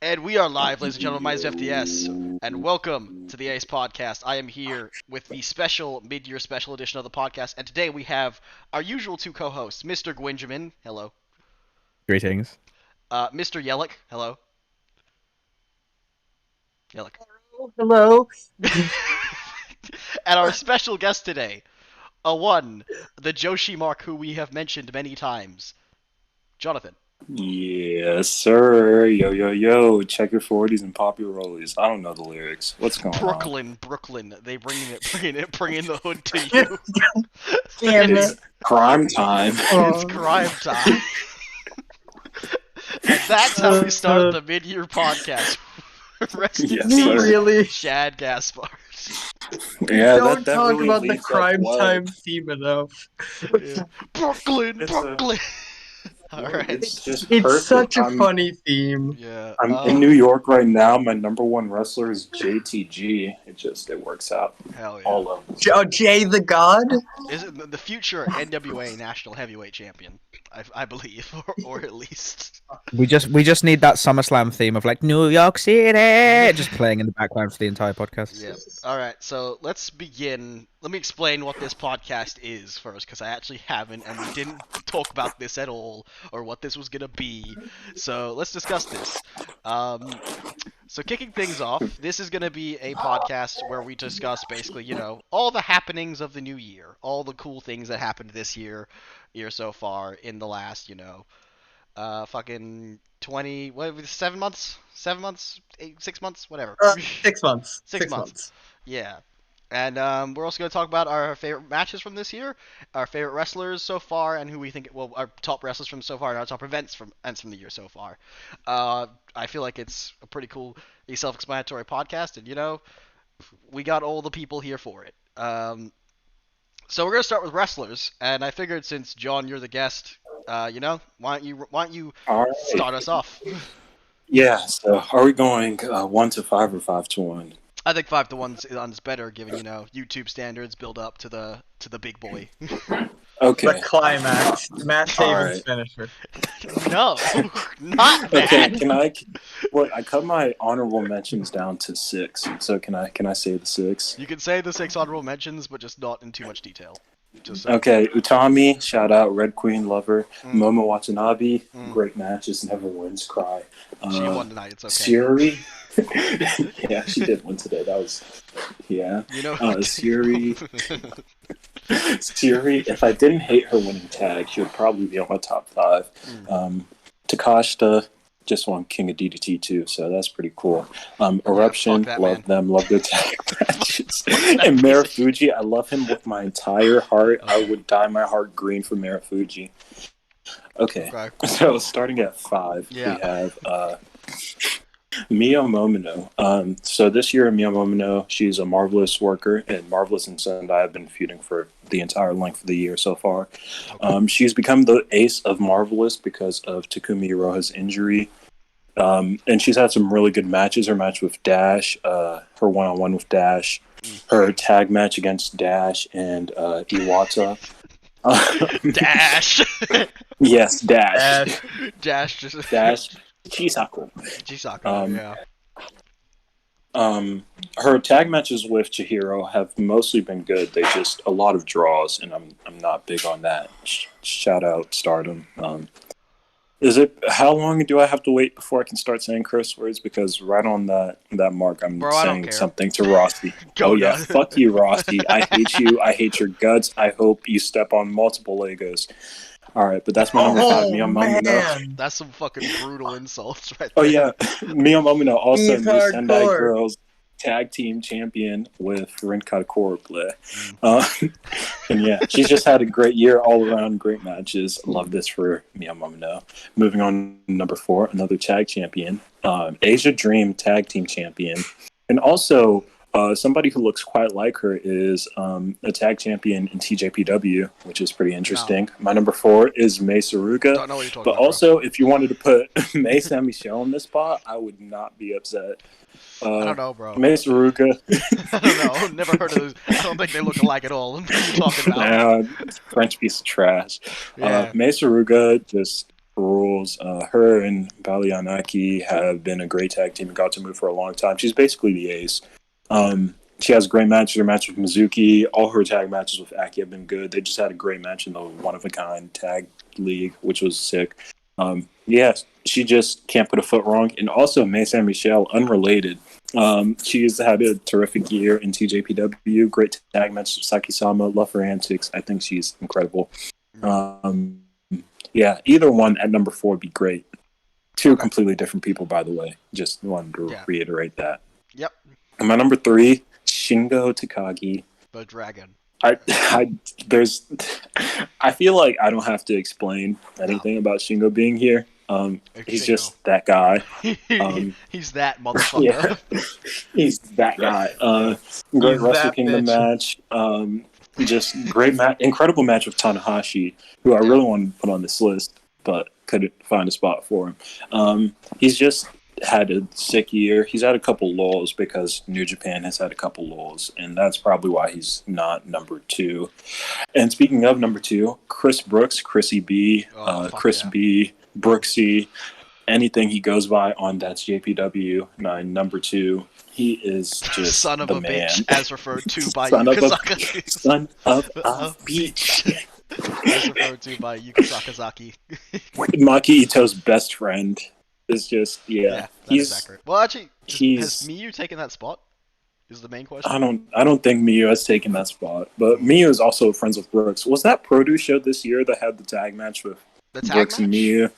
And we are live, ladies and gentlemen. My name is FDS, and welcome to the Ace Podcast. I am here with the special mid-year special edition of the podcast, and today we have our usual two co-hosts, Mr. Gwyn, hello. Greetings. Mr. Yellick, hello. Yellick. Hello. And our special guest today, the Joshi Mark who we have mentioned many times, Jonathan. Yes, sir. Yo, yo, yo. Check your 40s and pop your rollies. I don't know the lyrics. What's going on? Brooklyn. They bringing the hood to you. Damn It's it. crime time. It's crime time. And that's how we start the mid-year podcast. Rest in Yes, peace, sir. Really? Shad Gaspar. Yeah, Don't that talk really about the leads up crime well. time theme enough. Yeah. Brooklyn. Alright. It's just It's perfect. such a I'm funny theme. Yeah. I'm in New York right now. My number one wrestler is JTG. It works out. Hell yeah. All of them. Oh, Jay the God? Is it the future NWA National Heavyweight Champion? I believe, or at least. We just need that SummerSlam theme of like New York City just playing in the background for the entire podcast. Yeah. All right. So let's begin. Let me explain what this podcast is first, because I actually haven't, and we didn't talk about this at all, or what this was gonna be. So let's discuss this. So kicking things off, this is gonna be a podcast where we discuss basically, all the happenings of the new year, all the cool things that happened this year so far in the last, fucking 7 months, 6 months, whatever. 6 months. 6 months. Yeah. And we're also going to talk about our favorite matches from this year, our favorite wrestlers so far, and who we think, our top wrestlers from so far, and our top events from the year so far. I feel like it's a pretty cool, self-explanatory podcast, and, we got all the people here for it. So we're going to start with wrestlers, and I figured since, John, you're the guest, why don't you All right. start us off? Yeah, so are we going 1 to 5 or 5 to 1? I think 5 to 1 is better, given YouTube standards build up to the big boy. Okay. The climax. Matt Taven's Alright. finisher. No, not that. Okay, I cut my honorable mentions down to 6. So can I say the 6? You can say the 6 honorable mentions, but just not in too much detail. Just Okay, Utami, shout out, Red Queen lover. Mm. Momo Watanabe, Mm. great matches, never wins, cry. She won tonight. It's okay. Siri, yeah, she did win today. That was, yeah. Siri, Siri. If I didn't hate her winning tag, she would probably be on my top 5. Takashita just won King of DDT too, so that's pretty cool. Eruption, fuck that, love man. them, love their tag matches. And Marufuji, I love him with my entire heart. I would dye my heart green for Marufuji. Okay, so starting at 5, Yeah. we have Miya Momino. So this year, Miya Momino, she's a Marvelous worker, and Marvelous and Sendai have been feuding for the entire length of the year so far. She's become the ace of Marvelous because of Takumi Iroha's injury. And she's had some really good matches. Her match with Dash, her one-on-one with Dash, her tag match against Dash and Iwata. Dash. Yes, Dash. Dash. Just Dash. Chisako. Chisako. Her tag matches with Chihiro have mostly been good. They just a lot of draws, and I'm not big on that. Shout out Stardom. How long do I have to wait before I can start saying curse words? Because right on that mark, I'm saying something to Rossi. Fuck you, Rossi. I hate you. I hate your guts. I hope you step on multiple Legos. All right, but that's my number 5, Miya Momino. That's some fucking brutal insults right there. Oh yeah, Miya Momino also He's new Sendai hardcore. Girls Tag Team Champion with Rinkai Korble. And yeah, she's just had a great year all around, great matches. Love this for Miya Momino. Moving on to number 4, another tag champion, Asia Dream Tag Team Champion, and also somebody who looks quite like her is a tag champion in TJPW, which is pretty interesting. My number 4 is Mei Saruga. Don't know what you're talking But about, also, if you wanted to put Mei San Michelle in this spot, I would not be upset. I don't know, bro. Mei Saruga. I don't know. Never heard of those. I don't think they look alike at all. What are you talking about? French piece of trash. Yeah. Mei Saruga just rules. girls. Her and Balianaki have been a great tag team and got to move for a long time. She's basically the ace. She has great matches. Her match with Mizuki, all her tag matches with Aki have been good. They just had a great match in the one-of-a-kind tag league, which was sick. Yeah, she just can't put a foot wrong. And also, May San Michelle, unrelated. She's had a terrific year in TJPW. Great tag match with Saki-sama. Love her antics. I think she's incredible. Yeah, either one at number 4 would be great. Two completely different people, by the way. Just wanted to reiterate that. Yep. And my number 3, Shingo Takagi. The dragon. I feel like I don't have to explain anything about Shingo being here. He's Shingo. just that guy. He's that motherfucker. Yeah, he's that guy. Great He's Wrestle that Kingdom bitch. match. Just great match, incredible match with Tanahashi, who I really wanted to put on this list, but couldn't find a spot for him. He's just had a sick year. He's had a couple lulls because New Japan has had a couple lulls, and that's probably why he's not number 2. And speaking of number 2, Chris Brooks, Chrissy B, Chris B, Brooksy, anything he goes by on that's JPW. Number 2. He is just son of the a man. bitch, as referred to by Son Yuki of a- Sakazaki. Son of a bitch. As referred to by Yuki Sakazaki. Maquito's best friend is just That is accurate. Well, actually, has Miyu taken that spot? Is the main question. I don't think Miyu has taken that spot, but Miyu is also friends with Brooks. Was that Produce show this year that had the tag match with The tag Brooks and match? Miyu?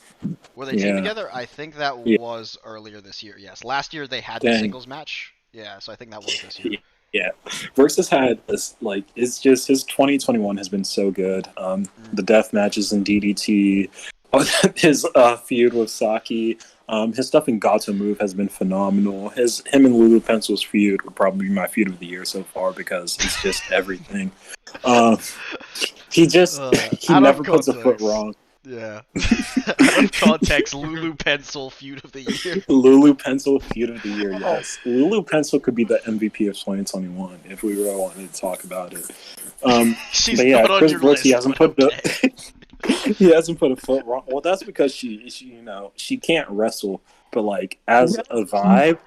Were they teamed together? I think that was earlier this year. Yes, last year they had the singles match. Yeah, so I think that was this year. Yeah, Brooks has had this, like, it's just his 2021 has been so good. The death matches in DDT, his feud with Saki, his stuff in Gato Move has been phenomenal. Him and Lulu Pencil's feud would probably be my feud of the year so far because it's just everything. He never puts a foot wrong. Yeah. Out of context, Lulu Pencil feud of the year. Lulu Pencil feud of the year, yes. Lulu Pencil could be the MVP of 2021 if we really wanted to talk about it. She's but yeah, not on Chris your Brooks, list. he hasn't put he hasn't put a foot wrong. Well, that's because she can't wrestle, but like as a vibe,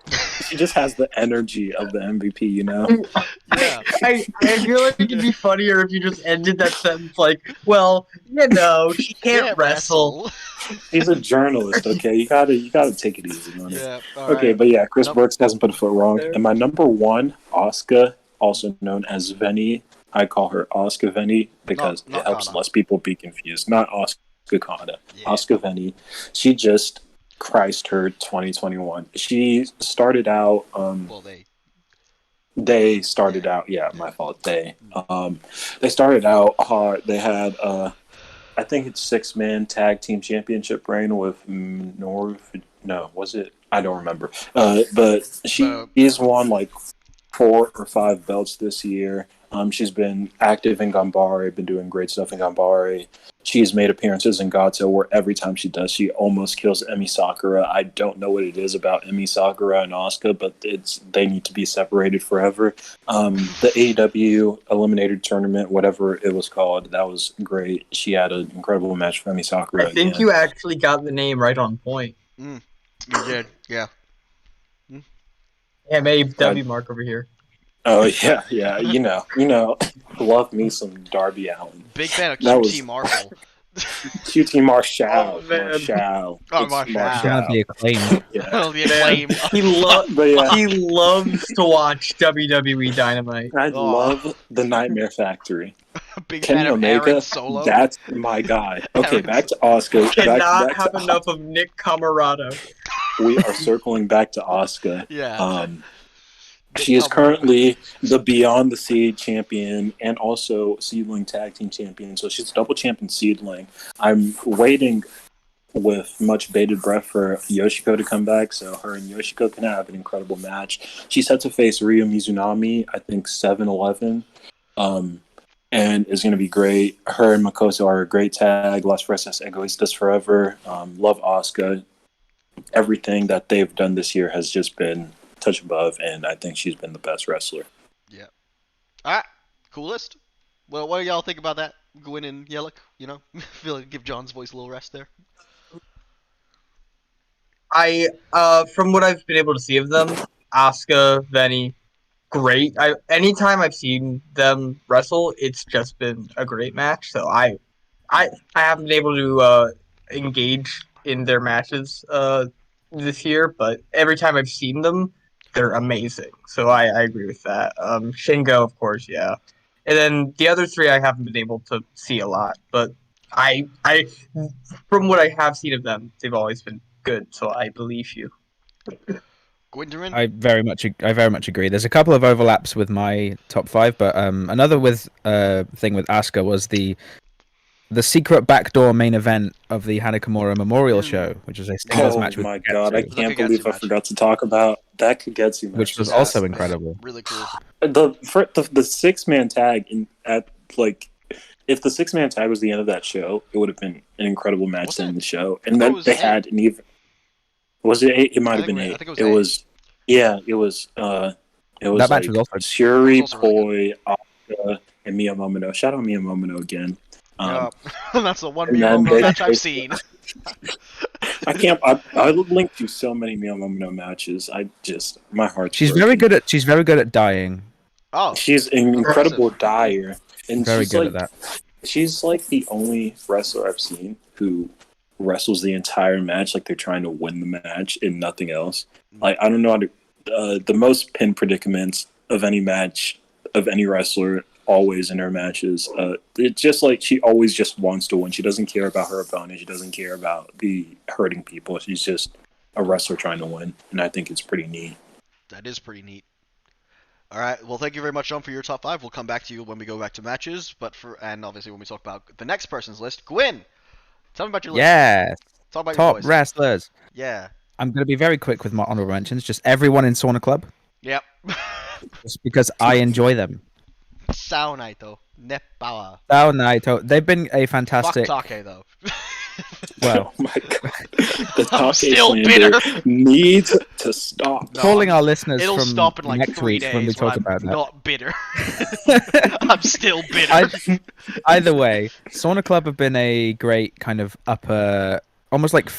she just has the energy of the MVP, Yeah. I feel like it'd be funnier if you just ended that sentence like, well, she can't wrestle. He's a journalist, okay? You gotta take it easy on it. Yeah. Okay, but yeah, Chris Brooks hasn't put a foot wrong. And my number 1, Asuka, also known as Veni. I call her Asuka Veni because it helps Kana. less people be confused. Not Asuka Kana. Yeah. Asuka Veni. She just Christ her 2021. She started out. Well, They started out. Yeah, my fault. They started out hard. They had I think it's 6-man tag team championship reign with was it? I don't remember. But she's won like 4 or 5 belts this year. She's been active in Ganbare, been doing great stuff in Ganbare. She's made appearances in Gato where every time she does, she almost kills Emi Sakura. I don't know what it is about Emi Sakura and Asuka, but they need to be separated forever. The AEW Eliminator Tournament, whatever it was called, that was great. She had an incredible match with Emi Sakura. I think you actually got the name right on point. you did. Yeah. Yeah, maybe W Mark over here. Oh yeah, love me some Darby Allin. Big fan of That QT Marshall. QT Marshall. Oh, man. Marshall. Oh, It's Marshall. The acclaim. Yeah. Well, the acclaim. He loves to watch WWE Dynamite. I love the Nightmare Factory. Big Kenny fan of Omega, Aaron Solo. that's my guy. Okay, Aaron back to Asuka. Cannot Back have to enough of Nick Camarado. We are circling back to Asuka. Yeah. She is currently the Beyond the Seed champion and also Seedling Tag Team champion. So she's double champion Seedling. I'm waiting with much bated breath for Yoshiko to come back so her and Yoshiko can have an incredible match. She's set to face Ryo Mizunami, I think 7-11. And is going to be great. Her and Makoto are a great tag. Las Fresas Egoistas forever. Love Asuka. Everything that they've done this year has just been touch above, and I think she's been the best wrestler. Yeah. All right. Coolest. Well, what do y'all think about that? Gwyn and Yelich, feel like give John's voice a little rest there. From what I've been able to see of them, Asuka, Venny, great. Anytime I've seen them wrestle, it's just been a great match. So I haven't been able to engage in their matches this year, but every time I've seen them, they're amazing. So I agree with that. Shingo, of course, yeah. And then the other three I haven't been able to see a lot, but I from what I have seen of them, they've always been good. So I believe you. Gwyndarin? I very much agree. There's a couple of overlaps with my top 5, but another thing with Asuka was the secret backdoor main event of the Hanakamura Memorial Show, which was a singles match with my Kagetsu, god, I The can't Kagetsu believe I match. forgot to talk about that Kagetsu match. which was Yeah. also incredible. Really cool. The 6-man tag if the 6-man tag was the end of that show, it would have been an incredible match Was to it? end the show. I And thought then it was they 8. had an even. Was it 8? It might I have think been it- 8. I think it was It 8. was. Yeah, it was. It was That match like was also- Shuri, It was also really Poi, Asuka, and Miya Momono. Shout out Miya Momono again. Yeah. That's the one and Miya then Momono they- match I've seen. I can't. I linked to so many Miya Momono matches. My heart's She's broken. very good at dying. Oh, She's an incredible dyer, and Very she's good like, at that. She's like the only wrestler I've seen who wrestles the entire match like they're trying to win the match and nothing else. Like I don't know how to. The most pin predicaments of any match of any wrestler always in her matches. It's just like she always just wants to win. She doesn't care about her opponent. She doesn't care about the hurting people. She's just a wrestler trying to win, and I think it's pretty neat. that is pretty neat. All right. Well, thank you very much, John, for your top 5. We'll come back to you when we go back to matches, and obviously when we talk about the next person's list. Gwyn, tell me about your list. Yeah, Talk about your top boys. wrestlers. Yeah. I'm going to be very quick with my honorable mentions. Just everyone in Sauna Club, Yep. just because I enjoy them. Sao Naito. Neppawa. Oh, Naito, they've been a fantastic. Fuck Take, though. Well, Oh my god, the I'm Take still slander bitter. needs to stop. No, calling our listeners It'll from stop in like next 3 week days when we talk I'm about that. not bitter. I'm still bitter. Either way, Sauna Club have been a great kind of upper, almost like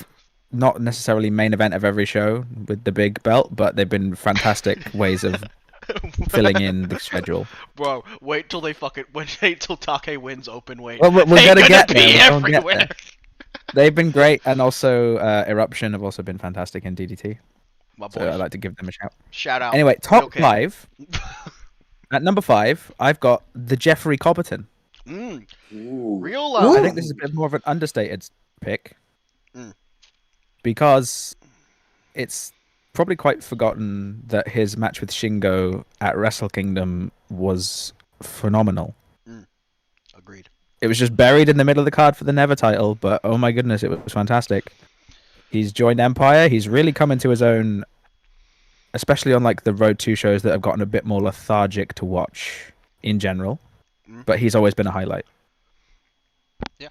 not necessarily main event of every show with the big belt, but they've been fantastic ways of filling in the schedule. Bro, wait till they wait till Take wins open weight. Well, we're They're gonna get be there. We're gonna get everywhere. there. They've been great, and also Eruption have also been fantastic in DDT. My So boys. I'd like to give them a shout. Shout out. Anyway, top Okay. 5. At number 5, I've got the Jeffrey Copperton. Ooh. Real I think this is a bit more of an understated pick Mm. because it's probably quite forgotten that his match with Shingo at Wrestle Kingdom was phenomenal. Agreed. It was just buried in the middle of the card for the Never title, but oh my goodness, it was fantastic. He's joined Empire. He's really come into his own, especially on like the Road 2 shows that have gotten a bit more lethargic to watch in general. Mm. But he's always been a highlight. Yeah.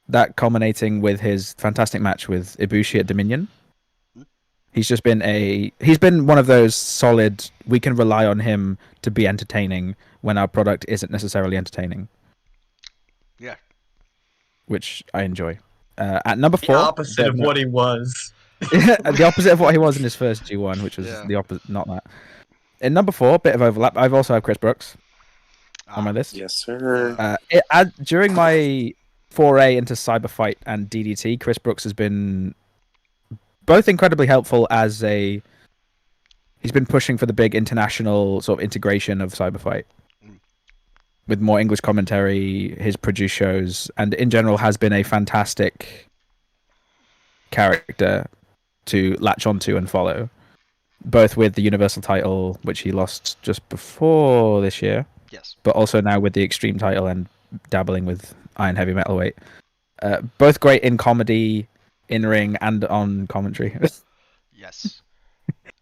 That culminating with his fantastic match with Ibushi at Dominion. Mm. He's been one of those solid, we can rely on him to be entertaining when our product isn't necessarily entertaining. Yeah. Which I enjoy. At number The 4, opposite of what he was. the opposite of what he was in his first G1, which was Yeah. the opposite, not that. In number 4, bit of overlap. I've also have Chris Brooks on my list. Yes, sir. During my foray into Cyberfight and DDT, Chris Brooks has been both incredibly helpful he's been pushing for the big international sort of integration of Cyberfight with more English commentary, his produced shows, and in general has been a fantastic character to latch onto and follow, both with the Universal title, which he lost just before this year, Yes. but also now with the Extreme title and dabbling with Iron Heavy Metalweight. Both great in comedy, in ring, and on commentary, Yes.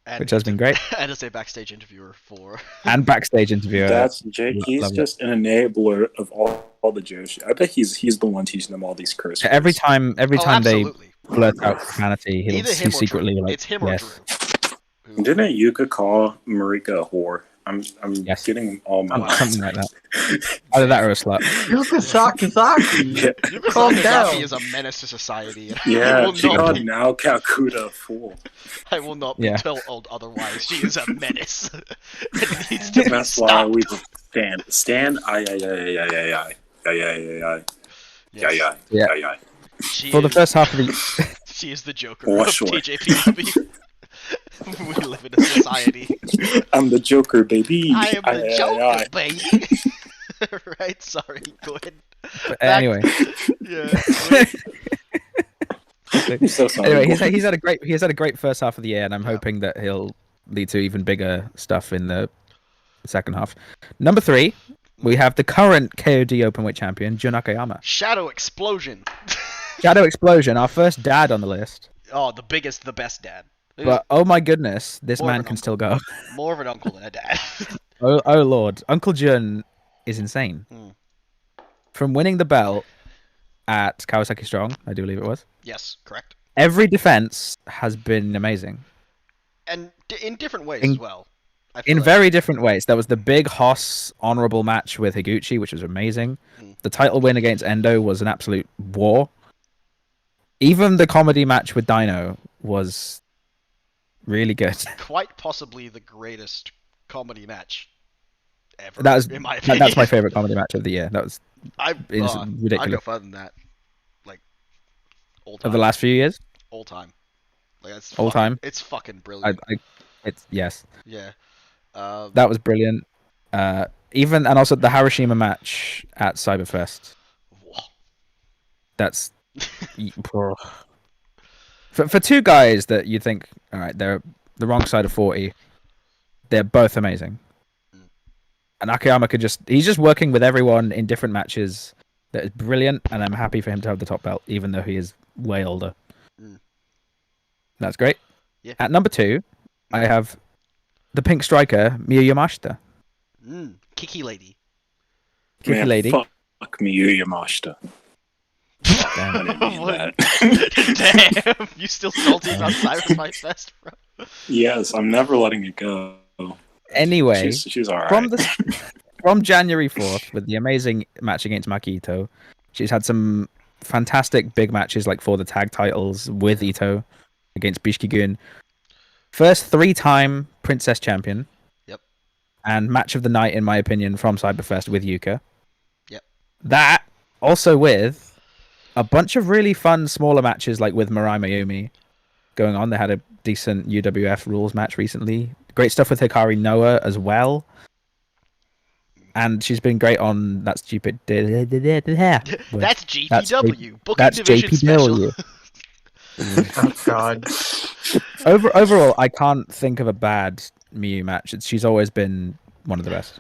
And which has been great. And as a backstage interviewer for. And backstage interviewer. That's Jake. He's Love it. just an enabler of all the Joshi. I bet he's the one teaching them all these curse words. Every time Oh, they absolutely. blurt out profanity, Either him he's or secretly Drew. like, It's him yes. or Drew. Who- Didn't Yuka call Marika a whore? I'm Yes. getting all my Something like that. Either that or a slut. Yuka Sakazaki. Yeah, Yuka Calm Sakazaki down. is a menace to society. And yeah. I will She not called be, now Calcutta a fool. I will not be Yeah. told otherwise. She is a menace. It needs to be That's why stopped. we stand. Aye. Yes. Yeah. She For the is- first half of the She is the Joker For of sure. TJPW. We live in a society. I'm the Joker, baby. I am the Joker, Aye. baby. Right? Sorry, go ahead. But Back- anyway. Yeah. I'm so sorry. Anyway, he's had a great first half of the year, and I'm hoping that he'll lead to even bigger stuff in the second half. Number 3, we have the current KOD Openweight champion, Janakayama. Shadow Explosion. Shadow Explosion, our first dad on the list. Oh, the biggest, the best dad. But oh my goodness, this More of man an can uncle. still go. More of an uncle than a dad. Oh lord, Uncle Jun is insane. Mm. From winning the belt at Kawasaki Strong, I do believe it was. Yes, correct. Every defense has been amazing And in different ways In- as well. I feel in like. very different ways. There was the big Hoss honorable match with Higuchi, which was amazing. Mm. The title win against Endo was an absolute war. Even the comedy match with Dino was really good. Quite possibly the greatest comedy match ever. That was in my opinion. that's my favorite comedy match of the year. That was I, it's I'd go ridiculous. further than that. Like, all Of time. the last few years, All time. Like, that's All time? It's fucking brilliant. it's yes, Yeah. that was brilliant. Even and also the Hiroshima match at Cyberfest. Whoa. That's for two guys that you think, all right, they're the wrong side of 40. They're both amazing. Mm. And Akiyama he's just working with everyone in different matches. That is brilliant, and I'm happy for him to have the top belt, even though he is way older. Mm. That's great. Yeah. At number 2, I have the pink striker, Miya Yamashita. Kiki lady. Kiki Man, lady. Fuck Miya Yamashita. Damn. I didn't mean What? that. Damn, you still salty about Cyberfight Fest, bro? Yes, I'm never letting it go. Anyway, She's alright. from January 4th with the amazing match against Maquito, she's had some fantastic big matches like for the tag titles with Ito against Bishkigun. First 3-time Princess Champion. Yep. And match of the night, in my opinion, from Cyberfest with Yuka. Yep. That also with a bunch of really fun smaller matches like with Mirai Mayumi going on. They had a decent UWF rules match recently. Great stuff with Hikari Noah as well. And she's been great on that stupid. That's GPW. Booking That's Division JPW. Special. Oh god. Overall, I can't think of a bad Miyu match. She's always been one of the best.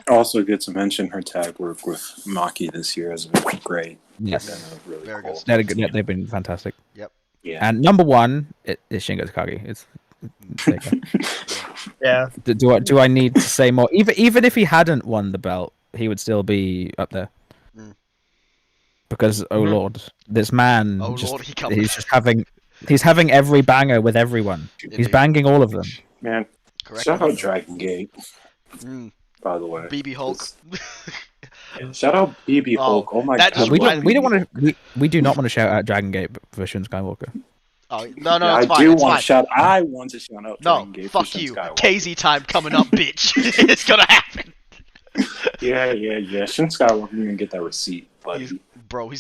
Also good to mention her tag work with Maki this year has been great. Yes. Been a really Very cool. Yeah, they've been fantastic. Yep. Yeah. And number 1 is Shingo Takagi. There you go. Yeah. Do I need to say more? Even if he hadn't won the belt, he would still be up there. Mm. Because lord, this man Oh just, lord, he comes. he's having every banger with everyone. He's Indeed. banging all of them. Man, Correct. shout out Dragon Gate, Mm. by the way. BB Hulk. Shout out BB Oh, Hulk. Oh my that god. just We don't want to we do not want to shout out Dragon Gate for Shun Skywalker. Oh, no, Yeah, it's I fine. do It's want fine. to shout. I want to shout out No, Dragon Gate. for fuck Shin you. Skywalker. KZ time coming up, bitch. It's gonna happen. Yeah. Shin Skywalker didn't get that receipt, but He's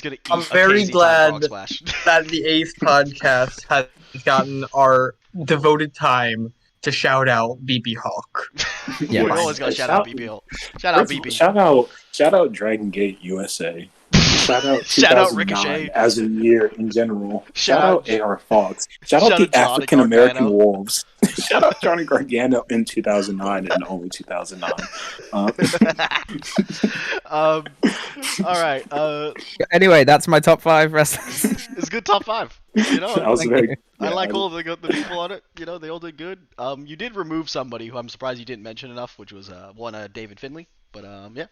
gonna eat I'm a very KZ time glad frog splash. That the Ace podcast has gotten our devoted time to shout out BB Hawk. Yeah. We always gotta shout out BB Hulk. Shout out BB. Shout out Dragon Gate USA. Shout out Shout out 2009 Ricochet. as a year in general. Shout out AR Fox. Shout Shout out the out Johnny African American Gargano. Wolves. Shout out Johnny Gargano in 2009 and only 2009. All right. Anyway, that's my top 5 wrestlers. It's a good top 5. You know, That was Thank very. you. I yeah, like all of the people on it. You know, they all did good. You did remove somebody who I'm surprised you didn't mention enough, which was David Finley. But yeah.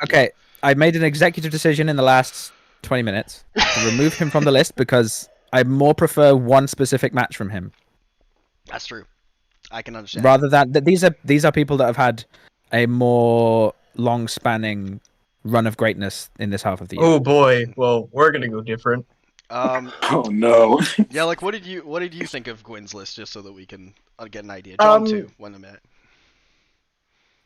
Okay, I made an executive decision in the last 20 minutes to remove him from the list because I more prefer one specific match from him That's true. I can understand. rather than these are people that have had a more long-spanning run of greatness in this half of the year. Oh boy, well, we're gonna go different. Oh no. Yeah, like what did you think of Gwyn's list, just so that we can get an idea? John too, when I'm at.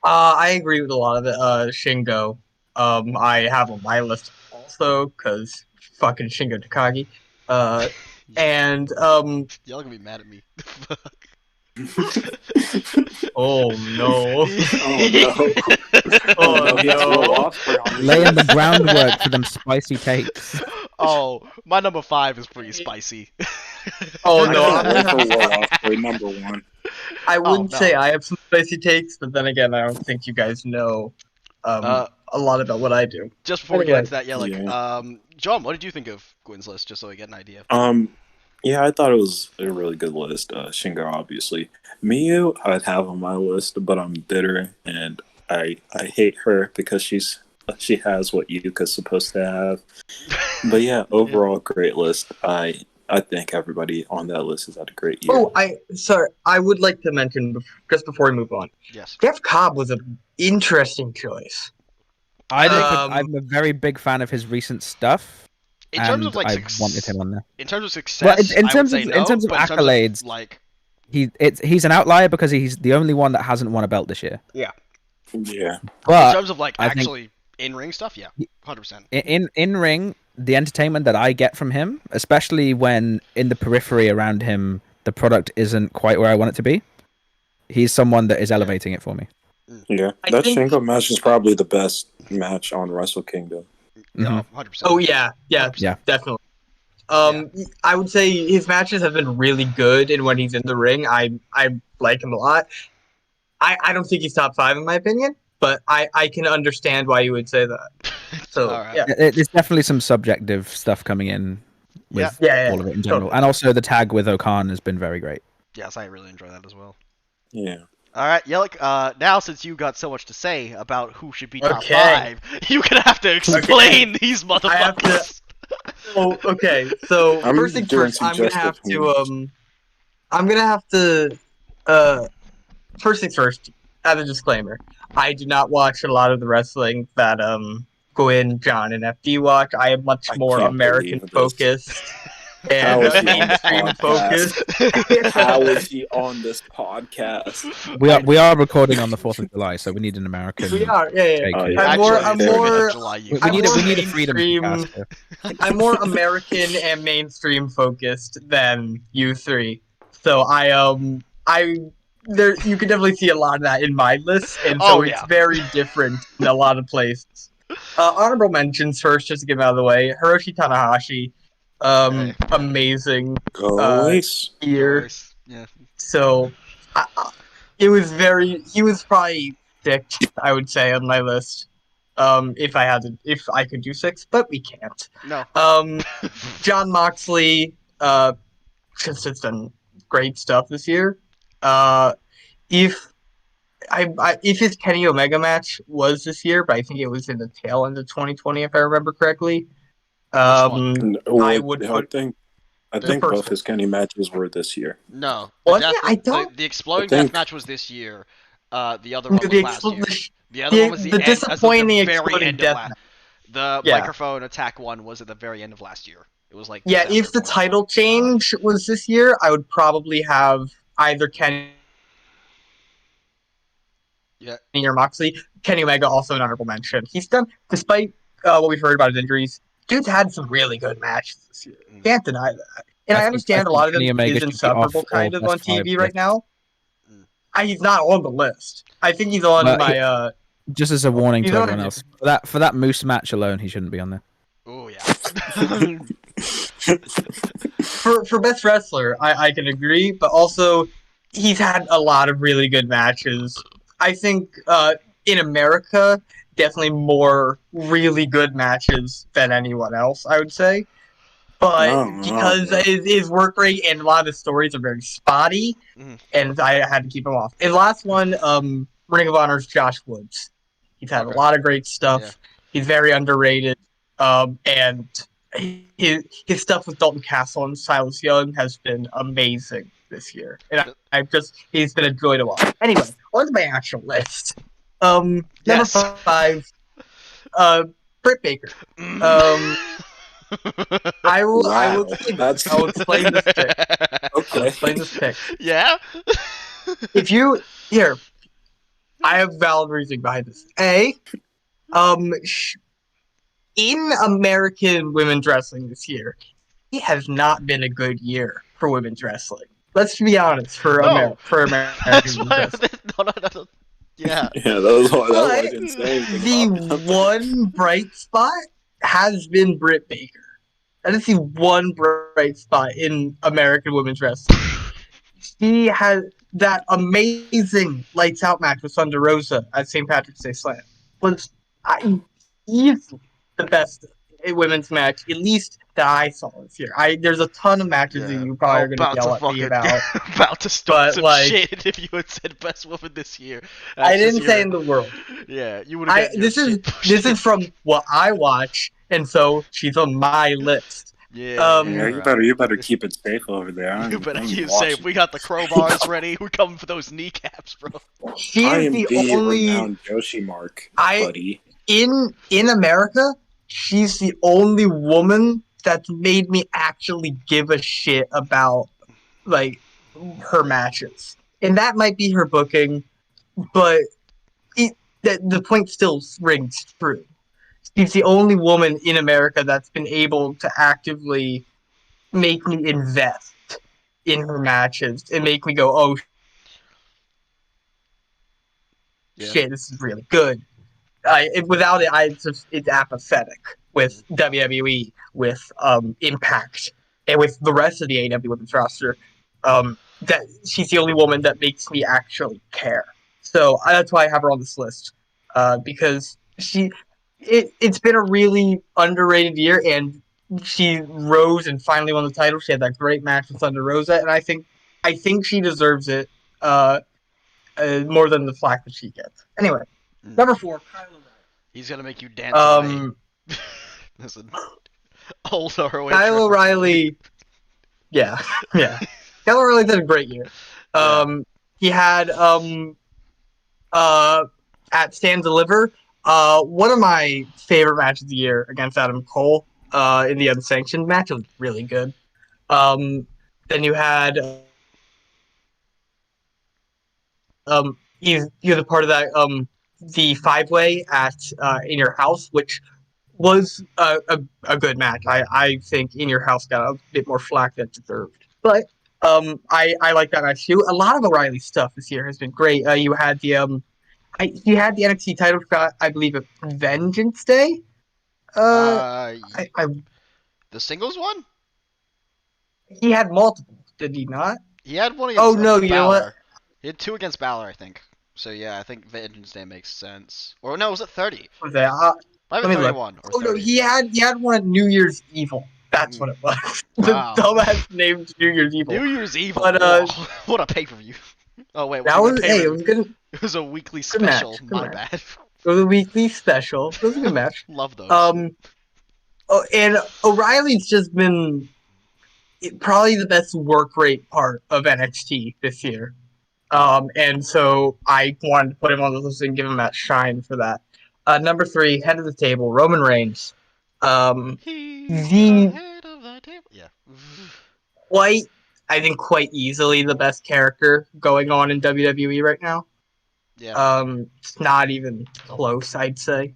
I agree with a lot of it. Shingo, I have on my list also because fucking Shingo Takagi. And Y'all gonna be mad at me. oh no, Oh oh no, he has Will no. Ospreay on his Laying the list. groundwork for them spicy takes. Oh, my number 5 is pretty spicy. Oh I no, I'm can't gonna wait for have, Will Ospreay number 1. I wouldn't no. say I have some spicy takes, but then again, I don't think you guys know a lot about what I do. Just before we get Anyway. into that, yeah, like, Yeah. John, what did you think of Gwyn's list, just so I get an idea? Yeah, I thought it was a really good list. Shingo, obviously. Miyu, I'd have on my list, but I'm bitter and I hate her because she has what Yuka's supposed to have. But yeah, overall great list. I think everybody on that list has had a great year. Oh, I would like to mention just before we move on. Yes. Jeff Cobb was an interesting choice. I'm a very big fan of his recent stuff. In terms of like I wanted him on there. in terms of success, in terms I would say of no, in terms of but accolades, like he's an outlier because he's the only one that hasn't won a belt this year. Yeah. in But terms of like I think- actually in-ring stuff, yeah, 100%. in ring, the entertainment that I get from him, especially when in the periphery around him, the product isn't quite where I want it to be. He's someone that is elevating it for me. Yeah. I That think- Shingo match is probably the best match on Wrestle Kingdom. Yeah, 100%. Oh yeah, definitely. I would say his matches have been really good, and when he's in the ring, I like him a lot. I don't think he's top 5 in my opinion, but I can understand why you would say that. So All right. yeah, There's definitely some subjective stuff coming in with Yeah, all of it in general, and also the tag with Okan has been very great. Yes, I really enjoy that as well. Yeah. All right, Yelik, now since you got so much to say about who should be top Okay. 5, you're gonna have to explain these I have to- motherfuckers. Oh, okay. So I'm first things doing first, I'm gonna have suggestive to first things first, as a disclaimer, I do not watch a lot of the wrestling that Gwyn, John, and FD watch. I am much I more can't American believe this. focused How and is he on the mainstream podcast? focused. How is he on this podcast? We are recording on the 4th of July, so we need an American. We are, yeah. take Oh, it. yeah. I'm more, Actually, I'm it's more, July, We, you- we I'm need a, more we need a freedom mainstream- cast here. I'm more American and mainstream focused than you three. So there you can definitely see a lot of that in my list, and so Oh, it's yeah. very different in a lot of places. Honorable mentions first, just to get them out of the way. Hiroshi Tanahashi, Okay. amazing Go Ace. year. Yeah. So he was probably 6, I would say, on my list. If I could do 6, but we can't. No. John Moxley, just has done great stuff this year. If his Kenny Omega match was this year, but I think it was in the tail end of 2020, if I remember correctly. one? I would put I the think first both his Kenny matches were this year. No. Was it? I don't- The Exploding I think- Death match was this year. The other one was last year. The other the- one was the end, as of disappointing the very Exploding end Death of match. The Yeah. microphone attack one was at the very end of last year. It was like Yeah, December if the 20. title change was this year, I would probably have either Kenny Yeah. or Moxley. Kenny Omega also an honorable mention. He's done, despite what we've heard about his injuries, dude's had some really good matches this year. Can't deny that. And I understand a lot of Kenny it Omega is should be insufferable off kind all of on best five TV right lists. now. Mm. He's not on the list. I think he's on Well, my Just as a warning He's to on everyone it. else, for that Moose match alone, he shouldn't be on there. Oh yeah. for best wrestler, I can agree, but also he's had a lot of really good matches. I think in America, definitely more really good matches than anyone else, I would say. But No, because no. his work rate and a lot of his stories are very spotty, Mhm. and I had to keep him off. And last one, Ring of Honor's Josh Woods. He's had Okay. a lot of great stuff. Yeah. He's very underrated. And his stuff with Dalton Castle and Silas Young has been amazing this year. And he's been a joy to watch. Anyway, on to my actual list. Number Yes. 5, Britt Baker. I will Wow, explain that's- this. I will explain this pick. I'll Okay. explain this pick. Yeah. If you here, I have valid reasoning behind this. In American women's wrestling this year, it has not been a good year for women's wrestling. Let's be honest. For No. American That's women's why. wrestling. No. Yeah. Yeah, that was why I But didn't say anything about the one bright spot has been Britt Baker. That is the one bright spot in American women's wrestling. She had that amazing lights out match with Thunder Rosa at St. Patrick's Day Slam. Was easily the best women's match, at least that I saw this year. There's a ton of matches that you probably are going to yell at me about. About to start But, some like, shit if you had said best woman this year. I didn't say in the world. Yeah, you would have. This is from what I watch, and so she's on my list. Yeah. Yeah, right. you better keep it safe over there. You better I'm keep watching. safe. We got the crowbars ready. We're coming for those kneecaps, bro. She I is am the the only renowned Yoshi Mark, I- buddy. in America. She's the only woman that's made me actually give a shit about like her matches, and that might be her booking, but the point still rings true. She's the only woman in America that's been able to actively make me invest in her matches and make me go, oh Yeah. shit, this is really good. Without it, it's apathetic with WWE, with Impact, and with the rest of the AEW women's roster. That she's the only woman that makes me actually care. So that's why I have her on this list, because it's been a really underrated year, and she rose and finally won the title. She had that great match with Thunder Rosa, and I think she deserves it more than the flack that she gets. Anyway, number 4, Kyle O'Reilly. He's gonna make you dance away. Listen, old ROH. Kyle O'Reilly. Yeah. Kyle O'Reilly did a great year. He had at Stand Deliver, one of my favorite matches of the year against Adam Cole in the unsanctioned match. It was really good. Then you had you're the part of that the 5-way at In Your House, which was a good match. I think In Your House got a bit more flack than it deserved, but I like that match too. A lot of O'Reilly stuff this year has been great. You had the he had the NXT title shot, I believe, at Vengeance Day. The I singles one? he had multiple, did he not? He had one against. Oh no, Balor. you know what? He had 2 against Balor, I think. So yeah, I think Vengeance Day makes sense. Or no, was it 30? Was that? Might Let be me look. 31 or Oh 30. no, he had one at New Year's Evil. That's what it was. Wow. The dumbass named New Year's Evil. New Year's Evil. But, Whoa, what a pay-per-view. Oh wait, That was pay-per-view? it was good. It was a weekly Good match, special. good My match. bad. It was a weekly special. It was a good match. Love those. And O'Reilly's just been probably the best work rate part of NXT this year. And so I wanted to put him on the list and give him that shine for that. Number 3, head of the table, Roman Reigns. He's the head of the table. Yeah. Quite easily the best character going on in WWE right now. Yeah. It's not even close, I'd say.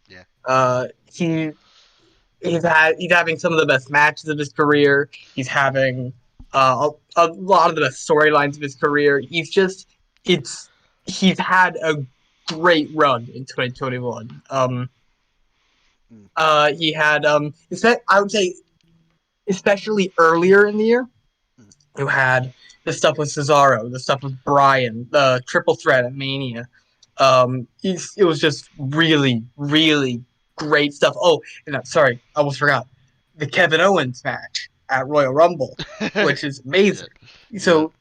Yeah. He's having some of the best matches of his career. He's having a lot of the best storylines of his career. He's had a great run in 2021. He had I would say, especially earlier in the year, you had the stuff with Cesaro, the stuff with Bryan, the triple threat at Mania. It was just really, really great stuff. Oh, and sorry, I almost forgot the Kevin Owens match at Royal Rumble, which is amazing. So,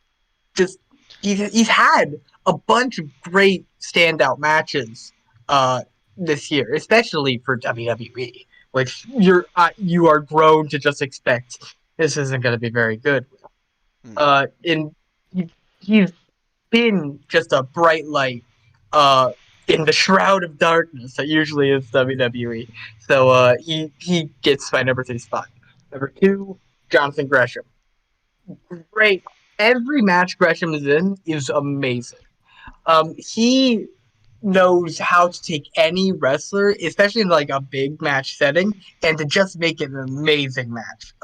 just he's had a bunch of great standout matches this year, especially for WWE, which you are grown to just expect this isn't going to be very good. And he's been just a bright light in the shroud of darkness that usually is WWE. So he gets my number 3 spot. Number 2, Jonathan Gresham. Great. Every match Gresham is in is amazing. He knows how to take any wrestler, especially in like a big match setting, and to just make it an amazing match.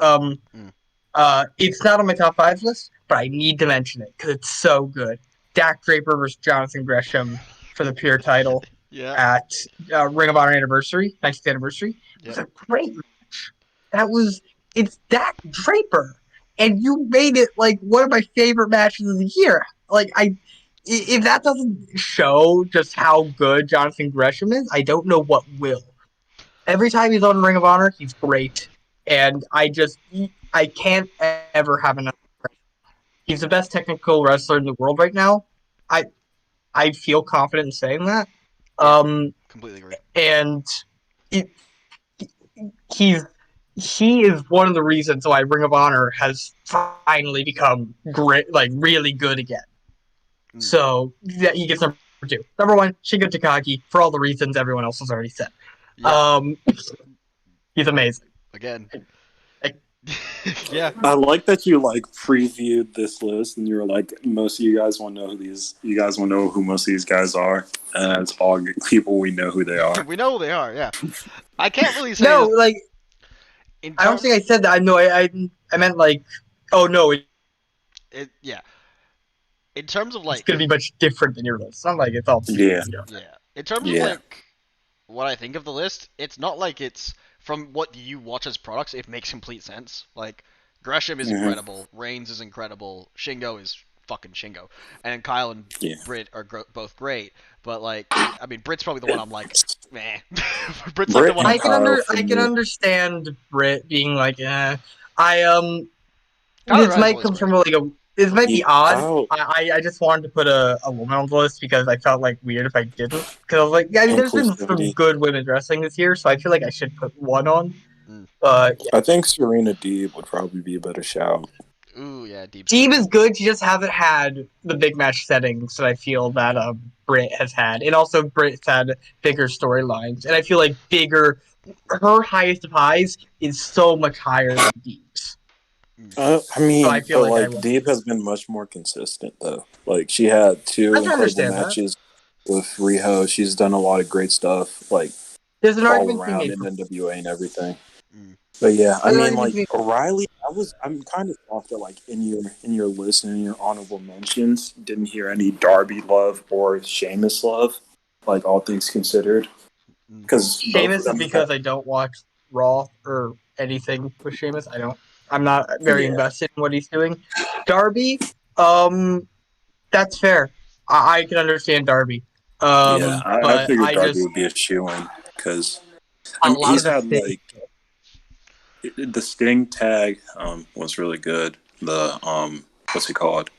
It's not on my top 5 list, but I need to mention it because it's so good. Dak Draper versus Jonathan Gresham for the pure title at Ring of Honor Anniversary, 19th anniversary. It was a great match. It's Dak Draper, and you made it like one of my favorite matches of the year. Like if that doesn't show just how good Jonathan Gresham is, I don't know what will. Every time he's on Ring of Honor, he's great, and I can't ever have enough. He's the best technical wrestler in the world right now. I feel confident in saying that. Completely agree. And he is one of the reasons why Ring of Honor has finally become great, like really good again. So yeah, he gets number 2. Number 1, Shingo Takagi, for all the reasons everyone else has already said. Yeah. He's amazing. Again. Yeah. I like that you like previewed this list and you were like, most of you guys want to know who most of these guys are, and it's all people we know who they are. We know who they are, yeah. I can't really say no, like I don't think I said that. I meant like, oh no, yeah. In terms of like, it's gonna be much different than your list. It's not like it's all yeah. In terms of like what I think of the list, it's not like it's from what you watch as products. It makes complete sense. Like Gresham is incredible, Reigns is incredible, Shingo is fucking Shingo, and Kyle and Britt are both great. But like, I mean, Britt's probably the one I'm like, meh. Britt's like the one. I can understand Britt being like, This might come from like a. This might be odd. I just wanted to put a woman on the list because I felt like weird if I didn't. Because I was like, I mean, there's been some good women's wrestling this year, so I feel like I should put one on. But I think Serena Deeb would probably be a better shout. Ooh, yeah, Deeb is good. She just hasn't had the big match settings that I feel that Britt has had, and also Britt's had bigger storylines, and I feel like her highest of highs is so much higher than Deeb's. I mean, so I feel like Deeb has been much more consistent, though. Like, she had 2 incredible matches with Riho. She's done a lot of great stuff, like, there's an all around in NWA and everything. But yeah, I mean, like, O'Reilly, I'm kind of soft that, like, in your list and in your honorable mentions, didn't hear any Darby love or Sheamus love, like, all things considered. Because Sheamus is because I don't watch Raw or anything with Sheamus. I'm not very invested in what he's doing. Darby, that's fair. I can understand Darby. I figured Darby would be a shoo-in because he's had like the Sting tag was really good. The what's it called?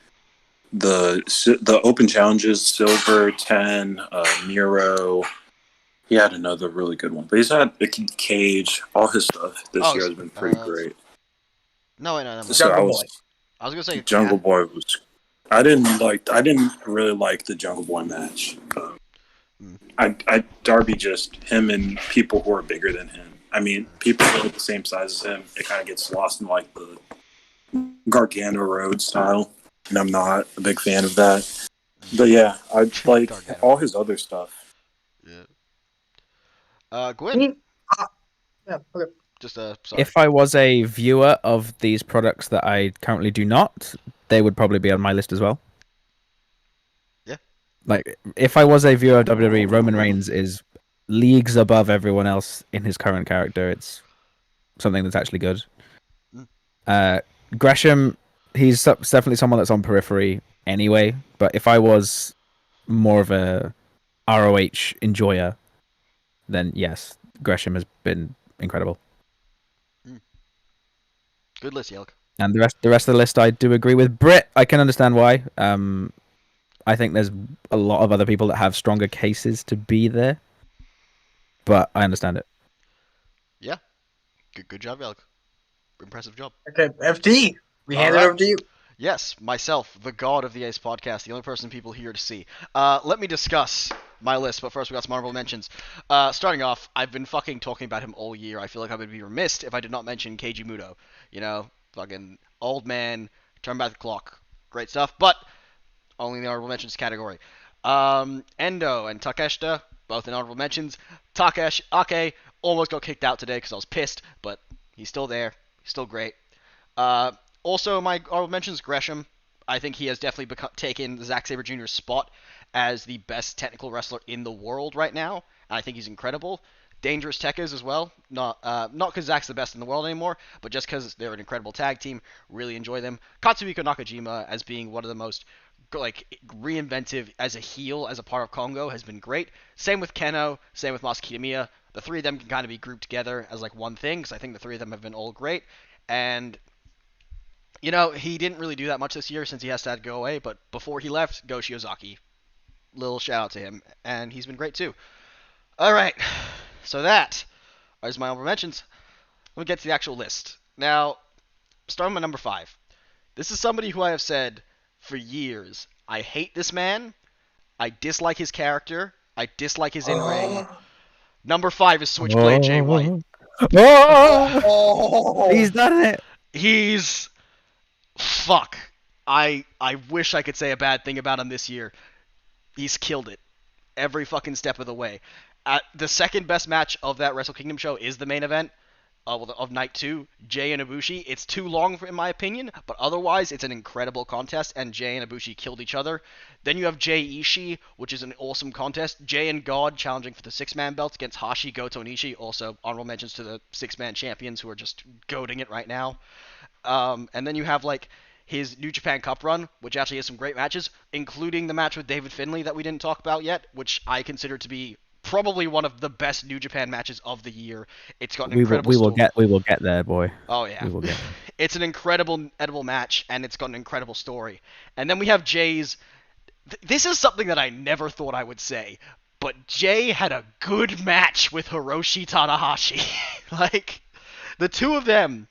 The open challenges, Silver 10, Miro. He had another really good one, but he's had Cage. All his stuff this year has been pretty great. No. So I was gonna say Jungle Boy was. I didn't really like the Jungle Boy match. Darby, just him and people who are bigger than him. I mean, people who are the same size as him. It kind of gets lost in like the Gargano Road style, and I'm not a big fan of that. But yeah, I like all his other stuff. Yeah. Gwyn. Yeah. Okay. Sorry. If I was a viewer of these products that I currently do not, they would probably be on my list as well. Yeah. Like, if I was a viewer of WWE, Roman Reigns is leagues above everyone else in his current character. It's something that's actually good. Gresham, he's definitely someone that's on periphery anyway, but if I was more of a ROH enjoyer, then yes, Gresham has been incredible. Good list, Yelk. And the rest of the list, I do agree with Britt. I can understand why. I think there's a lot of other people that have stronger cases to be there, but I understand it. Yeah, good job, Yelk. Impressive job. Okay, FD, we hand it over to you. Yes, myself, the god of the Ace podcast, the only person people here to see. Let me discuss my list, but first we got some honorable mentions. Starting off, I've been fucking talking about him all year. I feel like I would be remiss if I did not mention Keiji Muto. You know, fucking old man, turn back the clock. Great stuff, but only in the honorable mentions category. Endo and Takeshita, both in honorable mentions. Ake almost got kicked out today because I was pissed, but he's still there. He's still great. Also, my honorable mentions, Gresham. I think he has definitely taken Zack Sabre Jr.'s spot as the best technical wrestler in the world right now, and I think he's incredible. Dangerous Tekkers as well, not because Zack's the best in the world anymore, but just because they're an incredible tag team. Really enjoy them. Katsuhiko Nakajima as being one of the most reinventive as a heel, as a part of Kongo, has been great. Same with Keno, same with Masakita Miya. The three of them can kind of be grouped together as like one thing, because I think the three of them have been all great. And you know, he didn't really do that much this year since he has to go away, but before he left, Go Shiozaki. Little shout out to him, and he's been great too. Alright, so that is my honorable mentions. Let me get to the actual list. Now, starting with number 5. This is somebody who I have said for years, I hate this man, I dislike his character, I dislike his in-ring. Number 5 is Switchblade Jay White. He's done it. He's... Fuck. I wish I could say a bad thing about him this year. He's killed it. Every fucking step of the way. The second best match of that Wrestle Kingdom show is the main event of Night 2, Jay and Ibushi. It's too long, in my opinion, but otherwise it's an incredible contest, and Jay and Ibushi killed each other. Then you have Jay Ishii, which is an awesome contest. Jay and God challenging for the 6-man belts against Hashi, Goto, and Ishii. Also, honorable mentions to the 6-man champions who are just goading it right now. And then you have, like, his New Japan Cup run, which actually has some great matches, including the match with David Finlay that we didn't talk about yet, which I consider to be probably one of the best New Japan matches of the year. It's got an incredible story. We will get there, boy. Oh yeah. We will get there. It's an incredible edible match, and it's got an incredible story. And then we have Jay's... This is something that I never thought I would say, but Jay had a good match with Hiroshi Tanahashi. Like, the two of them,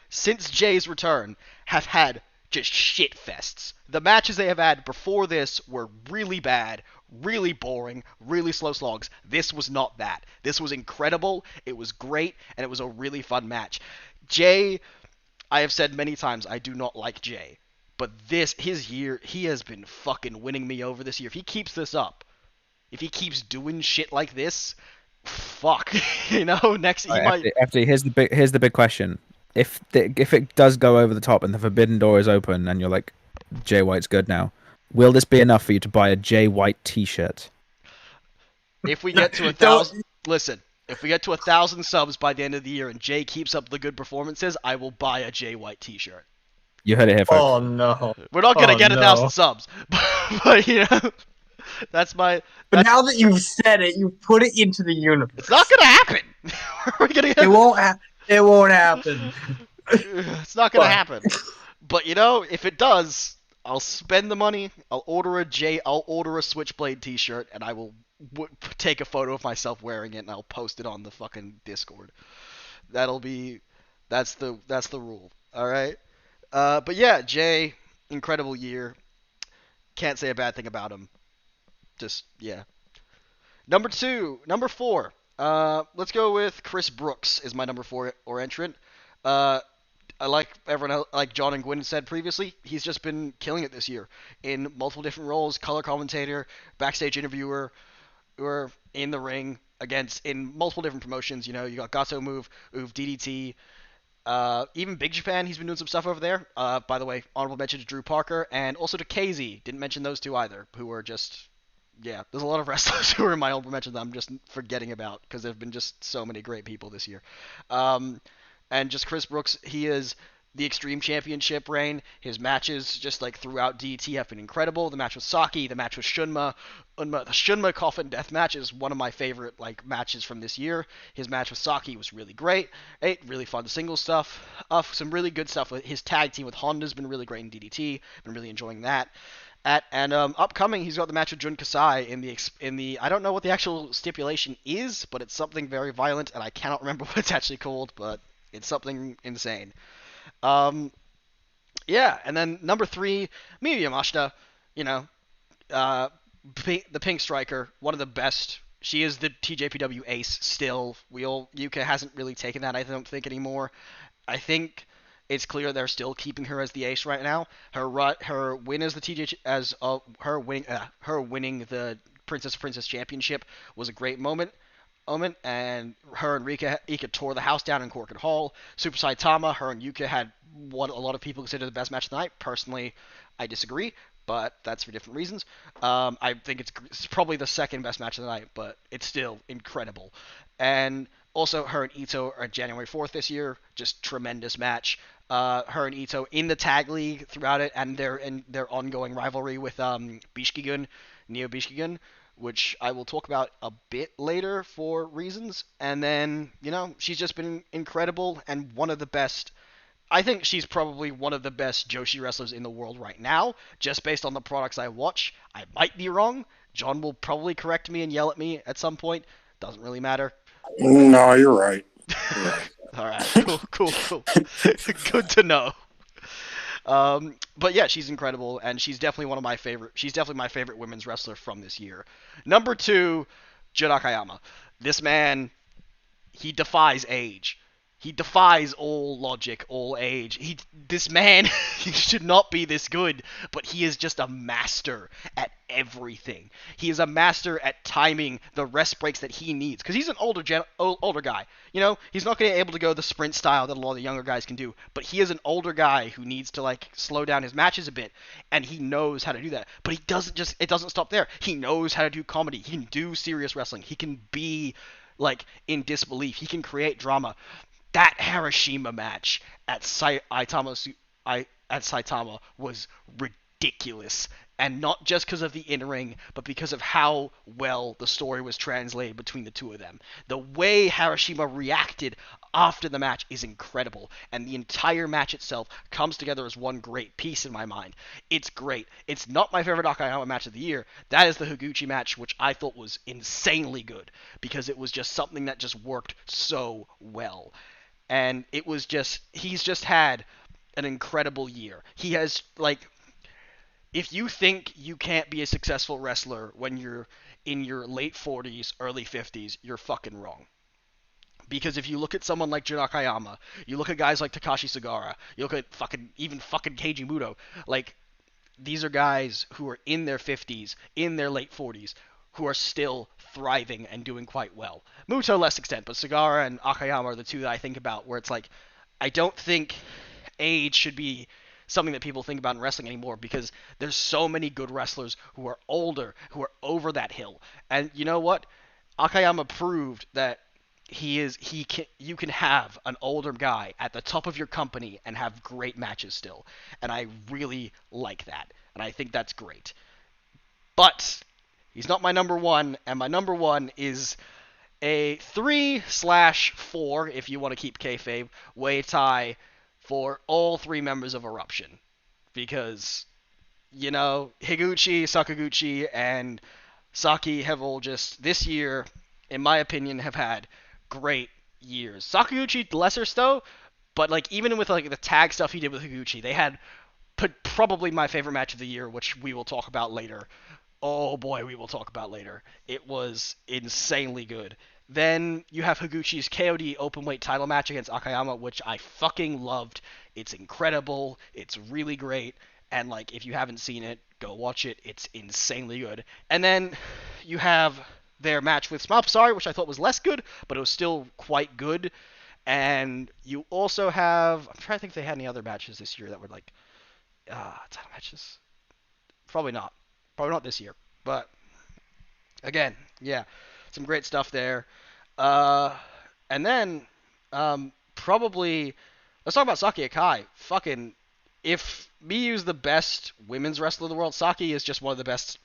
since Jay's return, have had just shit fests. The matches they have had before this were really bad, really boring, really slow slogs. This was not that. This was incredible, it was great, and it was a really fun match. Jay, I have said many times, I do not like Jay. But his year, he has been fucking winning me over this year. If he keeps this up, if he keeps doing shit like this, fuck. You know, next he might... FD, here's the big question. If it does go over the top and the forbidden door is open and you're like, Jay White's good now, will this be enough for you to buy a Jay White t-shirt? If we get to 1,000... Listen, if we get to 1,000 subs by the end of the year and Jay keeps up the good performances, I will buy a Jay White t-shirt. You heard it here, folks. Oh no. We're not gonna get 1,000 subs. But you know, that's my... But now that you've said it, you put it into the universe. It's not gonna happen! We're gonna get... It won't happen. It's not gonna happen. But you know, if it does, I'll spend the money. I'll order a Switchblade t-shirt, and I will take a photo of myself wearing it, and I'll post it on the fucking Discord. That's the rule. All right. But yeah, Jay, incredible year. Can't say a bad thing about him. Just yeah. Number 4. Let's go with Chris Brooks is my number 4 entrant. I like everyone else, like John and Gwyn said previously, he's just been killing it this year in multiple different roles: color commentator, backstage interviewer, or in the ring in multiple different promotions. You know, you got Gato Move, DDT, even Big Japan. He's been doing some stuff over there. By the way, honorable mention to Drew Parker and also to KZ. Didn't mention those two either, who are just... Yeah, there's a lot of wrestlers who are in my honorable mention that I'm just forgetting about because there have been just so many great people this year. And just Chris Brooks, he is the Extreme Championship reign. His matches just like throughout DT have been incredible. The match with Saki, the match with Shunma. The Shunma Coffin Death match is one of my favorite like matches from this year. His match with Saki was really great. Really fun single stuff. Some really good stuff. His tag team with Honda's been really great in DDT. Been really enjoying that. Upcoming, he's got the match with Jun Kasai in the I don't know what the actual stipulation is, but it's something very violent, and I cannot remember what it's actually called, but it's something insane. Yeah, and then number 3, Miya Yamashita, you know, the Pink Striker, one of the best. She is the TJPW ace still. Yuka hasn't really taken that, I don't think, anymore. I think it's clear they're still keeping her as the ace right now. Her win as the TJ as her winning the Princess Championship was a great moment, and her and Ika tore the house down in Corkin Hall. Super Saitama, her and Yuka had what a lot of people consider the best match of the night. Personally, I disagree, but that's for different reasons. I think it's probably the second best match of the night, but it's still incredible. And also, her and Ito are January 4th this year, just tremendous match. Her and Ito in the tag league throughout it, and their ongoing rivalry with Bishikigun, Neo Bishikigun, which I will talk about a bit later for reasons. And then, she's just been incredible and one of the best. I think she's probably one of the best Joshi wrestlers in the world right now, just based on the products I watch. I might be wrong. John will probably correct me and yell at me at some point. Doesn't really matter. No, you're right. You're right. All right, cool. Good to know. But yeah, she's incredible, and she's definitely one of my favorite. She's definitely my favorite women's wrestler from this year. Number 2, Janakayama. This man, he defies age. He defies all logic, all age. This man, he should not be this good, but he is just a master at everything. He is a master at timing the rest breaks that he needs, because he's an older guy. He's not going to be able to go the sprint style that a lot of the younger guys can do, but he is an older guy who needs to slow down his matches a bit, and he knows how to do that. But it doesn't stop there. He knows how to do comedy. He can do serious wrestling. He can be in disbelief. He can create drama. That Hiroshima match at Saitama was ridiculous. And not just because of the in-ring, but because of how well the story was translated between the two of them. The way Hiroshima reacted after the match is incredible, and the entire match itself comes together as one great piece in my mind. It's great. It's not my favorite Nakayama match of the year. That is the Higuchi match, which I thought was insanely good, because it was just something that just worked so well. And it was he's just had an incredible year. He has, if you think you can't be a successful wrestler when you're in your late 40s, early 50s, you're fucking wrong. Because if you look at someone like Janakayama, you look at guys like Takashi Sagara, you look at even Keiji Muto, these are guys who are in their 50s, in their late 40s, who are still thriving and doing quite well. Muto less extent, but Sagara and Akayama are the two that I think about where it's I don't think age should be something that people think about in wrestling anymore, because there's so many good wrestlers who are older, who are over that hill. And you know what? Akayama proved that you can have an older guy at the top of your company and have great matches still. And I really like that. And I think that's great. But he's not my number 1, and my number 1 is a 3/4, if you want to keep kayfabe, way tie for all 3 members of Eruption. Because, Higuchi, Sakaguchi, and Saki have all just, this year, in my opinion, have had great years. Sakaguchi, lesser so, but even with the tag stuff he did with Higuchi, they had probably my favorite match of the year, which we will talk about later. Oh boy, we will talk about later. It was insanely good. Then you have Higuchi's KOD openweight title match against Akayama, which I fucking loved. It's incredible. It's really great. And if you haven't seen it, go watch it. It's insanely good. And then you have their match with Smop Sorry, which I thought was less good, but it was still quite good. And you also have, I'm trying to think if they had any other matches this year that were title matches. Probably not this year, but again, yeah, some great stuff there. And then probably let's talk about Saki Akai. Fucking, if Miyu's the best women's wrestler in the world, Saki is just one of the best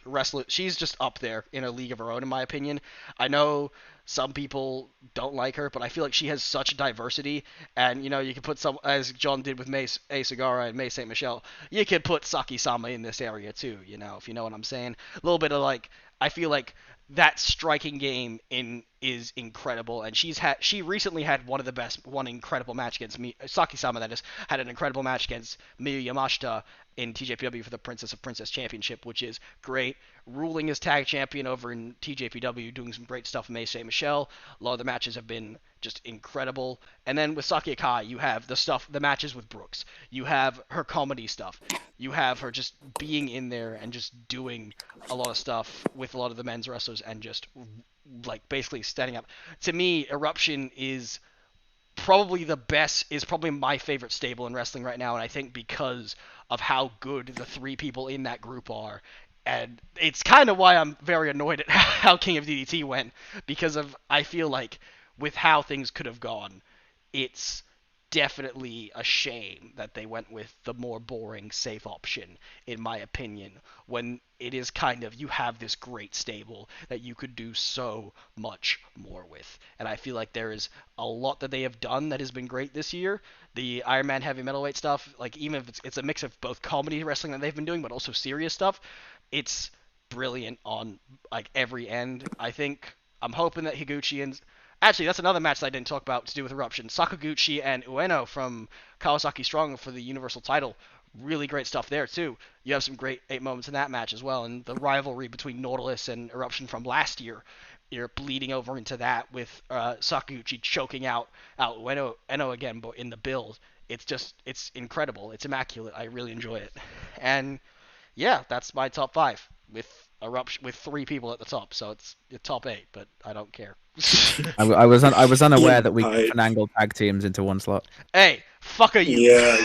wrestlers. She's just up there in a league of her own, in my opinion. I know some people don't like her, but I feel like she has such diversity. And, you can put some, as John did with May Sagara and May St. Michelle, you could put Saki-sama in this area too, if you know what I'm saying. A little bit of I feel like that striking game is incredible, and she recently had one incredible match against Saki-sama, that is, had an incredible match against Miya Yamashita in TJPW for the Princess of Princess Championship, which is great. Ruling as tag champion over in TJPW, doing some great stuff with May St. Michelle. A lot of the matches have been just incredible. And then with Saki Akai, you have the matches with Brooks. You have her comedy stuff. You have her just being in there and just doing a lot of stuff with a lot of the men's wrestlers and just like basically standing up. To me, Eruption is probably my favorite stable in wrestling right now, and I think because of how good the three people in that group are. And it's kind of why I'm very annoyed at how King of DDT went, because I feel like with how things could have gone, it's definitely a shame that they went with the more boring, safe option, in my opinion, when it is kind of, you have this great stable that you could do so much more with. And I feel like there is a lot that they have done that has been great this year. The Iron Man heavy metalweight stuff, like even if it's a mix of both comedy wrestling that they've been doing, but also serious stuff, it's brilliant on like every end. I'm hoping that Higuchi and actually, that's another match that I didn't talk about to do with Eruption. Sakaguchi and Ueno from Kawasaki Strong for the Universal title. Really great stuff there, too. You have some great 8 moments in that match as well. And the rivalry between Nautilus and Eruption from last year, you're bleeding over into that with Sakaguchi choking out Ueno again in the build. It's incredible. It's immaculate. I really enjoy it. And yeah, that's my top 5 with Eruption, with 3 people at the top. So it's your top 8, but I don't care. I was unaware that we could finagle tag teams into one slot. Hey, fuck are you? Yeah,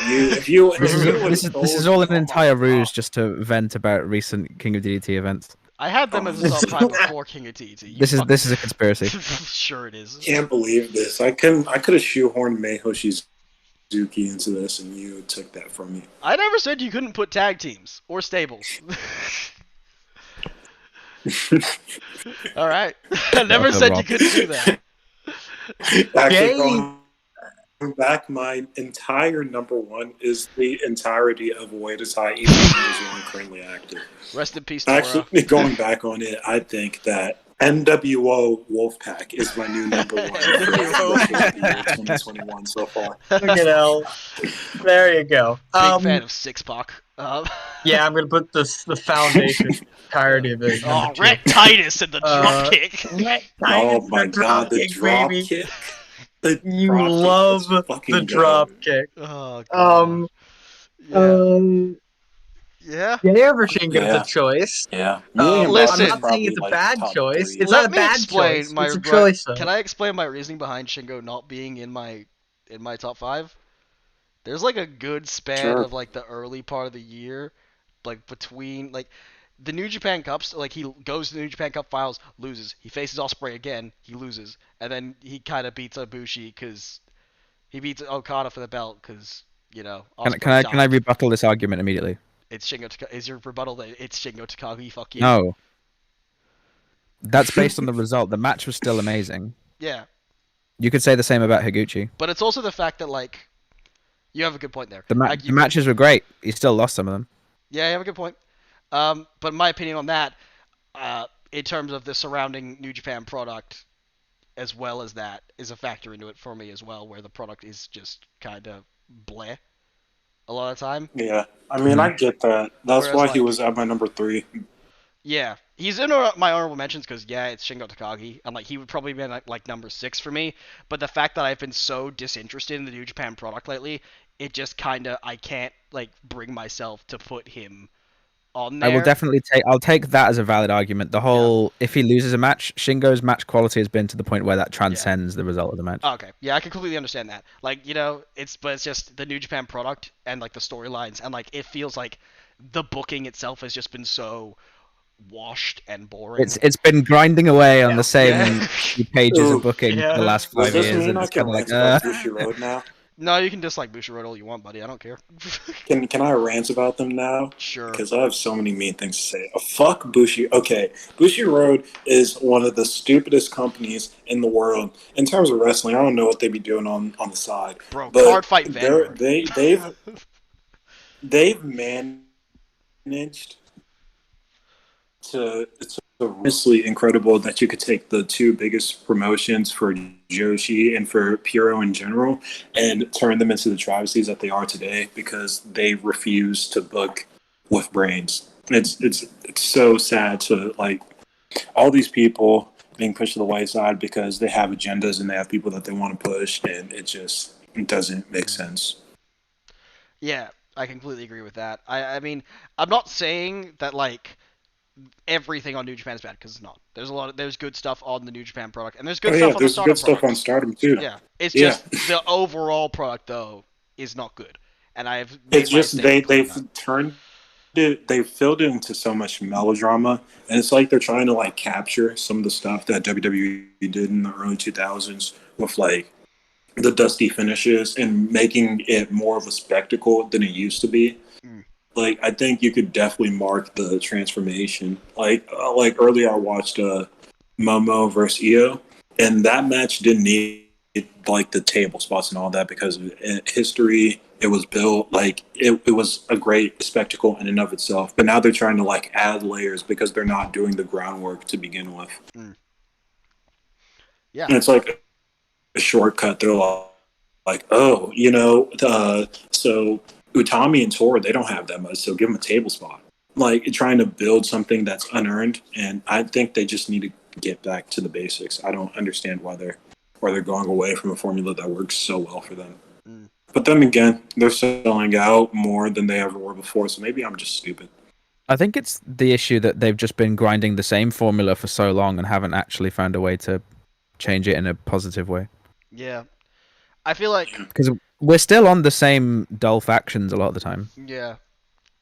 This is all an entire ruse just to vent about recent King of DDT events. I had them as a top 5 before King of DDT. This is a conspiracy. Sure it is. Can't believe this. I could have shoehorned Meihoshi's Suzuki into this, and you took that from me. I never said you couldn't put tag teams or stables. All right. I never said you couldn't do that. Actually, going back, my entire number 1 is the entirety of Waitasai, even though he's only currently active. Rest in peace, Tora. Actually, going back on it, I think that NWO Wolfpack is my new number 1 for the year 2021 so far. Look at L. There you go. Big fan of Six Pac. Yeah, I'm gonna put the foundation entirety of it. Oh, Rhett Titus and the drop kick. Oh my god, the drop kick. You love the drop kick. Oh, god. Yeah. Yeah, for Shingo the choice. Yeah. Listen, I'm not saying it's a bad choice. It's not a bad choice. It's a choice. Can I explain my reasoning behind Shingo not being in my top 5? There's like a good span of like the early part of the year, like between like the New Japan Cups. Like he goes to the New Japan Cup finals, loses. He faces Ospreay again, he loses, and then he kind of beats Ibushi because he beats Okada for the belt because Ospreay Can I rebuttal this argument immediately? It's Shingo. Is your rebuttal that it's Shingo Takagi? Fuck you. No. That's based on the result. The match was still amazing. Yeah. You could say the same about Higuchi. But it's also the fact that like. You have a good point there. The matches were great. He still lost some of them. Yeah, you have a good point. But my opinion on that, in terms of the surrounding New Japan product, as well as that, is a factor into it for me as well, where the product is just kind of bleh a lot of the time. Yeah, I mean, I get that. That's Whereas, why he was at my number 3. Yeah, he's in my honorable mentions because, yeah, it's Shingo Takagi, and like he would probably be like number 6 for me. But the fact that I've been so disinterested in the New Japan product lately, it just kind of, I can't like bring myself to put him on there. I will definitely I'll take that as a valid argument. The whole, if he loses a match, Shingo's match quality has been to the point where that transcends the result of the match. Okay, yeah, I can completely understand that. Like, it's just the New Japan product and like the storylines, and like it feels like the booking itself has just been so washed and boring. It's been grinding away on the same few pages of booking for the last 5 years. And it's kind of like Bushi Road now. No, you can dislike Bushiroad all you want, buddy. I don't care. Can I rant about them now? Sure. Because I have so many mean things to say. Fuck Bushi. Okay, Bushi Road is one of the stupidest companies in the world in terms of wrestling. I don't know what they be doing on the side. Bro, card fight Vanguard. They've managed it's honestly incredible that you could take the two biggest promotions for Joshi and for Puro in general and turn them into the travesties that they are today because they refuse to book with brains. It's so sad to like all these people being pushed to the white side because they have agendas and they have people that they want to push, and it doesn't make sense. Yeah, I completely agree with that. I mean, I'm not saying that like everything on New Japan is bad because it's not. There's good stuff on the New Japan product, and there's good stuff on the There's Stardom good stuff on products. Stardom too. Yeah, it's Yeah. just the overall product though is not good, and I've made It's my just mistake they've that. turned it, they've filled it into so much melodrama, and it's like they're trying to like capture some of the stuff that WWE did in the early 2000s with like the dusty finishes and making it more of a spectacle than it used to be. Mm. Like I think you could definitely mark the transformation. Like earlier I watched Momo versus Io, and that match didn't need like the table spots and all that because of history. It was built like it was a great spectacle in and of itself. But now they're trying to like add layers because they're not doing the groundwork to begin with. Mm. Yeah. And it's like a shortcut. They're like oh, so Utami and Tor, they don't have that much, so give them a table spot. Like trying to build something that's unearned, and I think they just need to get back to the basics. I don't understand why they're going away from a formula that works so well for them. Mm. But then again, they're selling out more than they ever were before, so maybe I'm just stupid. I think it's the issue that they've just been grinding the same formula for so long and haven't actually found a way to change it in a positive way. Yeah. I feel like Because we're still on the same dull factions a lot of the time. yeah.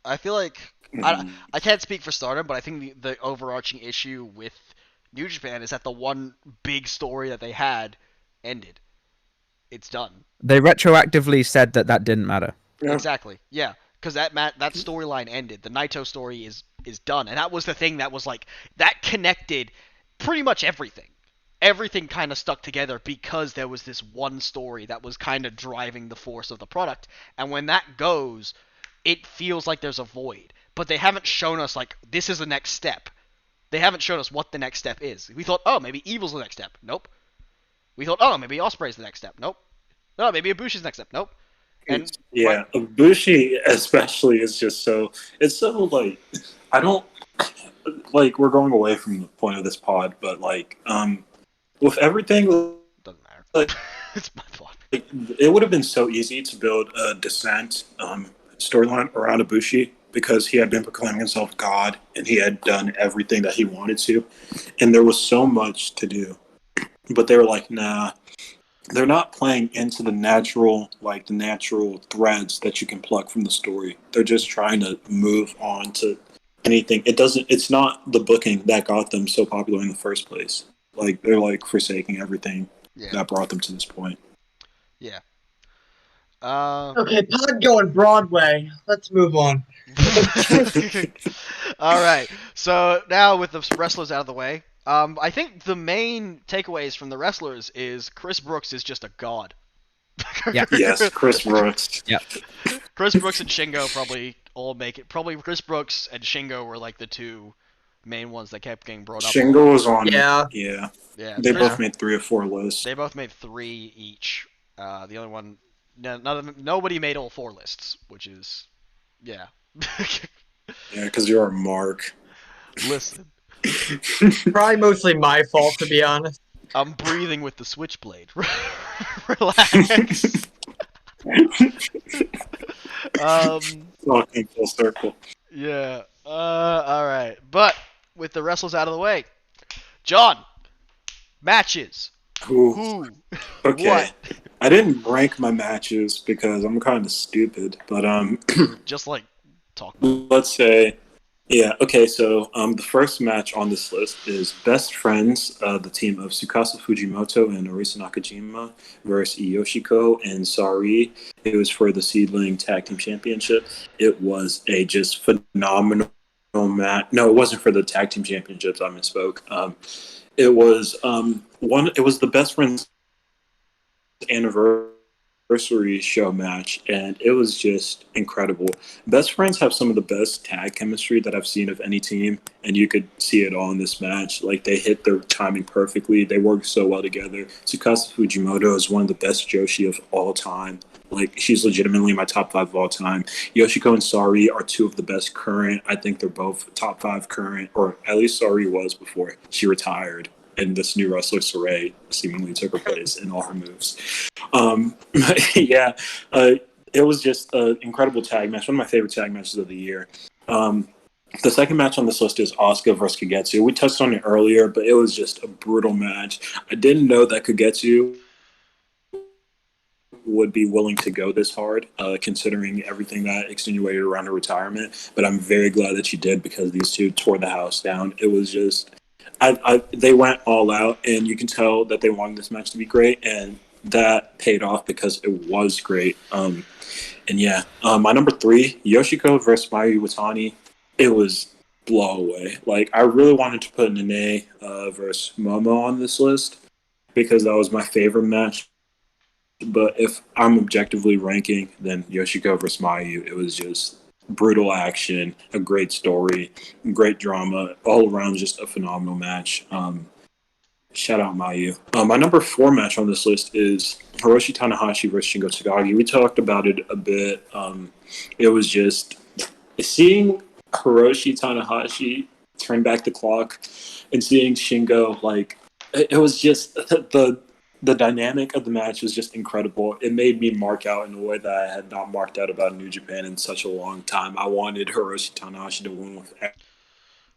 I feel like I can't speak for Stardom, but I think the overarching issue with New Japan is that the one big story that they had ended. It's done. They retroactively said that didn't matter. Yeah. Exactly. Yeah, because that storyline ended. The Naito story is done, and that was the thing that was like that connected pretty much everything. Everything kind of stuck together because there was this one story that was kind of driving the force of the product. And when that goes, it feels like there's a void. But they haven't shown us like this is the next step. They haven't shown us what the next step is. We thought, oh, maybe Evil's the next step. Nope. We thought, oh, maybe Osprey's the next step. Nope. No, maybe Ibushi's the next step. Nope. And Yeah, Bushi especially is just it's so like I don't like we're going away from the point of this pod, but like with everything doesn't matter. like, It's my fault. like it would have been so easy to build a Descent storyline around Ibushi because he had been proclaiming himself God and he had done everything that he wanted to, and there was so much to do, but they were like, nah. They're not playing into the natural threads that you can pluck from the story. They're just trying to move on to anything. It's not the booking that got them so popular in the first place. Like they're like forsaking everything that brought them to this point. Yeah. Okay, pod going Broadway. Let's move on. All right. So now with the wrestlers out of the way, I think the main takeaways from the wrestlers is Chris Brooks is just a god. Yeah. Yes, Chris Brooks. Yeah. Chris Brooks and Shingo probably all make it. Probably Chris Brooks and Shingo were like the two main ones that kept getting brought up. Shingo was on. Yeah. Yeah. They both made 3 or 4 lists. They both made 3 each. The other one, nobody made all 4 lists, which is, yeah. Yeah, because you're a mark. Listen. Probably mostly my fault, to be honest. I'm breathing with the switchblade. Relax. Talking full circle. Yeah. All right. But with the wrestlers out of the way, John, matches. Ooh. Who? Okay. What? I didn't rank my matches because I'm kind of stupid, but Just like talk. About let's say, yeah. Okay, so the first match on this list is Best Friends, the team of Tsukasa Fujimoto and Orisa Nakajima versus Yoshiko and Sari. It was for the Seedling Tag Team Championship. It was a just phenomenal match. No, it wasn't for the Tag Team Championships. I misspoke. It was It was the Best Friends anniversary anniversary show match, and it was just incredible. Best friends have some of the best tag chemistry that I've seen of any team, and you could see it all in this match. Like, they hit their timing perfectly. They work so well together. Tsukasa Fujimoto is one of the best Joshi of all time. Like, she's legitimately my top 5 of all time. Yoshiko and Sari are 2 of the best current. I think they're both top 5 current, or at least Sari was before she retired. And this new wrestler, Saray, seemingly took her place in all her moves. Yeah, it was just an incredible tag match. One of my favorite tag matches of the year. The second match on this list is Asuka versus Kagetsu. We touched on it earlier, but it was just a brutal match. I didn't know that Kagetsu would be willing to go this hard, considering everything that extenuated around her retirement. But I'm very glad that she did, because these 2 tore the house down. It was just... they went all out, and you can tell that they wanted this match to be great, and that paid off because it was great. And yeah, my number 3, Yoshiko versus Miya Watani. It was blow away. Like, I really wanted to put Nene versus Momo on this list, because that was my favorite match. But if I'm objectively ranking, then Yoshiko versus Mayu, it was just brutal action, a great story, great drama, all around just a phenomenal match. Shout out Mayu. My number 4 match on this list is Hiroshi Tanahashi versus Shingo Takagi. We talked about it a bit. It was just seeing Hiroshi Tanahashi turn back the clock and seeing Shingo, like, it was just the dynamic of the match was just incredible. It made me mark out in a way that I had not marked out about New Japan in such a long time. I wanted Hiroshi Tanahashi to win with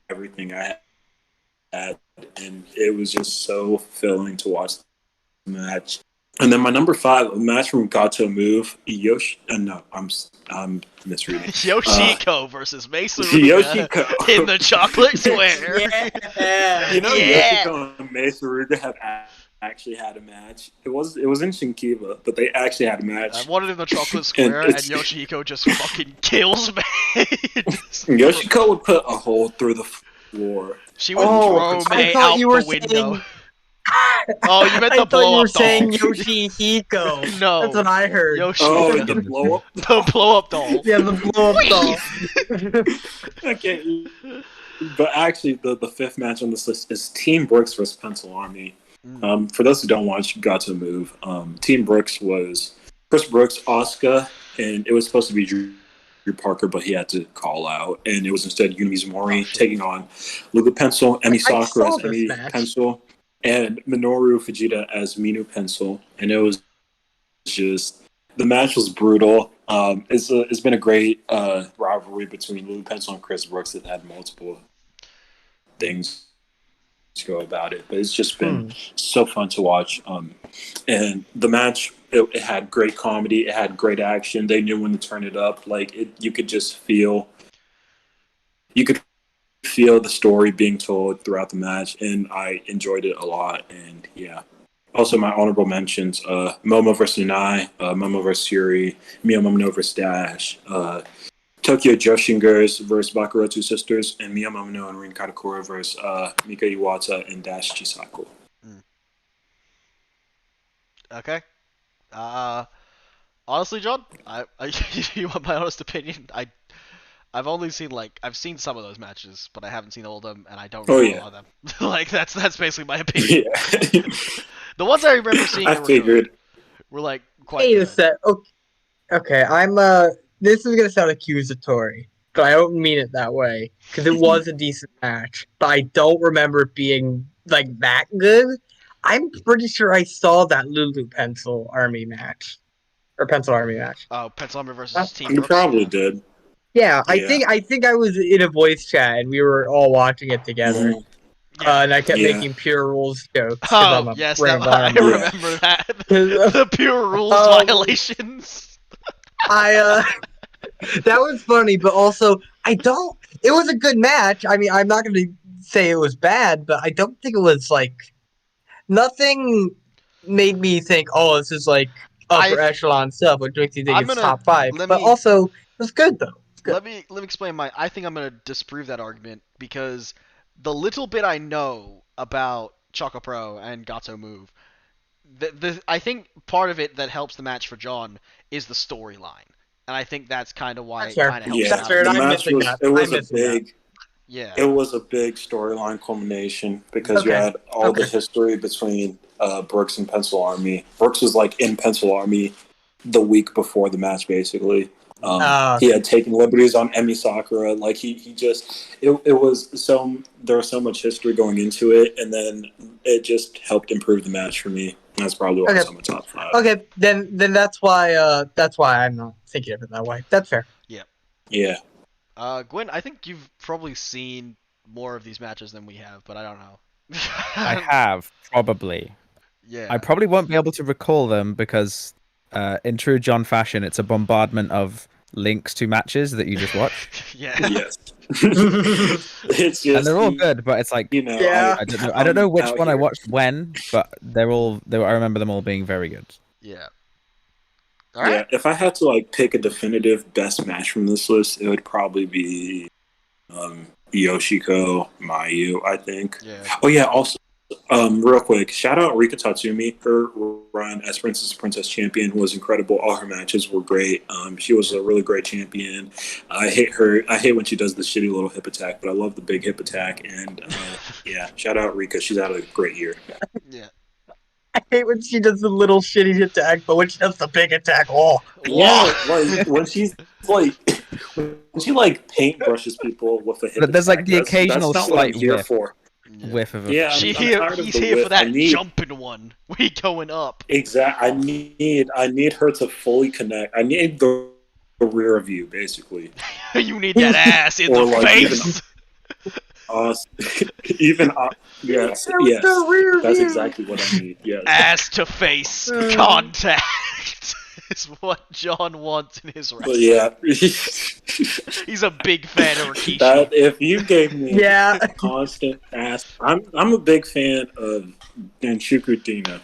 everything I had, and it was just so fulfilling to watch the match. And then my number 5, a match from Gato Move, I'm misreading. Yoshiko versus Mesa Yoshiko in the chocolate square. Yoshiko and Mesa Ruga have actually had a match. It was in Shinkiba, but they actually had a match. I wanted in the chocolate square, and Yoshiko just fucking kills me. Yoshiko would put a hole through the floor. She would throw me out the window. Oh, you meant the blow up doll. I thought you were saying Yoshihiko. No. That's what I heard. Yoshiko. The blow up? The blow up doll. Yeah, the blow up doll. Okay. But actually, the 5th match on this list is Team Brooks versus Pencil Army. For those who don't watch Gato Move, Team Brooks was Chris Brooks, Asuka, and it was supposed to be Drew Parker, but he had to call out, and it was instead Yumi Mizumori taking on Luca Pencil, Emi Sakura as Emi Pencil, and Minoru Fujita as Minu Pencil, and it was just, the match was brutal. It's been a great rivalry between Luca Pencil and Chris Brooks that had multiple things to go about it, but it's just been so fun to watch. And the match, it had great comedy, it had great action. They knew when to turn it up. Like, you could just feel, the story being told throughout the match, and I enjoyed it a lot. And yeah, also my honorable mentions: Momo versus Nai, Momo versus Yuri, Miya Momono versus Dash, Tokyo Joshingers versus Bakurotu Sisters, and Miya Momono and Rin Katakura versus Mika Iwata and Dash Chisako. Okay. Honestly, John, you want my honest opinion? I've only seen I've seen some of those matches, but I haven't seen all of them, and I don't remember all of them. Like, that's basically my opinion. Yeah. The ones I remember seeing were like quite Wait good. a sec. Okay, I'm this is gonna sound accusatory, but I don't mean it that way, because it was a decent match, but I don't remember it being like that good. I'm pretty sure I saw that Lulu Pencil Army match. Or Pencil Army match. Oh, Pencil Army versus Team You Brooks. probably did. Yeah, I think I was in a voice chat and we were all watching it together. And I kept making pure rules jokes. Oh, yes, I remember that. The pure rules violations. That was funny, but also, it was a good match. I mean, I'm not going to say it was bad, but I don't think it was, nothing made me think, oh, this is, upper echelon stuff, which makes you think it's top 5. But also, it was good, though. Good. Let me explain I think I'm going to disprove that argument, because the little bit I know about Choco Pro and Gato Move, I think part of it that helps the match for John is the storyline, and I think that's kind of why That's it fair. kind of helps Yeah, him That's out. fair. a And the bit. I'm match missing was that. it was I'm a missing that. big Yeah. it was a big storyline culmination because you Okay. had all the Okay. history between Brooks and Pencil Army. Brooks was like in Pencil Army the week before the match, basically. He had taken liberties on Emi Sakura. Like he just it was so there was so much history going into it, and then it just helped improve the match for me. That's probably why it's on my top 5. Okay, then that's why I'm not thinking of it that way. That's fair. Yeah. Gwyn, I think you've probably seen more of these matches than we have, but I don't know. I have, probably. Yeah. I probably won't be able to recall them because, in true John fashion, it's a bombardment of links to matches that you just watch. Yeah. Yes. It's just And they're all good, but it's like, Yeah. I don't know which out one I here. watched when, but I remember them all being very good. Yeah. All right. Yeah, if I had to like pick a definitive best match from this list, it would probably be Yoshiko Mayu, I think. Yeah. Oh yeah, also real quick, shout out Rika Tatsumi. Her run as Princess Champion was incredible. All her matches were great. She was a really great champion. I hate when she does the shitty little hip attack, but I love the big hip attack. And yeah, shout out Rika. She's had a great year. Yeah. I hate when she does the little shitty attack, but when she does the big attack, oh. Yeah, like when she's like when she like paintbrushes people with a hip But there's, like, attack, the occasional that's not what I'm slight here whiff. for. Whiff of a... Yeah, He's I'm tired of here the for whiff. that jumping one. We going up. Exactly. I need her to fully connect. I need the rear view, basically. You need that ass in Or, the like, face. Even yes, yes, The rear that's view. exactly what I need. Yes. Ass to face contact is what John wants in his But wrestling. yeah, He's a big fan of Rikishi. that if you gave me Yeah. constant ass, I'm a big fan of Danshuku Dino.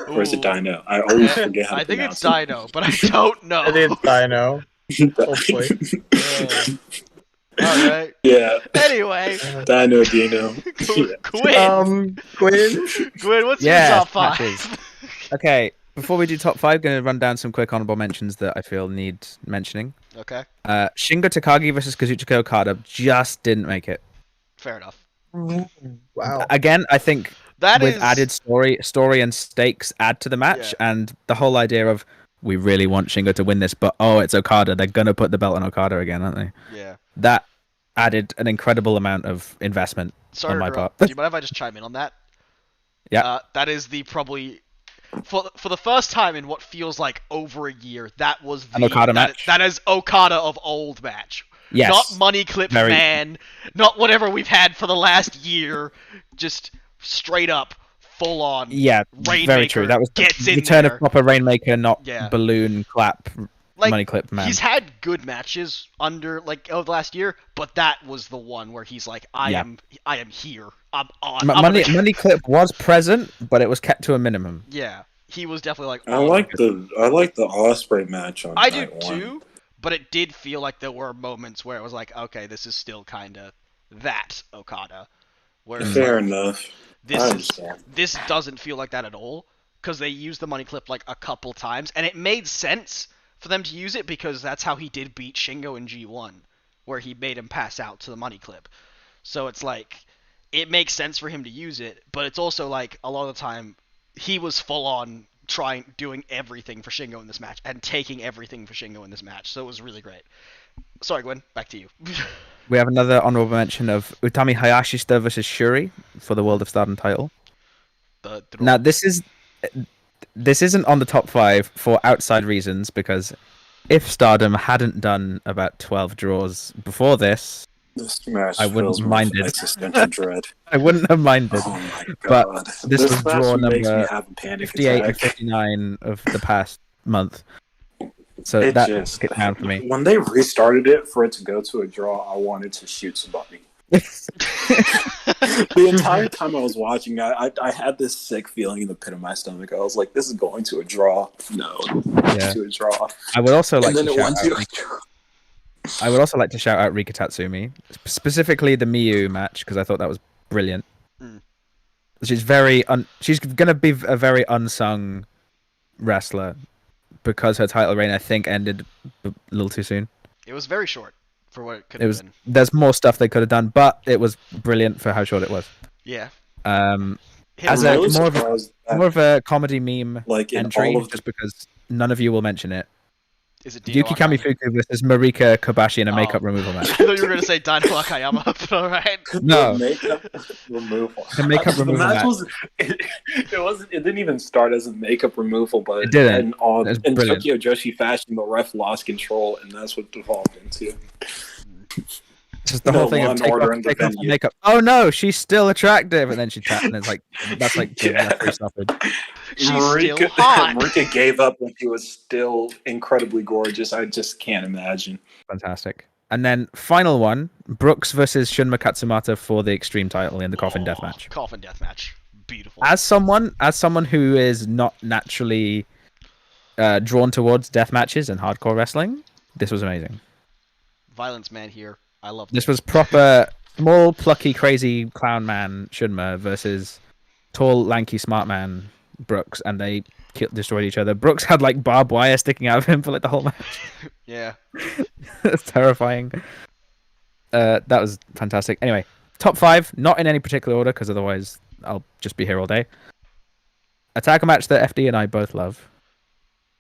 Or is it Ooh. Dino? I always forget how to I think it's pronounce Dino, but I don't know. I think it's Dino. it. Hopefully. Alright. Yeah, Anyway, Dino Dino. Gwyn. Gwyn. Gwyn, what's Yeah, your top 5? matches. Okay, before we do top 5, going to run down some quick honorable mentions that I feel need mentioning. Okay, Shingo Takagi versus Kazuchiko Okada just didn't make it. fair enough. Wow. Again, I think That with is added story and stakes add to the match, and the whole idea of we really want Shingo to win this, but it's Okada. They're gonna put the belt on Okada again, aren't they? Yeah. That added an incredible amount of investment Sorry on my to interrupt. part. Do you mind if I just chime in on that? Yeah. That is the probably for the first time in what feels like over a year. That was the An Okada match? That is Okada of old match. Yes. Not money clip Very- man. Not whatever we've had for the last year. Just straight up, full on. Yeah, Rainmaker very true. That was gets the in return there. of proper Rainmaker, not Yeah. balloon clap, Like, money clip man. He's had good matches under of the last year, but that was the one where he's like, I am here. I'm on. Money clip was present, but it was kept to a minimum. Yeah, he was definitely like. I like the Osprey match on I do night one. too, but it did feel like there were moments where it was like, okay, this is still kind of that Okada. Where it's Fair like, enough. I this understand. this doesn't feel like that at all because they used the money clip like a couple times, and it made sense for them to use it because that's how he did beat Shingo in G1, where he made him pass out to the money clip. So it's like it makes sense for him to use it, but it's also like a lot of the time he was full on doing everything for Shingo in this match and taking everything for Shingo in this match. So it was really great. Sorry, Gwyn, back to you. We have another honorable mention of Utami Hayashishita versus Shuri for the World of Stardom title. Now, this isn't on the top 5 for outside reasons, because if Stardom hadn't done about 12 draws before this, This match I wouldn't fills me mind with it. existential dread. I wouldn't have minded. Oh my But god! this was match draw makes me number have a panic 58 and attack. 59 of the past month. So It that just took it down for me. When they restarted it for it to go to a draw, I wanted to shoot somebody. The entire time I was watching, I had this sick feeling in the pit of my stomach. I was like, "This is going to a draw." No, Yeah. to a draw. I would also like And then to it shout went out to a draw. I would also like to shout out Rika Tatsumi, specifically the Miyu match, because I thought that was brilliant. Mm. She's she's gonna be a very unsung wrestler because her title reign, I think, ended a little too soon. It was very short for what it could have been. There's more stuff they could have done, but it was brilliant for how short it was. Yeah. As I'm really more surprised that, of a comedy meme like in entry, all of just because none of you will mention it. Is it Dino Yuki Akayama? Kamifuku versus Marika Kobashi in a makeup removal I match. thought you were gonna say Dino Akayama, but alright. No. the makeup removal. The makeup The removal match match. it didn't even start as a makeup removal, but It didn't. in brilliant. Tokyo Joshi fashion, the ref lost control, and that's what devolved into. Just the No whole thing Law of and Order in the take off the venue. makeup. Oh no, she's still attractive, and then she tapped, and it's like that's like the Yeah. referee stoppage. She's still hot. Marika gave up when she was still incredibly gorgeous. I just can't imagine. Fantastic. And then final one, Brooks versus Shunma Katsumata for the Extreme title in the Coffin Death match. Coffin Death match. Beautiful. As someone who is not naturally drawn towards death matches and hardcore wrestling, this was amazing. Violence man here. I love This was proper small, plucky, crazy clown man Shunma versus tall, lanky, smart man Brooks, and they destroyed each other. Brooks had like barbed wire sticking out of him for like the whole match. Yeah. It's terrifying. That was fantastic. Anyway, top 5, not in any particular order, because otherwise I'll just be here all day. A tag match that FD and I both love.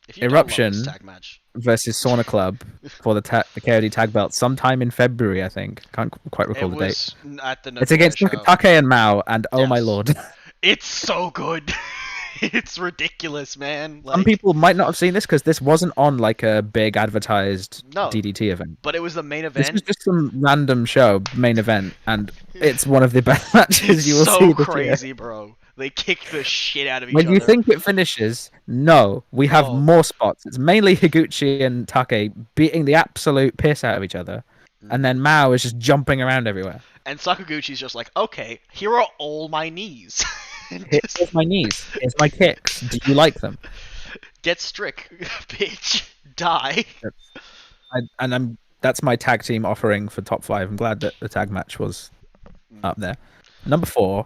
If you Eruption don't love this tag match, versus Sauna Club for the KOD tag belt sometime in February, I think. Can't quite recall it the date. was at the It's against Nagoya show. Take and Mao, and oh my Yes. lord. It's so good. It's ridiculous, man. Like, Some people might not have seen this because this wasn't on like a big advertised No. DDT event. but it was the main This event. was just some random show, main event, and it's one of the best matches It's you will so see this year. crazy, bro. They kick the shit out of each When other. you think it finishes, no, we have No. more spots. It's mainly Higuchi and Take beating the absolute piss out of each other, and then Mao is just jumping around everywhere. And Sakaguchi's just like, okay, here are all my knees. And just Here's my knees. Here's my kicks. Do you like them? get strick, bitch. Die. That's my tag team offering for top 5. I'm glad that the tag match was up there. Number 4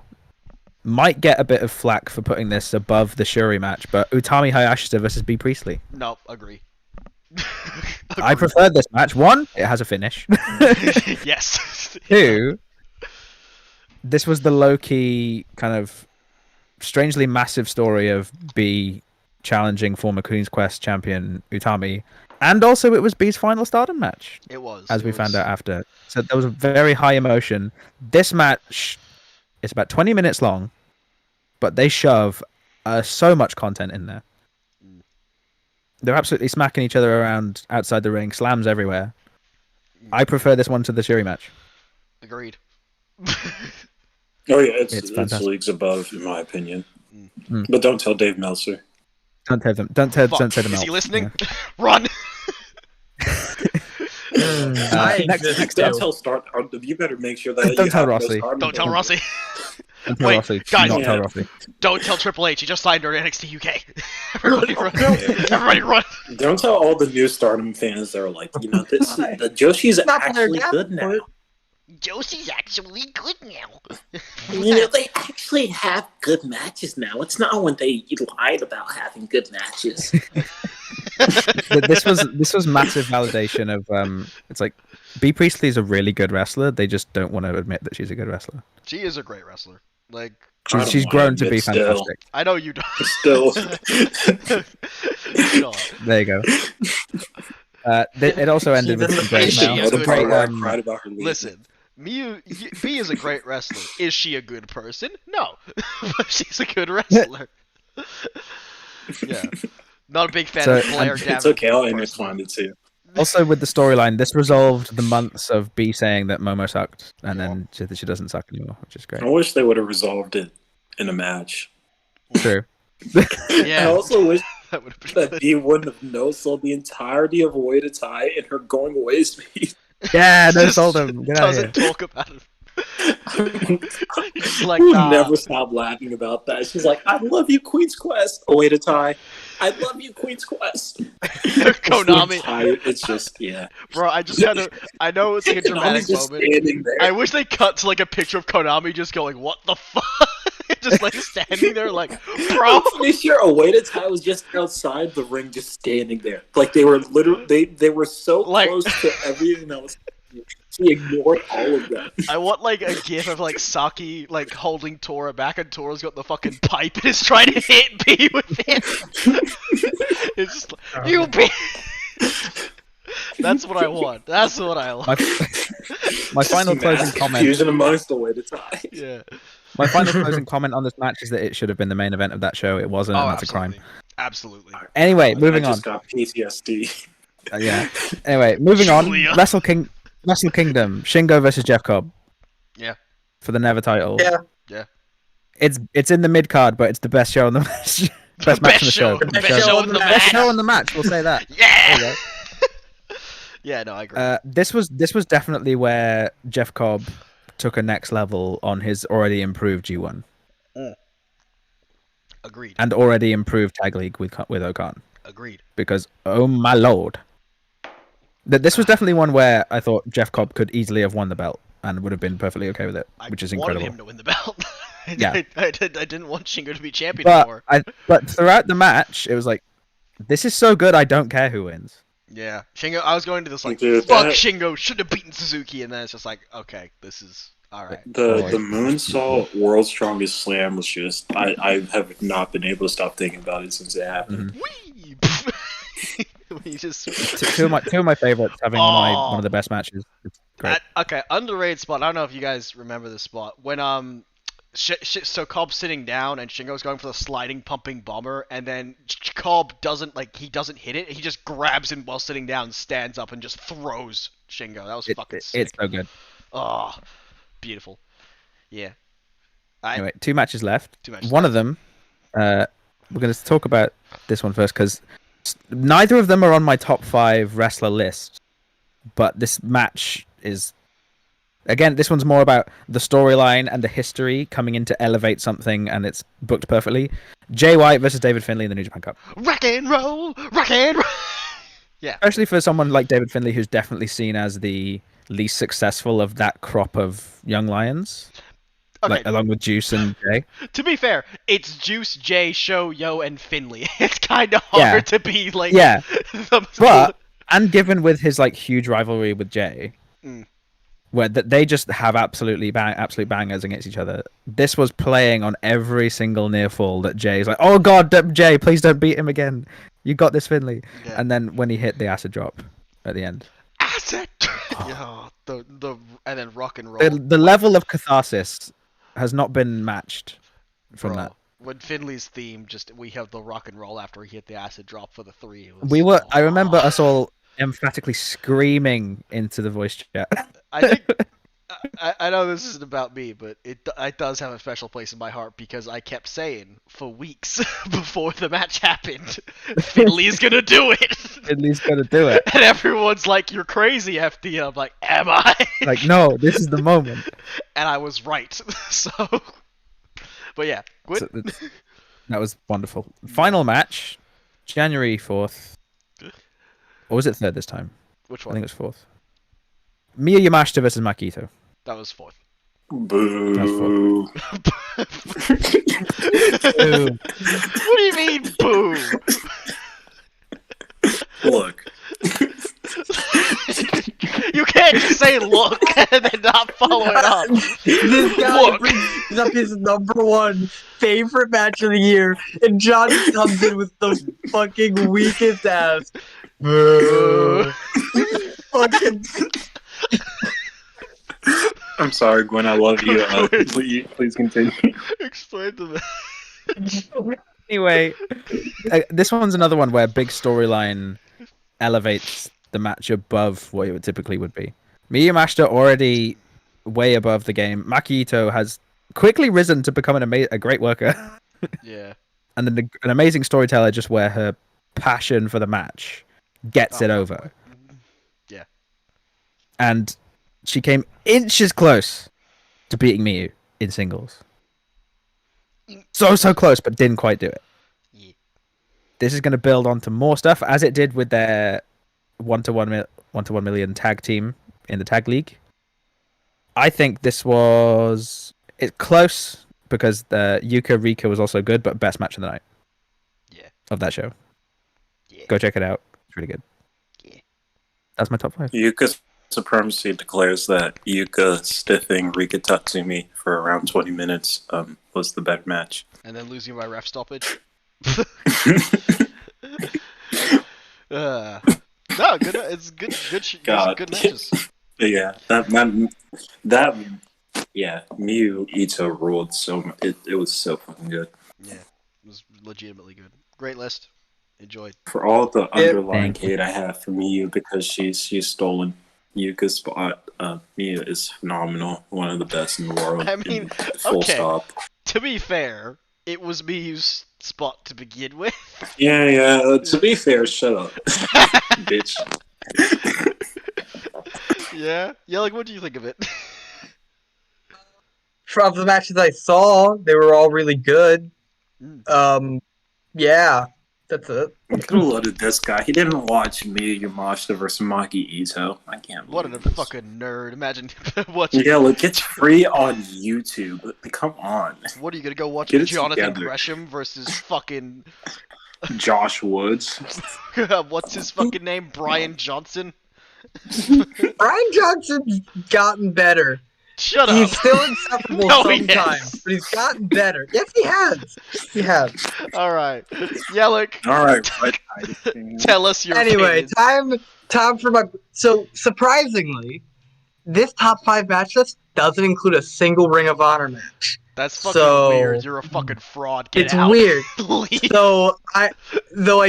might get a bit of flack for putting this above the Shuri match, but Utami Hayashita versus B Priestley. No, agree. I preferred this match. 1, it has a finish. Yes. 2, this was the low-key kind of strangely massive story of B challenging former Queen's Quest champion Utami, and also it was B's final Stardom match, It was. as It we was- found out after. So there was a very high emotion. This match is about 20 minutes long, but they shove so much content in there. They're absolutely smacking each other around outside the ring, slams everywhere. I prefer this one to the Shuri match. Agreed. Oh yeah, It's it's fantastic. leagues above, in my opinion. Mm. But don't tell Dave Meltzer. Don't tell them. Don't say Fuck. them Is out. he listening? Run! I next- exist Don't too. tell you better make sure that Don't you tell have Rossi. those Stardom Don't tell fans. Rossi. Don't tell Wait, Rossi. guys. Not tell Yeah. Rossi. Don't tell Triple H. He just signed her to NXT UK. Everybody run. Everybody run. Don't tell all the new Stardom fans that are like, this the Joshi's Not for their actually good now. Davenport. Josie's actually good now. They actually have good matches now. It's not when they lied about having good matches. This was massive validation of it's like B Priestley is a really good wrestler. They just don't want to admit that she's a good wrestler. She is a great wrestler. Like, I don't She's wanna grown to admit be still. fantastic. I know you don't. Still, Sean. There you go. It also ended with some great, She is the good. part where I great cried about her leaving. Listen, B is a great wrestler. Is she a good person? No. But she's a good wrestler. Yeah. Not a big fan So- of Blair and Davenport. It's okay. I'll personally. respond to you. Also, with the storyline, this resolved the months of B saying that Momo sucked, and then she doesn't suck anymore, which is great. I wish they would have resolved it in a match. True. Yeah. I also wish That would have been that good. B wouldn't have no-sold the entirety of Way to Tie and her going away speed. Yeah, no, Just sold him. Get out of here. Doesn't talk about it. She's like, We'll nah. never stop laughing about that. She's like, I love you, Queen's Quest. Way to Tie. I love you, Queen's Quest. Konami. It's just, yeah. Bro, I just had to. I know it's like a dramatic Konami's just moment. standing there. I wish they cut to like a picture of Konami just going, "What the fuck?" just like standing there, like, bro. This year, Ueno was just outside the ring, just standing there. Like they were literally, they were so Like- close to everything that was. He ignored all of them. I want like a gif of like Saki like holding Tora back, and Tora's got the fucking pipe and is trying to hit B with it. It's just like, you B. That's what I want. That's what I want. My final closing comment. Fusion amongst Ueno. Yeah. My final closing comment on this match is that it should have been the main event of that show. It wasn't, and that's a crime. Absolutely. Anyway, moving I on. just got PTSD. Yeah. Anyway, moving on. Julia. Wrestle Kingdom. Shingo versus Jeff Cobb. Yeah. For the Never title. Yeah. Yeah. It's in the mid card, but it's the best show on the match. Best match on the show. The best show in the Best match. show on the match. We'll say that. Yeah. There you Yeah. No, I agree. go. This was definitely where Jeff Cobb took a next level on his already improved G1 Agreed. and already improved tag league with Okan. Agreed. Because oh my lord, this was definitely one where I thought Jeff Cobb could easily have won the belt and would have been perfectly okay with it, which is incredible. I wanted him to win the belt. Yeah. I didn't want Shingo to be champion But anymore. but throughout the match, it was like, this is so good. I don't care who wins. Yeah, Shingo. I was going to this like, Dude, fuck that- Shingo should have beaten Suzuki, and then it's just like, okay, this is all right. The moonsault World's Strongest Slam was just I have not been able to stop thinking about it since it happened. Whee! We just Two of my favorites, having one of the best matches. It's great. okay, underrated spot. I don't know if you guys remember this spot when so Cobb's sitting down and Shingo's going for the sliding pumping bomber, and then Cobb doesn't hit it. He just grabs him while sitting down, stands up, and just throws Shingo. That was fucking sick. It's so good. Oh, beautiful. Yeah. Anyway, 2 matches left. 2 matches One of them, we're going to talk about this one first because neither of them are on my top 5 wrestler list, but this match is, again, this one's more about the storyline and the history coming in to elevate something, and it's booked perfectly. Jay White versus David Finlay in the New Japan Cup. Rock and roll, rock and roll. Yeah. Especially for someone like David Finlay, who's definitely seen as the least successful of that crop of young lions. Okay. Along with Juice and Jay. To be fair, it's Juice, Jay, Show, Yo, and Finley. It's kind of hard to be like. Yeah. But and given with his like huge rivalry with Jay, where they just have absolute bangers against each other. This was playing on every single near fall that Jay's like, oh god, Jay, please don't beat him again. You got this, Finley. Yeah. And then when he hit the acid drop at the end, Acid. Yeah. The and then rock and roll. the level of catharsis has not been matched from Bro, that. when Finley's theme we have the rock and roll after he hit the acid drop for the 3. I remember us all emphatically screaming into the voice chat. I think I know this isn't about me, but it does have a special place in my heart because I kept saying for weeks before the match happened, Finley's gonna do it. Finley's gonna do it. And everyone's like, "You're crazy, FD." I'm like, "Am I?" Like, no, this is the moment. And I was right. So, but yeah, Gwyn? So that was wonderful. Final match, January 4th. Or was it 3rd this time? Which I one? think it was 4th. Miya Yamashita versus Maquito. That was 4th. Boo. What do you mean, boo? Look. You can't just say look and then not follow it up. This guy Look. brings up his #1 favorite match of the year, and Johnny comes in with the fucking weakest ass. Fucking. I'm sorry, Gwen. I love you. Please continue. Explain to me. Anyway, this one's another one where big storyline elevates the match above what it typically would be. Miya Yamashita already way above the game. Maquito has quickly risen to become a great worker. Yeah. And then an amazing storyteller, just where her passion for the match gets it over. Yeah. And she came inches close to beating Miyu in singles. So close, but didn't quite do it. Yeah. This is going to build onto more stuff, as it did with their 1-to-1 million tag team in the tag league. I think this was close. because the Yuka Rika was also good, but best match of the night. Yeah. Of that show. Yeah. Go check it out. It's really good. Yeah. That's my top 5. Yuka Supremacy declares that Yuka stiffing Rika Tatsumi for around 20 minutes was the better match. And then losing by ref stoppage. No, good. It's good. God. Good matches. Yeah, yeah, Miyu Ito ruled so much. It was so fucking good. Yeah, it was legitimately good. Great list. Enjoyed. For all the underlying Thank you. hate I have for Miyu because she's stolen Yuka's spot, Miyu is phenomenal. One of the best in the world. I mean, full okay. stop. To be fair, it was Miyu's spot to begin with. Yeah. To be fair, shut up, bitch. Yeah. Like, what do you think of it? From the matches I saw, they were all really good. Yeah, that's it. I could have loaded this guy. He didn't watch Miya Yamashita versus Maki Ito. I can't What a believe this. fucking nerd. Imagine watching. Yeah, look, it's free on YouTube. Come on. What are you gonna go watch? Get it Jonathan together. Gresham versus fucking Josh Woods. what's his fucking name? Brian Johnson. Brian Johnson's gotten better. Shut He's up. still insufferable No, he sometimes, has. but he's gotten better. Yes, he has. He has. All right. Yeah, like Alright, tell us your Anyway, opinion. time for my. So surprisingly, this top 5 match list doesn't include a single Ring of Honor match. That's fucking so- weird. You're a fucking fraud. Get It's out. weird. Leave. So I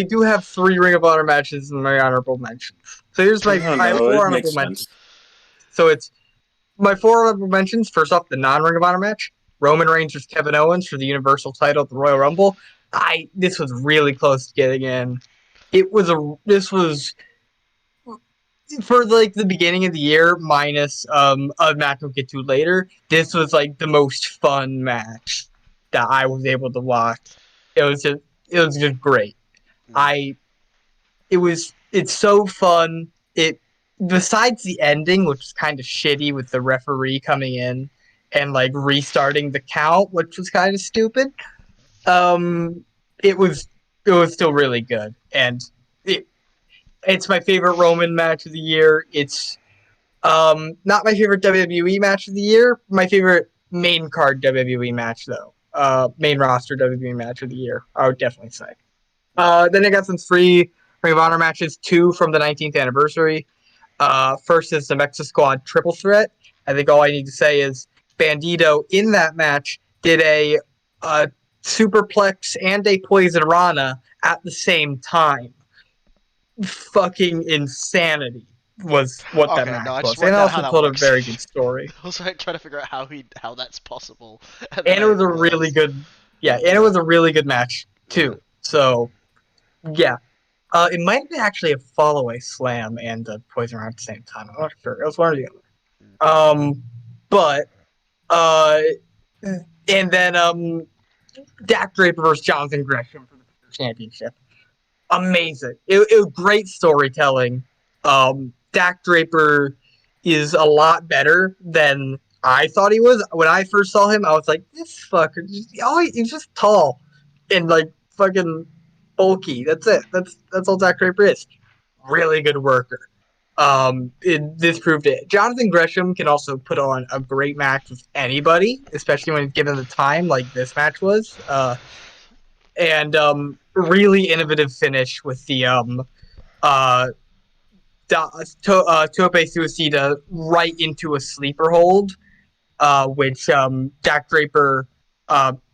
do have 3 Ring of Honor matches in my honorable mentions. So here's I have 4 it honorable makes mentions. sense. So it's my 4 honorable mentions. First off, the non-Ring of Honor match: Roman Reigns versus Kevin Owens for the Universal title at the Royal Rumble. This was really close to getting in. This was for like the beginning of the year, minus a match we'll get to later. This was like the most fun match that I was able to watch. It was just great. It's so fun. Besides the ending, which is kind of shitty with the referee coming in and like restarting the count, which was kind of stupid. It was still really good, and it's my favorite Roman match of the year. It's not my favorite WWE match of the year. My favorite main card WWE match though. Main roster WWE match of the year, I would definitely say. Then I got some free Ring of Honor matches, 2 from the 19th anniversary. First is the Mexa Squad Triple Threat. I think all I need to say is Bandito in that match did a superplex and a Poison Rana at the same time. Fucking insanity was what that Okay, match no, I was. just want And to know how also that told a works. very good story. I was like trying to figure out how that's possible. And it was a really good, and it was a really good match too. So, yeah, it might have been actually a follow-away slam and a Poison Rana at the same time. I'm not sure. It was one or the other. And then Dak Draper versus Jonathan Gresham for the championship. Amazing. It was great storytelling. Dak Draper is a lot better than I thought he was. When I first saw him, I was like, this fucker, he's just tall and like fucking bulky. That's it. That's all Dak Draper is. Really good worker. This proved it. Jonathan Gresham can also put on a great match with anybody, especially when he's given the time, like this match was. And really innovative finish with the Tope Suicida right into a sleeper hold, which Dak Draper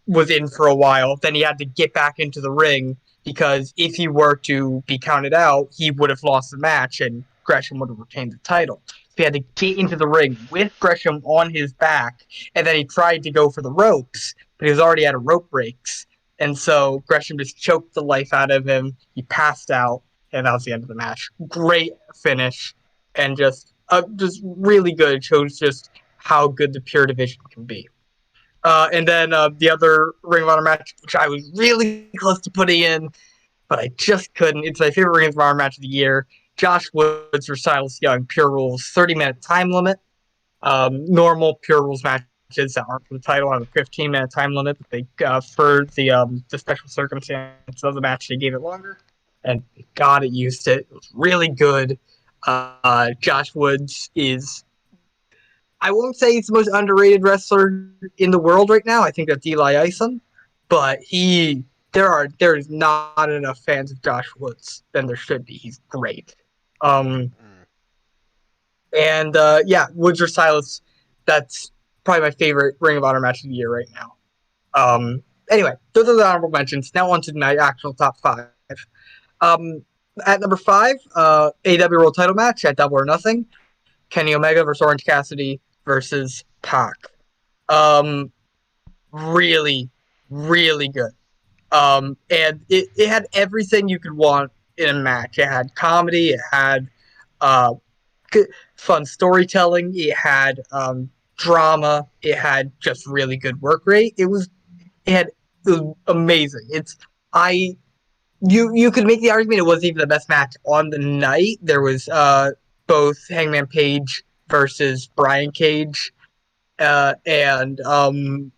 was in for a while. Then he had to get back into the ring because if he were to be counted out, he would have lost the match and Gresham would have retained the title. So he had to get into the ring with Gresham on his back, and then he tried to go for the ropes, but he was already out of rope breaks. And so Gresham just choked the life out of him. He passed out, and that was the end of the match. Great finish, and just really good. It shows just how good the Pure Division can be. And then the other Ring of Honor match, which I was really close to putting in, but I just couldn't. It's my favorite Ring of Honor match of the year. Josh Woods versus Silas Young, Pure Rules, 30-minute time limit. Normal Pure Rules matches matches that aren't for the title have a 15-minute time limit, but they for the special circumstances of the match, they gave it longer, and God, it used it. It was really good. Josh Woods is, I won't say he's the most underrated wrestler in the world right now. I think that's Eli Isom, but there's not enough fans of Josh Woods than there should be. He's great. And Woods or Silas, that's probably my favorite Ring of Honor match of the year right now. Anyway, those are the honorable mentions. Now on to my actual top 5. At number 5, AW World Title match at Double or Nothing. Kenny Omega versus Orange Cassidy versus Pac. Really, really good. And it had everything you could want in a match. It had comedy. It had fun storytelling. It had drama. It had just really good work rate. It was amazing. You could make the argument it wasn't even the best match on the night. There was both Hangman Page versus Brian Cage and the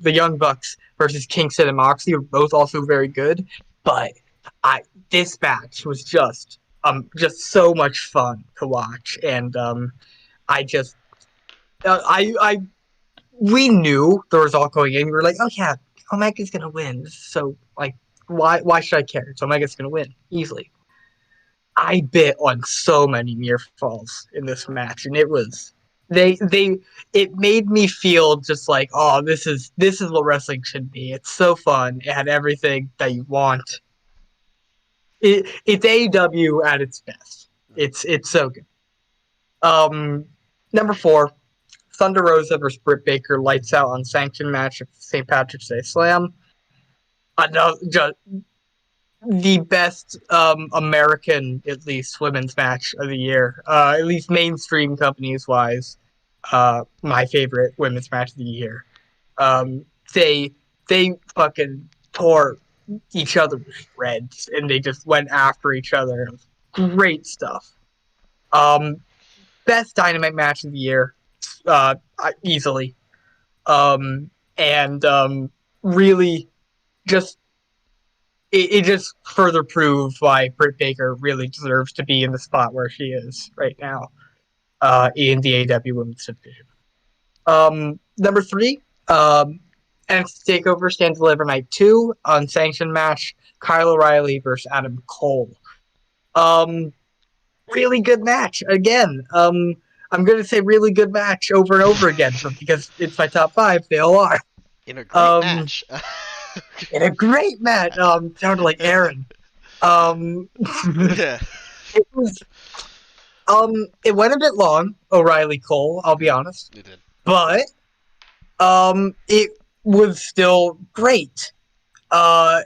Young Bucks versus Kingston and Moxley were both also very good. But this match was just so much fun to watch, and we knew the result going in. We were like, oh yeah, Omega's gonna win. So like, why should I care? So Omega's gonna win easily. I bit on so many near falls in this match, and it was it made me feel just like, oh, this is what wrestling should be. It's so fun. It had everything that you want. It's AEW at its best. It's so good. Number 4, Thunder Rosa versus Britt Baker, lights out unsanctioned match at St. Patrick's Day Slam. The best American, at least, women's match of the year. At least mainstream companies wise, my favorite women's match of the year. They fucking tore each other to shreds, and they just went after each other. It was great stuff. Best Dynamite match of the year, easily. Really just it just further proved why Britt Baker really deserves to be in the spot where she is right now in the AEW Women's Division. Number 3, NXT TakeOver Stand Deliver Night 2, unsanctioned match, Kyle O'Reilly versus Adam Cole. Really good match. Again, I'm going to say really good match over and over again, but because it's my top 5, they all are. In a great match. In a great match. Sounded like Aaron. Yeah. It was. It went a bit long, O'Reilly Cole. I'll be honest. It did. But, it was still great. The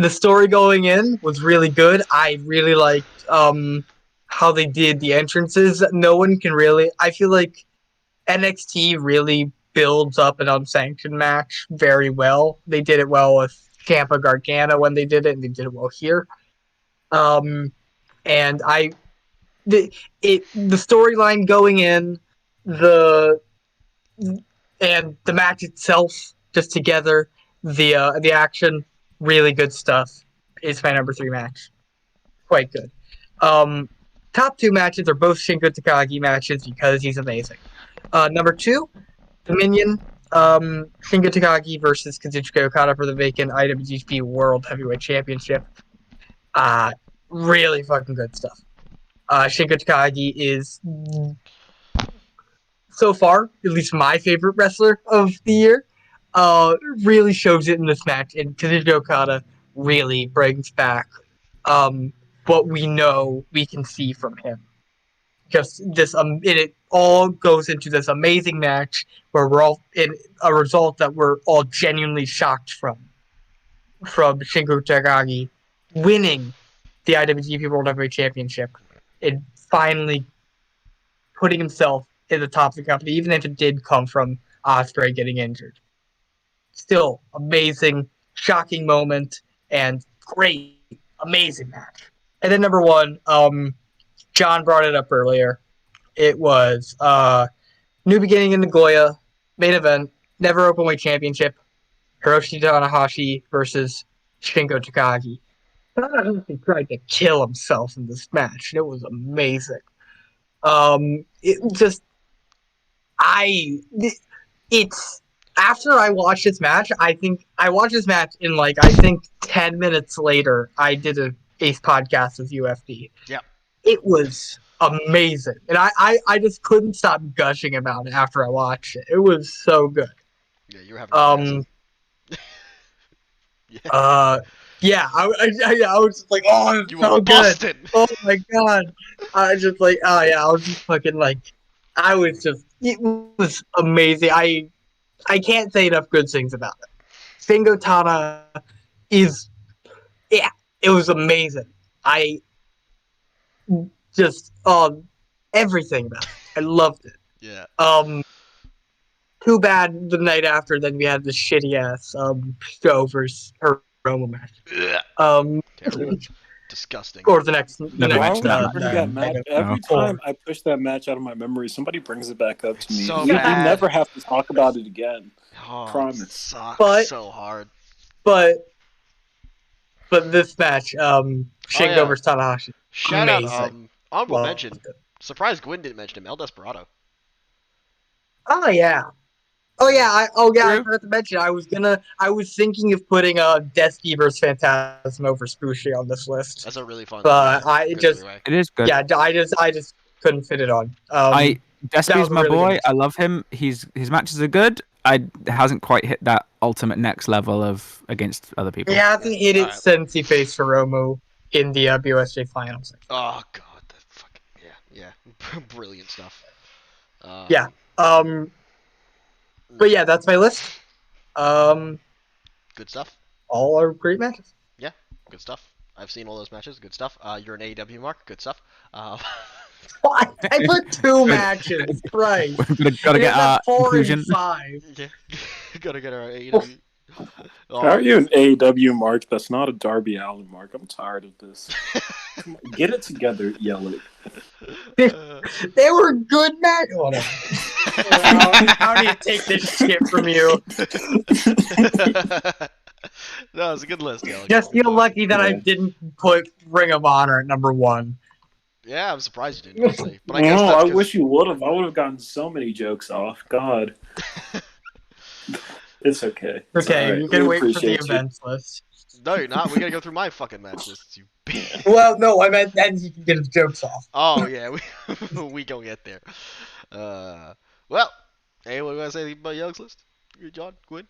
story going in was really good. I really liked how they did the entrances. No one can really. I feel like NXT really builds up an unsanctioned match very well. They did it well with Ciampa Gargano when they did it, and they did it well here. And the storyline going in, and the match itself just together, the action, really good stuff. It's my number 3 match. Quite good. Top 2 matches are both Shingo Takagi matches because he's amazing. Number 2, Dominion, Shingo Takagi versus Kazuchiko Okada for the vacant IWGP World Heavyweight Championship. Really fucking good stuff. Shingo Takagi is, so far, at least my favorite wrestler of the year. Really shows it in this match, and Kazuchika Okada really brings back what we know we can see from him. Just this, it all goes into this amazing match where we're all in a result that we're all genuinely shocked from Shingo Takagi winning the IWGP World Heavyweight Championship and finally putting himself in the top of the company, even if it did come from Ospreay getting injured. Still amazing, shocking moment, and great, amazing match. And then number 1, John brought it up earlier. It was New Beginning in Nagoya, main event, Never Openweight Championship, Hiroshi Tanahashi versus Shingo Takagi. Tanahashi tried to kill himself in this match. It was amazing. It's after I watched this match, I think I watched this match in 10 minutes later, I did a Ace podcast with UFD. Yep. It was amazing. And I just couldn't stop gushing about it after I watched it. It was so good. Yeah, you were having Yeah, I was just like, oh, it's you so were good. busted. Oh my god. I was just like, oh yeah, I was just fucking it was amazing. I can't say enough good things about it. Shingo Tana it was amazing. I just everything about it. I loved it. Yeah. Too bad the night after then we had this shitty ass show versus her promo match. Terrible. Disgusting. Or the next Why would you bring that match? night Every before. time I push that match out of my memory, somebody brings it back up to me. So we bad. never have to talk about it again. Oh, Promise. it sucks But- so hard. But this match, Shingo versus Tanahashi. Shout out, Amazing. honorable Loved mention. it. Surprised Gwyn didn't mention him. El Desperado. Oh yeah. I True. forgot to mention. I was thinking of putting Dusty versus Phantasmo versus Bushi on this list. That's a really fun. But good three-way. It is good. Yeah, I just couldn't fit it on. Despy's was my really boy. good. I love him. His matches are good. Hasn't quite hit that ultimate next level of against other people. He hasn't hit it Alright. since he faced Hiromu in the BOSJ finals. Oh god, that fucking yeah. Brilliant stuff. Yeah. But yeah, that's my list. Good stuff. All are great matches. Good stuff. I've seen all those matches. Good stuff. You're an AEW mark. Good stuff. I put 2 matches. Right. Gotta get our 4 conclusion. and 5. Yeah. Gotta get our AEW. How are you an AEW mark? That's not a Darby Allin mark. I'm tired of this. Come on, get it together, yell it. They were good matches. Whatever. How do you take this shit from you? No, it's a good list. Yeah, Just feel lucky that I didn't put Ring of Honor at number 1. Yeah, I'm surprised you didn't. Honestly. But I guess No, that's I 'cause- wish you would have. I would have gotten so many jokes off. God. It's okay. It's Okay, alright. you can We wait for the appreciate you. events list. No, you're not. We gotta go through my fucking match lists. You. Well, no, I meant then you can get his jokes off. Oh yeah, we gonna get there. Well, hey, what do you want to say about Young's list? You, John, Gwyn?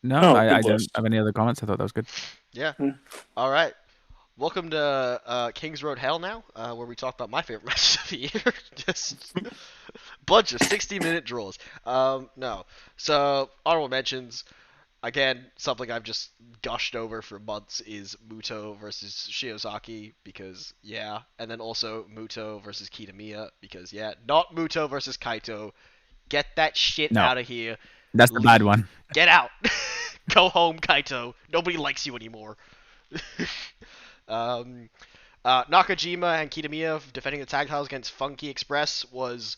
No, Oh, I good don't list. have any other comments. I thought that was good. Yeah. Hmm. All right. Welcome to Kings Road Hell now, where we talk about my favorite matches of the year. Just bunch of 60-minute draws. No. So honorable mentions. Again, something I've just gushed over for months is Muto versus Shiozaki because yeah, and then also Muto versus Kitamiya because yeah, not Muto versus Kaito. Get that shit No. out of here. That's the bad one. Get out. Go home, Kaito. Nobody likes you anymore. Nakajima and Kitamiya defending the tag titles against Funky Express was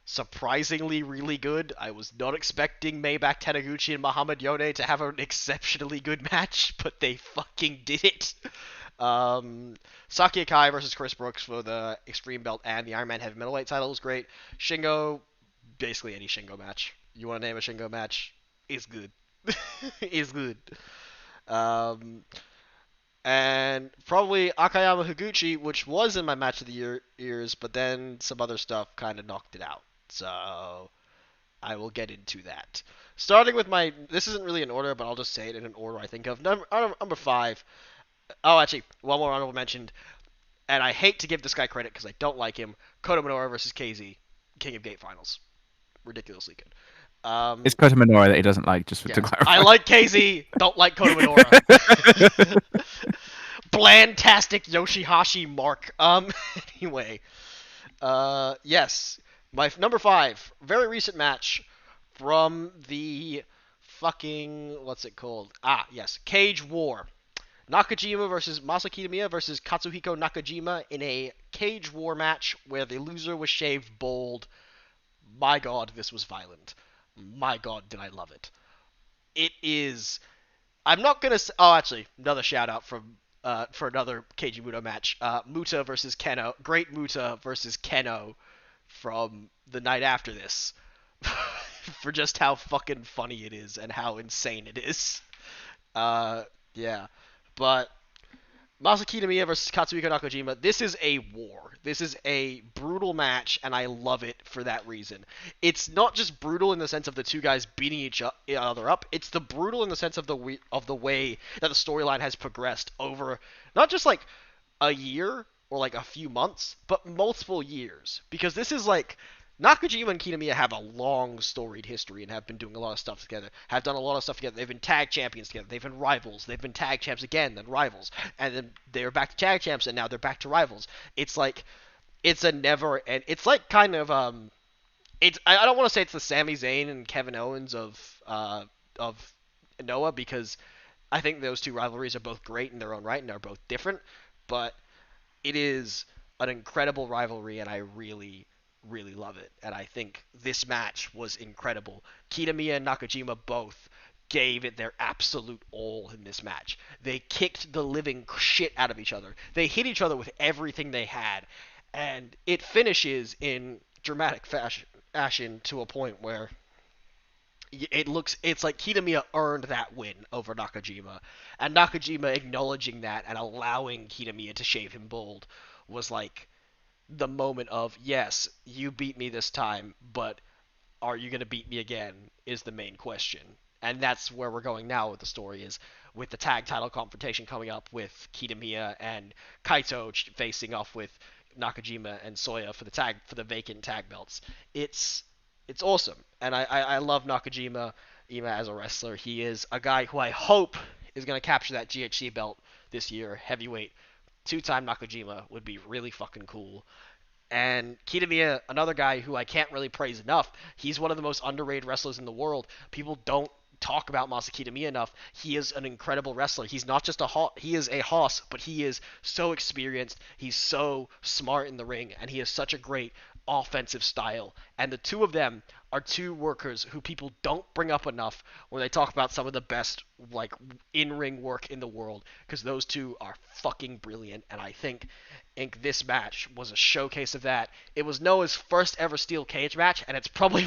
surprisingly really good. I was not expecting Maybach Taniguchi and Muhammad Yone to have an exceptionally good match, but they fucking did it. Saki Akai versus Chris Brooks for the Extreme Belt and the Iron Man Heavy Middleweight title was great. Shingo, basically any Shingo match. You want to name a Shingo match? Is good. Is good. And probably Akayama Higuchi, which was in my match of the years, but then some other stuff kind of knocked it out. So I will get into that. Starting with this isn't really an order, but I'll just say it in an order I think of. Number 5. Oh, actually, one more honorable mention, and I hate to give this guy credit because I don't like him. Kota Minoura versus KZ, King of Gate Finals. Ridiculously good. It's Kota Minoura that he doesn't like, just to Yes. clarify. I like KZ, don't like Kota Minoura. Blandtastic Yoshihashi Mark. Anyway. Yes. My number 5, very recent match from the fucking, what's it called? Yes, Cage War. Nakajima versus Masaki Kitamiya versus Katsuhiko Nakajima in a cage war match where the loser was shaved bald. My god, this was violent. My god, did I love it. It is. I'm not gonna. Oh, actually, another shout out from for another Keiji Muto match. Muta versus Keno. Great Muta versus Keno from the night after this. For just how fucking funny it is and how insane it is. Yeah. But Masaki Kitamiya versus Katsuhiko Nakajima, this is a war. This is a brutal match, and I love it for that reason. It's not just brutal in the sense of the two guys beating each other up. It's the brutal in the sense of the way that the storyline has progressed over not just like a year or like a few months, but multiple years. Because this is like Nakajima and Kitamiya have a long storied history and have been doing a lot of stuff together. Have done a lot of stuff together. They've been tag champions together. They've been rivals. They've been tag champs again, then rivals, and then they're back to tag champs, and now they're back to rivals. It's like it's a never and it's like kind of it's I don't want to say it's the Sami Zayn and Kevin Owens of Noah, because I think those two rivalries are both great in their own right and they're both different, but it is an incredible rivalry, and I really, really love it. And I think this match was incredible. Kitamiya and Nakajima both gave it their absolute all in this match. They kicked the living shit out of each other. They hit each other with everything they had. And it finishes in dramatic fashion to a point where it's like Kitamiya earned that win over Nakajima, and Nakajima acknowledging that and allowing Kitamiya to shave him bald was like the moment of, yes, you beat me this time, but are you going to beat me again is the main question. And that's where we're going now with the story, is with the tag title confrontation coming up with Kitamiya and Kaito facing off with Nakajima and Soya for the vacant tag belts. It's awesome, and I love Nakajima even as a wrestler. He is a guy who I hope is going to capture that GHC belt this year, heavyweight. Two-time Nakajima would be really fucking cool. And Kitamiya, another guy who I can't really praise enough. He's one of the most underrated wrestlers in the world. People don't talk about Masaki Kitamiya enough. He is an incredible wrestler. He's not just he is a hoss, but he is so experienced. He's so smart in the ring, and he has such a great offensive style. And the two of them are two workers who people don't bring up enough when they talk about some of the best like in-ring work in the world, because those two are fucking brilliant. And I think this match was a showcase of that. It was Noah's first ever steel cage match, and it's probably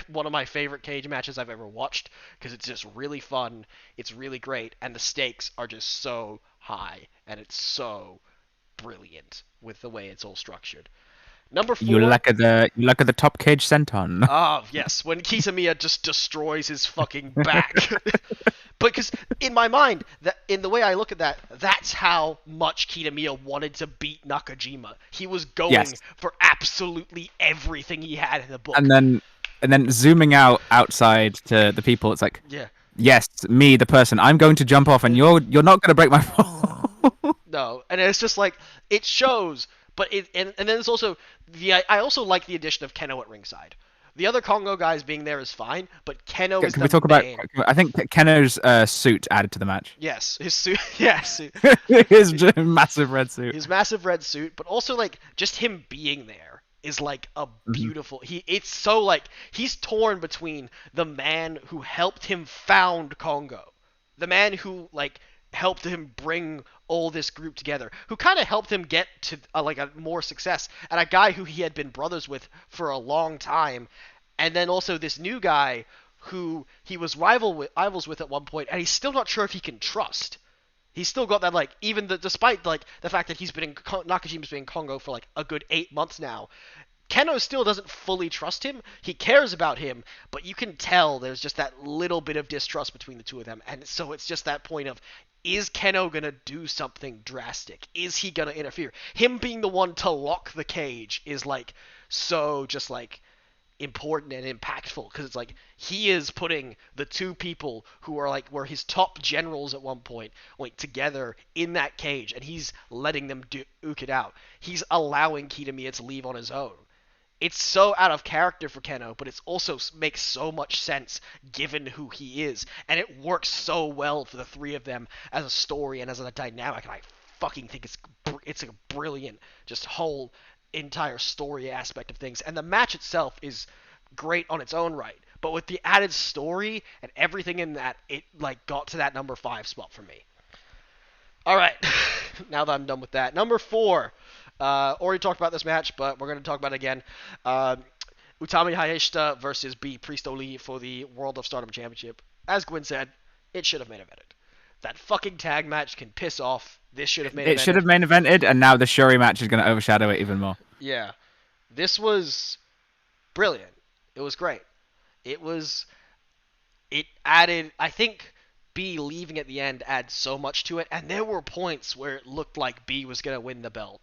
one of my favorite cage matches I've ever watched, because it's just really fun, it's really great, and the stakes are just so high, and it's so brilliant with the way it's all structured. Number 4. You look at the top cage senton. Oh, yes, when Kitamiya just destroys his fucking back. Because in my mind, in the way I look at that, that's how much Kitamiya wanted to beat Nakajima. He was going for absolutely everything he had in the book. And then zooming outside to the people, it's like, yeah. Yes, me, the person. I'm going to jump off, and you're not going to break my fall. No, and it's just like it shows. But and then there's also I also like the addition of Keno at ringside. The other Congo guys being there is fine, but Keno is the main. Can we talk about? I think Keno's suit added to the match. Yes, his suit. Yes, his massive red suit. His massive red suit, but also like just him being there is like a beautiful. It's so like he's torn between the man who helped him found Congo, the man who like helped him bring all this group together, who kind of helped him get to like a more success, and a guy who he had been brothers with for a long time, and then also this new guy who he was rivals with at one point, and he's still not sure if he can trust. He's still got that like despite like the fact that he's been in Nakajima's been in Congo for like a good 8 months now. Keno still doesn't fully trust him. He cares about him, but you can tell there's just that little bit of distrust between the two of them. And so it's just that point of, is Keno going to do something drastic? Is he going to interfere? Him being the one to lock the cage is like so just like important and impactful, because it's like he is putting the two people who are like were his top generals at one point like together in that cage, and he's letting them duke it out. He's allowing Kitamiya to leave on his own. it's so out of character for Keno, but it's also makes so much sense given who he is, and it works so well for the three of them as a story and as a dynamic. And I fucking think it's a brilliant, just whole entire story aspect of things. And the match itself is great on its own right, but with the added story and everything in that, it like got to that number 5 spot for me. All right, now that I'm done with that, number 4. Already talked about this match, but we're going to talk about it again. Utami Hayashita versus B. Priest Oli for the World of Stardom Championship. As Gwyn said, it should have main evented. That fucking tag match can piss off. This should have main evented. It should have main evented, and now the Shuri match is going to overshadow it even more. Yeah. This was brilliant. It was great. It added, I think B leaving at the end adds so much to it, and there were points where it looked like B was going to win the belt.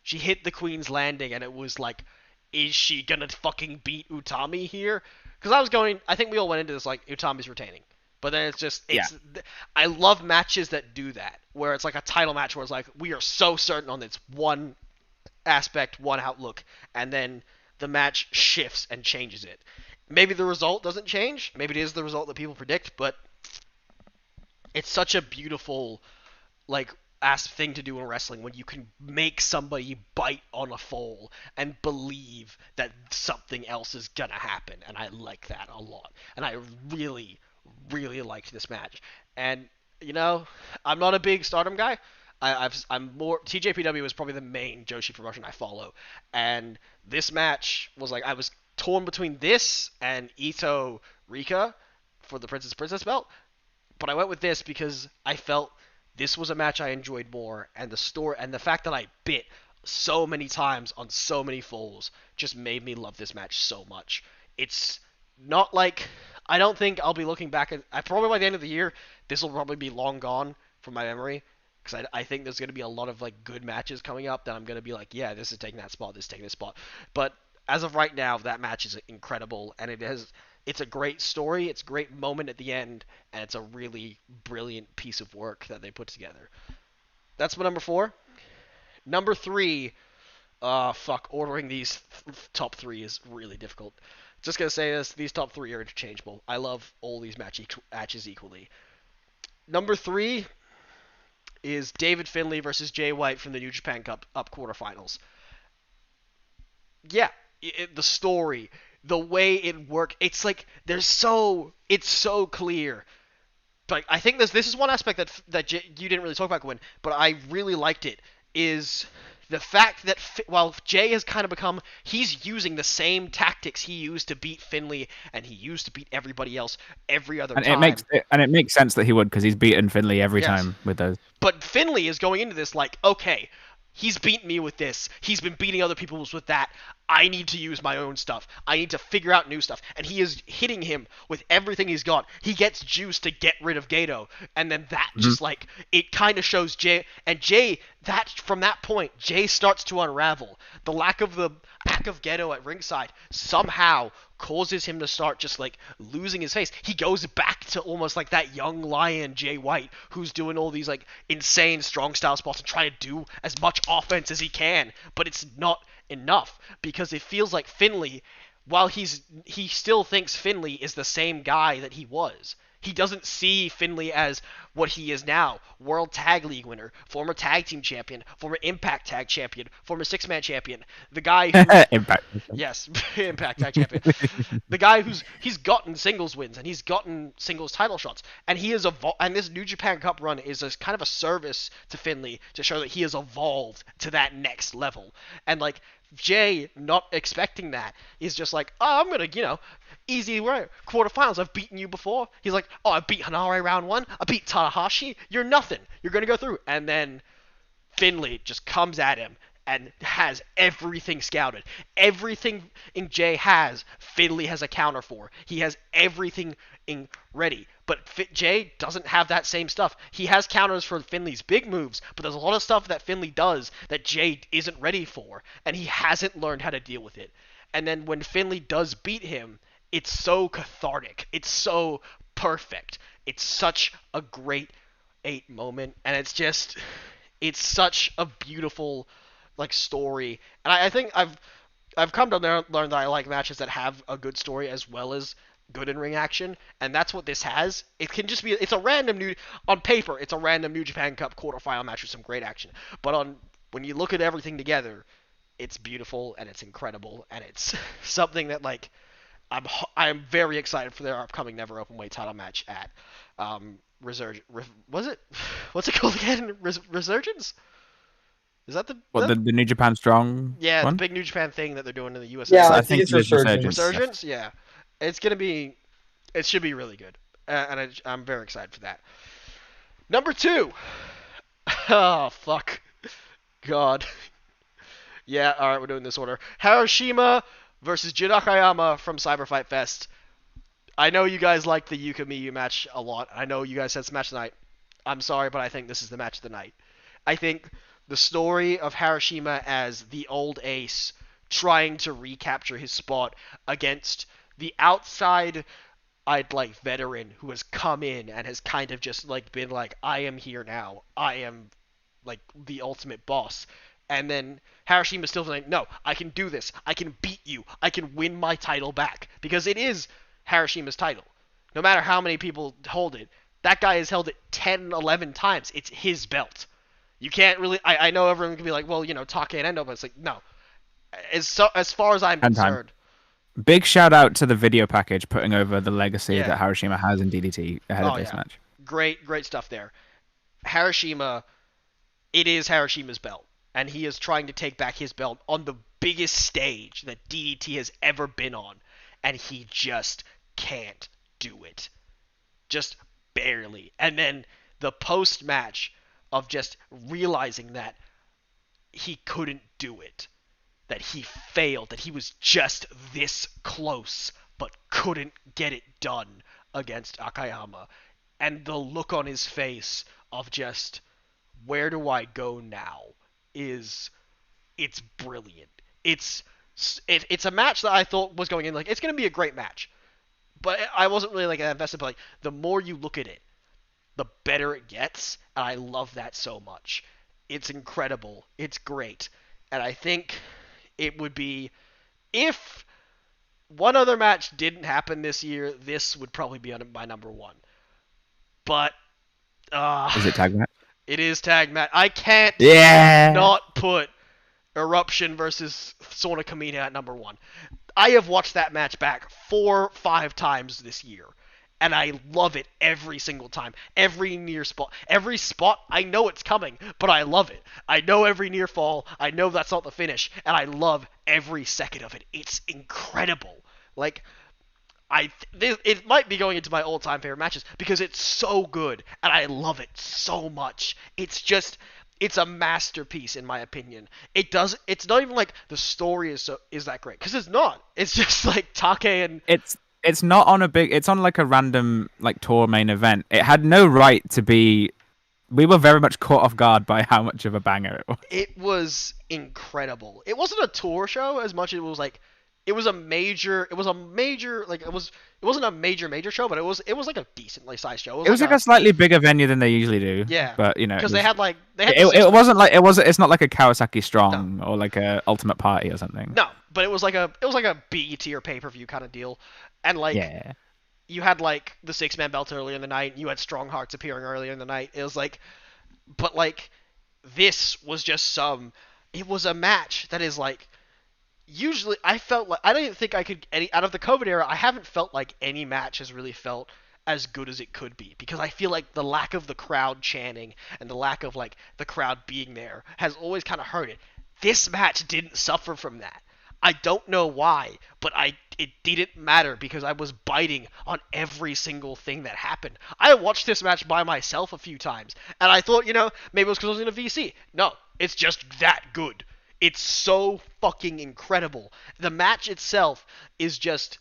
She hit the Queen's Landing, and it was like, is she going to fucking beat Utami here? Because I think we all went into this like, Utami's retaining. But then I love matches that do that, where it's like a title match where it's like, we are so certain on this one aspect, one outlook, and then the match shifts and changes it. Maybe the result doesn't change. Maybe it is the result that people predict, but it's such a beautiful, like, thing to do in wrestling when you can make somebody bite on a foal and believe that something else is gonna happen, and I like that a lot. And I really, really liked this match. And you know, I'm not a big Stardom guy. I'm more TJPW is probably the main Joshi promotion I follow, and this match was like I was torn between this and Ito Rika for the Princess belt, but I went with this because I felt this was a match I enjoyed more, and the story and the fact that I bit so many times on so many falls just made me love this match so much. It's not like I don't think I'll be looking back at. Probably by the end of the year, this will probably be long gone from my memory, because I think there's going to be a lot of like good matches coming up that I'm going to be like, yeah, this is taking that spot, this is taking this spot. But as of right now, that match is incredible, and it's a great story, it's a great moment at the end, and it's a really brilliant piece of work that they put together. That's my number 4. Number 3, ordering these top 3 is really difficult. Just gonna say this, these top 3 are interchangeable. I love all these matches equally. Number 3 is David Finlay versus Jay White from the New Japan Cup up quarterfinals. Yeah, the story, the way it worked, it's like it's so clear. But I think this is one aspect that you didn't really talk about, Gwyn, but I really liked it, is the fact that while Jay has kind of become, he's using the same tactics he used to beat Finlay, and he used to beat everybody else every other time. It makes sense that he would, because he's beaten Finlay every time with those. But Finlay is going into this like, okay, he's beaten me with this. He's been beating other people with that. I need to use my own stuff. I need to figure out new stuff. And he is hitting him with everything he's got. He gets juice to get rid of Gato. And then that just like, it kind of shows Jay. And Jay, from that point, Jay starts to unravel. The lack of Gato at ringside somehow causes him to start just like losing his face. He goes back to almost like that young lion Jay White, who's doing all these like insane strong style spots and trying to do as much offense as he can, but it's not enough, because it feels like Finlay, while he still thinks Finlay is the same guy that he was. He doesn't see Finlay as what he is now. World Tag League winner, former Tag Team Champion, former Impact Tag Champion, former Six-Man Champion. The guy who... Impact. Yes, Impact Tag Champion. The guy he's gotten singles wins, and he's gotten singles title shots. And he is and this New Japan Cup run is kind of a service to Finlay to show that he has evolved to that next level. And like, Jay, not expecting that, is just like, oh, I'm gonna, easy way, quarterfinals, I've beaten you before. He's like, oh, I beat Hanare round 1, I beat Tanahashi, you're nothing, you're gonna go through. And then Finlay just comes at him and has everything scouted. Everything in Jay has, Finlay has a counter for. He has everything ready. But Jay doesn't have that same stuff. He has counters for Finlay's big moves, but there's a lot of stuff that Finlay does that Jay isn't ready for, and he hasn't learned how to deal with it. And then when Finlay does beat him, it's so cathartic. It's so perfect. It's such a great 8 moment, and it's such a beautiful like story. And I think I've come to learn that I like matches that have a good story as well as good in ring action, and that's what this has. It can just be it's a random new on paper, it's a random New Japan Cup quarterfinal match with some great action. But on when you look at everything together, it's beautiful and it's incredible and it's something that like I'm very excited for their upcoming Never Openweight title match at was it what's it called again? Resurgence? Is that What, the the New Japan Strong yeah, the one? big New Japan thing that they're doing in the USA. Yeah, I I think think it's it is Resurgence. Resurgence, yeah. It's gonna be, it should be really good, and I'm very excited for that. Number 2. Oh fuck, God. Yeah, all right, we're doing this order. Hiroshima versus Janakayama from Cyber Fight Fest. I know you guys like the Yuki Miya match a lot. I know you guys said it's match of the night. I'm sorry, but I think this is the match of the night. I think the story of Hiroshima as the old ace trying to recapture his spot against the outside I'd like veteran who has come in and has kind of just like been like, I am here now. I am like the ultimate boss. And then Hiroshima's still like, no, I can do this. I can beat you. I can win my title back. Because it is Hiroshima's title. No matter how many people hold it, that guy has held it 10, 11 times. It's his belt. You can't really. I know everyone can be like, well, Take and Endo, but it's like, no. As far as I'm And time. concerned. Big shout out to the video package putting over the legacy Yeah. that Hiroshima has in DDT ahead of this match. Great stuff there. Hiroshima, it is Hiroshima's belt. And he is trying to take back his belt on the biggest stage that DDT has ever been on. And he just can't do it. Just barely. And then the post-match of just realizing that he couldn't do it. That he failed. That he was just this close, but couldn't get it done against Akayama. And the look on his face of just, where do I go now? It's brilliant. It's a match that I thought was going in like it's going to be a great match, but I wasn't really like invested. But like the more you look at it, the better it gets, and I love that so much. It's incredible. It's great, and I think it would be if one other match didn't happen this year, this would probably be my number 1. But Is it tag match? it is tag match. I can't not put Eruption versus Sona Kamina at number 1. I have watched that match back 4-5 times this year, and I love it every single time. Every near spot. Every spot, I know it's coming, but I love it. I know every near fall. I know that's not the finish, and I love every second of it. It's incredible. Like, it might be going into my all-time favorite matches because it's so good and I love it so much. It's a masterpiece in my opinion. It's not even like the story is that great because it's not. It's just like Take and it's not on it's on like a random like tour main event. It had no right to be. We were very much caught off guard by how much of a banger it was. It was incredible. It wasn't a tour show as much as it was like it wasn't a major show, but it was like a decently sized show. It was like a slightly bigger venue than they usually do. Yeah, but because it wasn't like it's not like a Kawasaki Strong or like a Ultimate Party or something. No, but it was like a B tier pay per view kind of deal, and like you had like the 6-man belt earlier in the night, you had Strong Hearts appearing earlier in the night. It was like, but like this was just it was a match that is like. Usually, I felt like I don't even think I could out of the COVID era. I haven't felt like any match has really felt as good as it could be because I feel like the lack of the crowd chanting and the lack of like the crowd being there has always kind of hurt it. This match didn't suffer from that. I don't know why, but it didn't matter because I was biting on every single thing that happened. I watched this match by myself a few times, and I thought, maybe it was because I was in a VC. No, it's just that good. It's so fucking incredible. The match itself is just...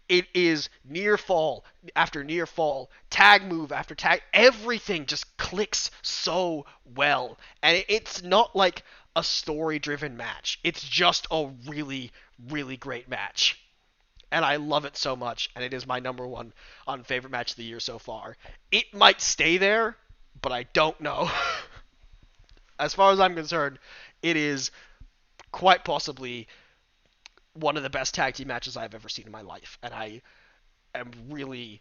It is near fall after near fall, tag move after tag. Everything just clicks so well. And it's not like a story-driven match. It's just a really, really great match. And I love it so much. And it is my number 1 on favorite match of the year so far. It might stay there, but I don't know. As far as I'm concerned, it is... quite possibly one of the best tag team matches I've ever seen in my life, and I am really,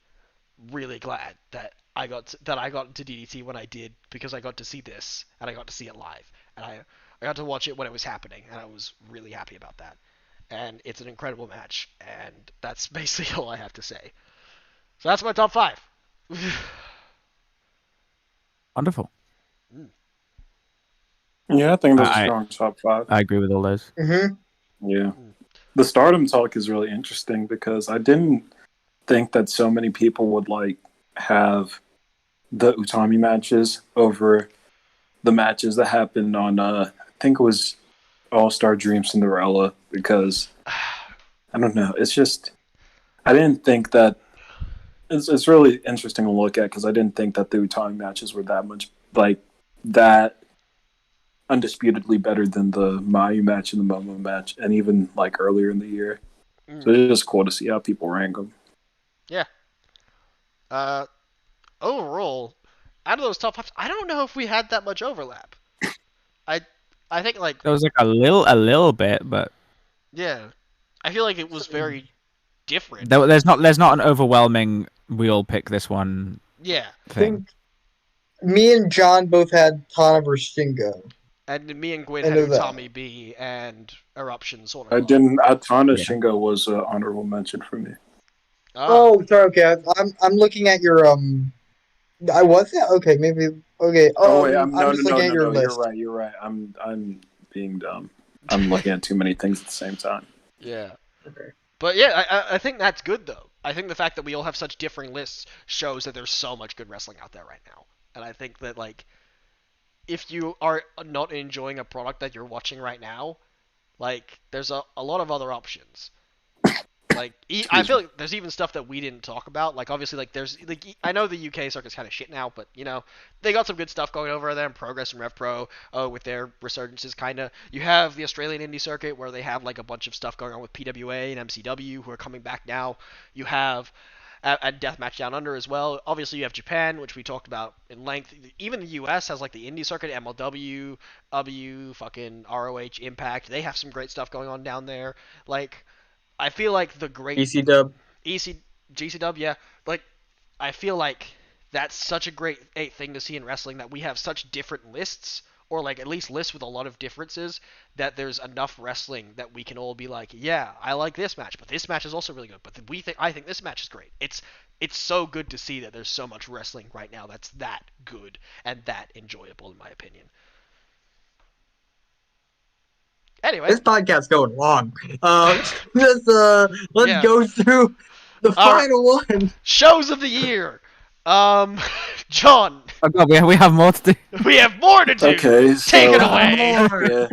really glad that I got into DDT when I did, because I got to see this and I got to see it live, and I got to watch it when it was happening, and I was really happy about that. And it's an incredible match, and that's basically all I have to say. So that's my top 5. Wonderful. Yeah, I think that's a strong top 5. I agree with all those. Mm-hmm. Yeah. The Stardom talk is really interesting because I didn't think that so many people would like have the Utami matches over the matches that happened on I think it was All-Star Dream Cinderella, because I don't know, it's just I didn't think that it's really interesting to look at, because I didn't think that the Utami matches were that much like that undisputedly better than the Mayu match and the Momo match, and even like earlier in the year. So it's just cool to see how people rank them. Yeah. Overall, out of those top 5, I don't know if we had that much overlap. I think like There was like a little bit, but yeah, I feel like it was very different. there's not an overwhelming we all pick this one Yeah. I thing. think me and John both had Tana versus Shingo. And me and Gwyn I had know that. Utami B and Eruption sort of. I didn't. Atana Shingo was an honorable mention for me. Oh, sorry. Okay, I'm looking at your I was it? Okay, maybe. Okay. Oh wait, I'm just looking at your list. You're right. I'm being dumb. I'm looking at too many things at the same time. Yeah. Okay. But yeah, I think that's good though. I think the fact that we all have such differing lists shows that there's so much good wrestling out there right now. And I think that like if you are not enjoying a product that you're watching right now, like there's a lot of other options. Like I feel like there's even stuff that we didn't talk about. Like obviously, like there's like I know the UK circuit's kind of shit now, but you know they got some good stuff going over there. And Progress and Rev Pro with their resurgences, kind of. You have the Australian indie circuit where they have like a bunch of stuff going on with PWA and MCW who are coming back now. You have at Deathmatch Down Under as well. Obviously, you have Japan, which we talked about in length. Even the US has like the indie circuit, MLW, fucking ROH, Impact. They have some great stuff going on down there. Like. I feel like the great EC-Dub. GC-Dub, yeah. Like, I feel like that's such a great thing to see in wrestling, that we have such different lists, or like at least lists with a lot of differences, that there's enough wrestling that we can all be like, yeah, I like this match, but this match is also really good. But I think this match is great. It's so good to see that there's so much wrestling right now that's that good and that enjoyable, in my opinion. Anyway, this podcast's going long. Let's go through the final one. Shows of the year. John. Oh god, we have more to do. We have more to do. Okay, so, take it away. Yeah,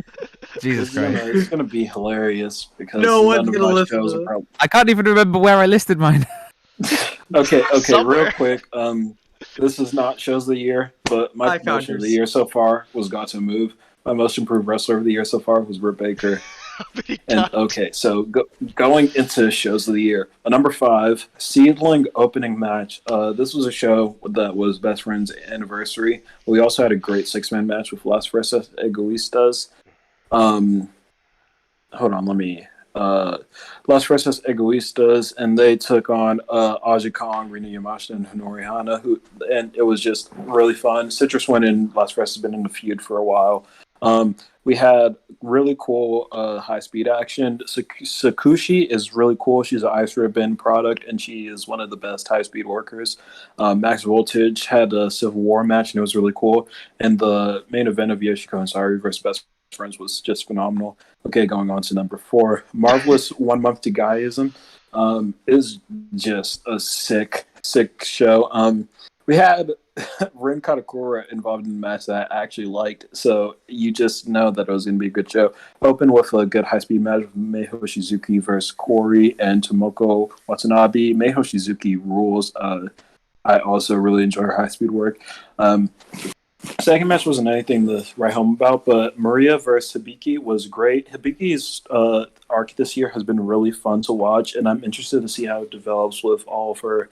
Jesus Christ, it's gonna be hilarious because no one's gonna listen to it. I can't even remember where I listed mine. Okay, Somewhere. real quick. This is not shows of the year, but my promotion of the year so far was Gato Move. My most improved wrestler of the year so far was Britt Baker. And okay, so going into shows of the year, number 5, Seedling opening match. This was a show that was Best Friends anniversary. We also had a great 6-man match with Las Fresas Egoistas. Hold on, let me. Las Fresas Egoistas, and they took on Aja Kong, Rina Yamashita, and Honori Hana, and it was just really fun. Citrus went in. Las Fresas has been in the feud for a while. We had really cool high-speed action. Sakushi is really cool. She's an Ice Ribbon product, and she is one of the best high-speed workers. Max Voltage had a Civil War match, and it was really cool. And the main event of Yoshiko and Sari versus Best Friends was just phenomenal. Okay, going on to number 4. Marvelous 1 Month to Guyism is just a sick show. We had Rin Katakura involved in the match that I actually liked, so you just know that it was going to be a good show. Open with a good high-speed match with Meiho Shizuki versus Corey and Tomoko Watanabe. Meiho Shizuki rules. I also really enjoy her high-speed work. Second match wasn't anything to write home about, but Maria versus Hibiki was great. Hibiki's arc this year has been really fun to watch, and I'm interested to see how it develops with all of her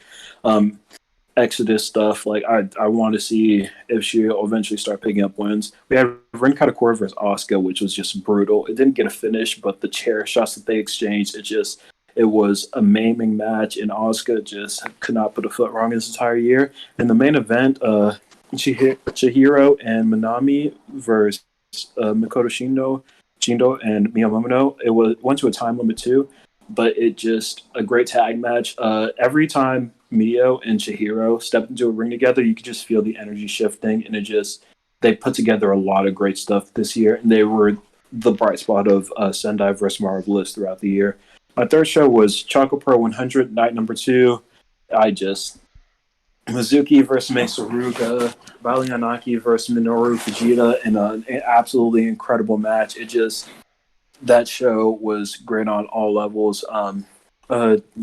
Exodus stuff. Like I want to see if she'll eventually start picking up wins. We had Rin Katakura versus Asuka, which was just brutal. It didn't get a finish, but the chair shots that they exchanged, it was a maiming match, and Asuka just could not put a foot wrong this entire year. In the main event, Chihiro and Manami versus Makoto Shindo and Miya Yamashita. Went to a time limit too, but it just a great tag match. Every time Mio and Chihiro stepped into a ring together, you could just feel the energy shifting, and they put together a lot of great stuff this year, and they were the bright spot of Sendai versus Marvelous throughout the year. My third show was Choco Pro 100, night number 2. Mizuki versus Mei Suruga, Vali Anaki versus Minoru Fujita in an absolutely incredible match. That show was great on all levels.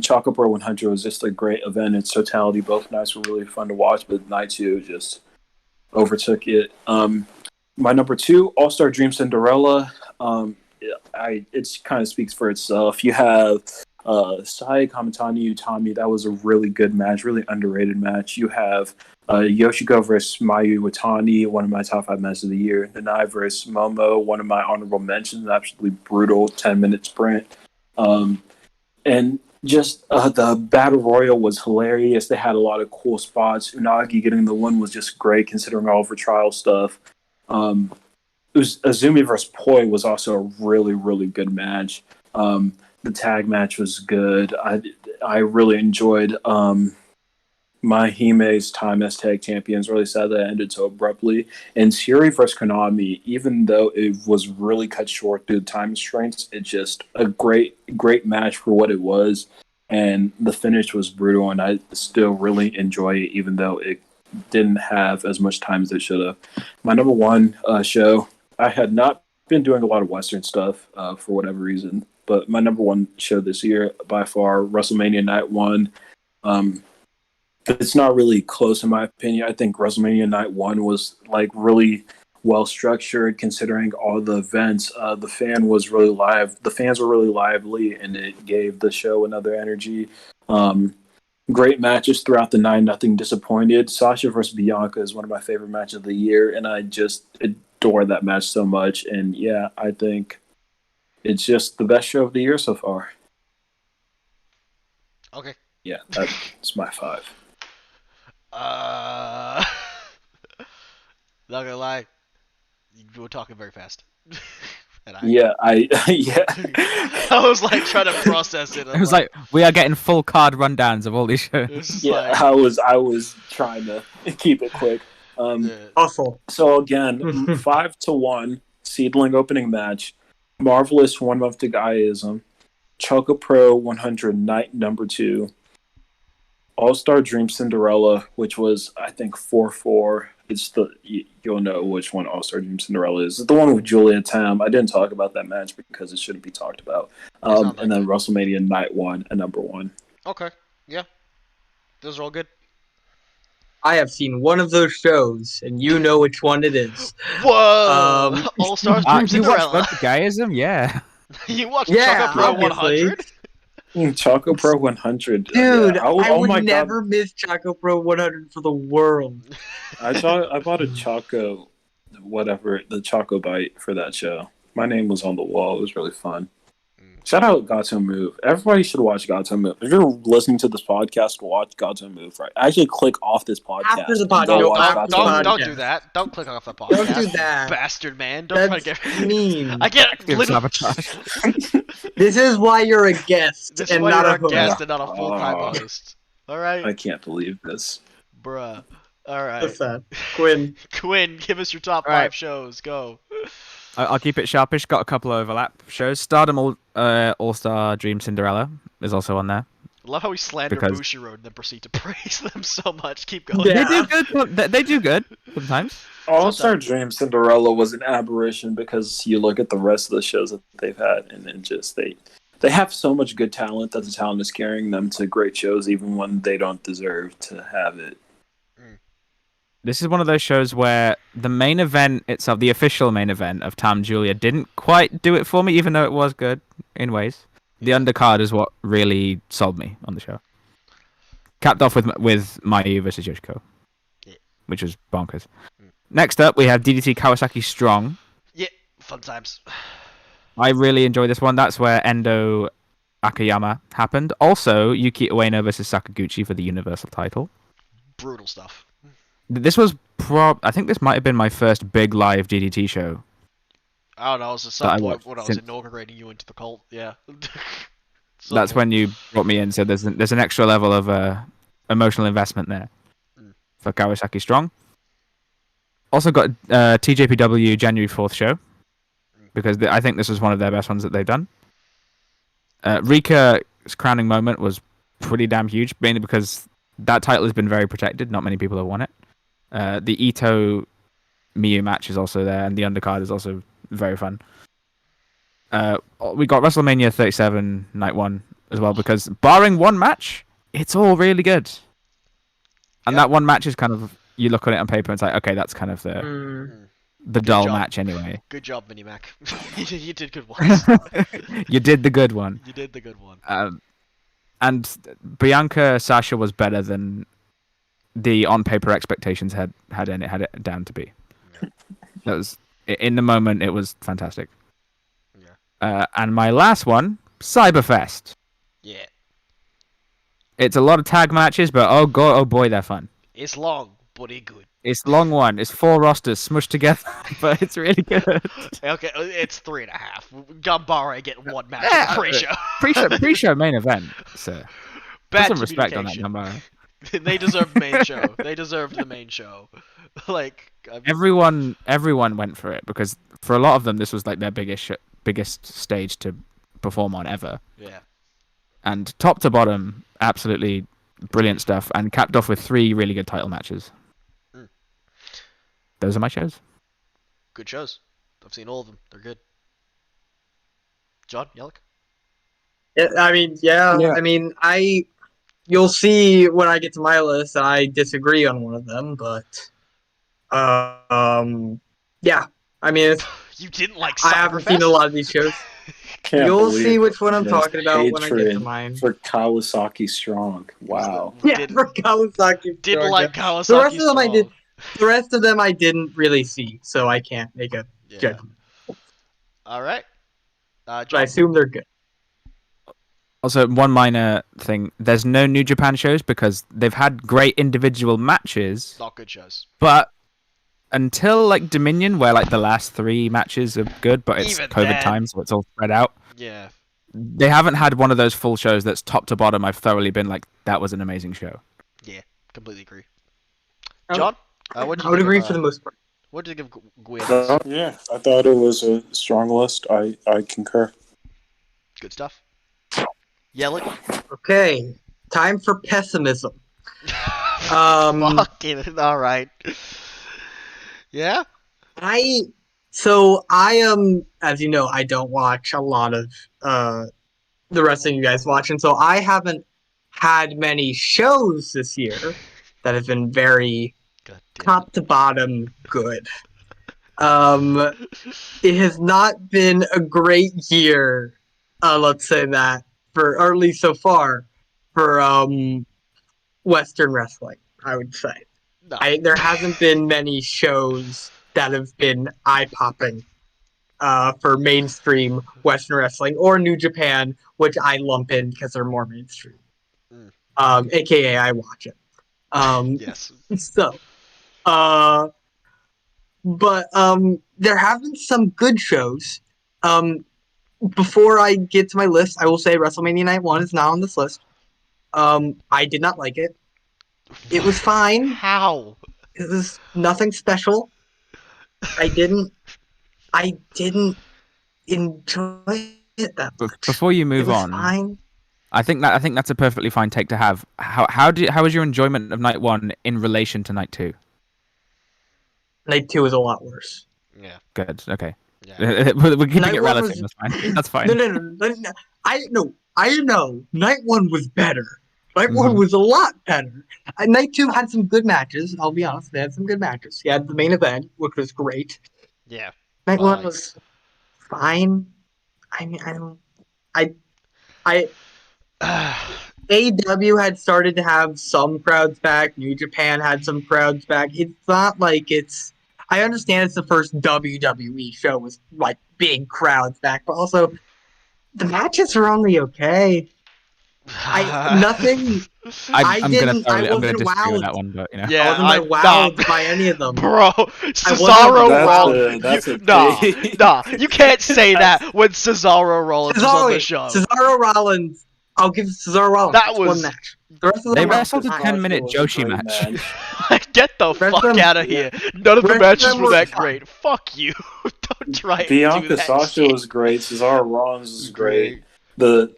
Choco Pro 100 was just a great event in its totality. Both nights were really fun to watch, but night 2 just overtook it. My number 2, All-Star Dream Cinderella. It kind of speaks for itself. You have Sai Kamitani Utami. That was a really good match, really underrated match. You have Yoshiko versus Mayu Watani, one of my top 5 matches of the year. Nanai versus Momo, one of my honorable mentions, absolutely brutal 10-minute sprint. And just the Battle Royal was hilarious. They had a lot of cool spots. Unagi getting the win was just great considering all of her trial stuff. Azumi versus Poi was also a really, really good match. The tag match was good. I really enjoyed Mahime's time as tag champions. Really sad that it ended so abruptly. And Syuri versus Konami, even though it was really cut short due to time constraints, it's just a great match for what it was. And the finish was brutal, and I still really enjoy it, even though it didn't have as much time as it should have. My number 1 show, I had not been doing a lot of Western stuff for whatever reason, but my number 1 show this year, by far, WrestleMania Night 1. It's not really close in my opinion. I think WrestleMania Night 1 was like really well structured considering all the events. The fans were really lively, and it gave the show another energy. Great matches throughout the night, nothing disappointed. Sasha versus Bianca is one of my favorite matches of the year, and I just adore that match so much. And yeah, I think it's just the best show of the year so far. Okay. Yeah, that's my 5. Not gonna lie, you were talking very fast. I was like trying to process it. It was like we are getting full card rundowns of all these shows. Yeah, I was trying to keep it quick. Awful. So again, 5-1 seedling opening match. Marvelous 1 month to Gaiism. Choco Pro 100 night number 2. All-Star Dream Cinderella, which was, I think, 4-4. You'll know which one All-Star Dream Cinderella is. It's the one with Julia Tam. I didn't talk about that match because it shouldn't be talked about. And then WrestleMania Night 1 and number 1. Okay, yeah. Those are all good. I have seen one of those shows, and you know which one it is. Whoa! All-Star Dream You watched Cinderella. Guyism? Yeah. You watched Yeah, Choco Pro obviously. 100? Choco Pro 100. Dude, yeah. I would my never God. miss Choco Pro 100 for the world. I bought a Choco, whatever, the Choco Bite for that show. My name was on the wall. It was really fun. Shout out Gato Move. Everybody should watch Gato Move. If you're listening to this podcast, watch Gato Move. Right? Actually, click off this podcast. After the and podcast. go No, watch after Gato the Move. Don't podcast. do that. Don't click off the podcast. Don't do that. Bastard, man. Don't try That's to get mean. I get literally. Sabotage. This is why you're a guest This is and why not you're a a host. guest and not a full-time Oh. host. Alright? I can't believe this. Bruh. Alright. What's that? Gwyn. Quinn, give us your top Alright. 5 shows. Go. I'll keep it sharpish. Got a couple of overlap shows. Stardom All-Star Dream Cinderella is also on there. I love how we slander Because- Bushiroad and then proceed to praise them so much. Keep going. Yeah. They do good. They do good sometimes. All-Star Dream Cinderella was an aberration because you look at the rest of the shows that they've had, and then just they have so much good talent that the talent is carrying them to great shows, even when they don't deserve to have it. This is one of those shows where the main event itself, the official main event of Tam Julia, didn't quite do it for me, even though it was good in ways. The undercard is what really sold me on the show. capped off with Mayu versus Yoshiko, Yeah. which was bonkers. Next up, we have DDT Kawasaki Strong. Yeah, fun times. I really enjoy this one. That's where Endo Akiyama happened. Also, Yuki Ueno versus Sakaguchi for the Universal title. Brutal stuff. This was I think this might have been my first big live DDT show. I don't know, it was at That some I point watched when I was since- inaugurating you into the cult, yeah. That's when you brought me in, so there's an extra level of emotional investment there for Kawasaki Strong. Also got TJPW January 4th show, because I think this was one of their best ones that they've done. Rika's crowning moment was pretty damn huge, mainly because that title has been very protected. Not many people have won it. The Ito Miyu match is also there, and the undercard is also very fun. We got WrestleMania 37 Night 1 as well, because barring one match, it's all really good. And that one match is kind of, you look at it on paper and it's like, okay, that's kind of the dull job. match anyway. Good job, Minimac. You did good ones. You did the good one. You did the good one. And Bianca Sasha was better than the on-paper expectations had it down to be. Yeah. That was, in the moment, it was fantastic. Yeah. And my last one, Cyberfest. Yeah. It's a lot of tag matches, but oh boy, they're fun. It's long, but it's good. It's long one. It's 4 rosters smushed together, but it's really good. Okay, it's 3.5. Gambara get one match in the pre-show. Pre-show main event. So Bad put some respect on that communication. number. They deserve the main show. They deserved the main show. Everyone went for it, because for a lot of them, this was like their biggest stage to perform on ever. Yeah. And top to bottom, absolutely brilliant stuff, and capped off with 3 really good title matches. Those are my shows. Good shows. I've seen all of them. They're good. John, Yelik? Yeah, I mean, yeah. You'll see when I get to my list that I disagree on one of them, but yeah. I mean, You didn't like I haven't seen a lot of these shows. You'll see which one I'm talking about when I get to mine. For Kawasaki Strong. Wow. Yeah, for Kawasaki. Didn't like Kawasaki. The rest of them I Strong. did. The rest of them I didn't really see, so I can't make a judgment. All right. But I assume they're good. Also, one minor thing: there's no New Japan shows because they've had great individual matches, Not good shows. but until like Dominion, where like the last 3 matches are good, but it's Even COVID then. time, so it's all spread out. Yeah. They haven't had one of those full shows that's top to bottom. I've thoroughly been like, that was an amazing show. Yeah. Completely agree. Oh. John, I would agree for the most part. What did you give Gwyn? Yeah, I thought it was a strong list. I concur. Good stuff. Yelik. Okay, time for pessimism. Fucking all right. Yeah. I am, as you know, I don't watch a lot of the wrestling you guys watch, and so I haven't had many shows this year that have been very top to bottom good. It has not been a great year, let's say that, or at least so far, for Western wrestling, I would say. No. There hasn't been many shows that have been eye-popping for mainstream Western wrestling, or New Japan, which I lump in because they're more mainstream. AKA I watch it. Yes. So, but there have been some good shows. Before I get to my list, I will say WrestleMania Night 1 is not on this list. I did not like it. It was fine. How? It was nothing special. I didn't enjoy it that much. Before you move It was on, fine. I think that's a perfectly fine take to have. How was your enjoyment of Night 1 in relation to Night 2? Night 2 is a lot worse. Yeah. Good. Okay. Yeah. We're keeping Night it 1 relative. was- That's fine. That's fine. No. I know. Night 1 was better. Night 1 was a lot better. Night 2 had some good matches. I'll be honest, they had some good matches. You had the main event, which was great. Yeah. Night Well, 1 was fine. I mean, AEW had started to have some crowds back. New Japan had some crowds back. It's not like it's. I understand it's the first WWE show with like big crowds back, but also the matches are only okay. Nothing. I'm gonna I disagree wasn't with wowed. that one, but I wasn't wowed by any of them. Bro, wasn't- Cesaro That's Rollins. that's a Nah, big- nah, you can't say that when Cesaro Rollins was on the show. Cesaro Rollins. I'll give Cesaro Rollins That was- one match. The rest of They them wrestled a were fine. 10-minute was a Joshi great match. Get the Rest of fuck them- out of here. None of the Rest of matches them were were that fine. great. Fuck you. Don't try and do Bianca that Sasha shit. was great. Cesaro Rollins was great. The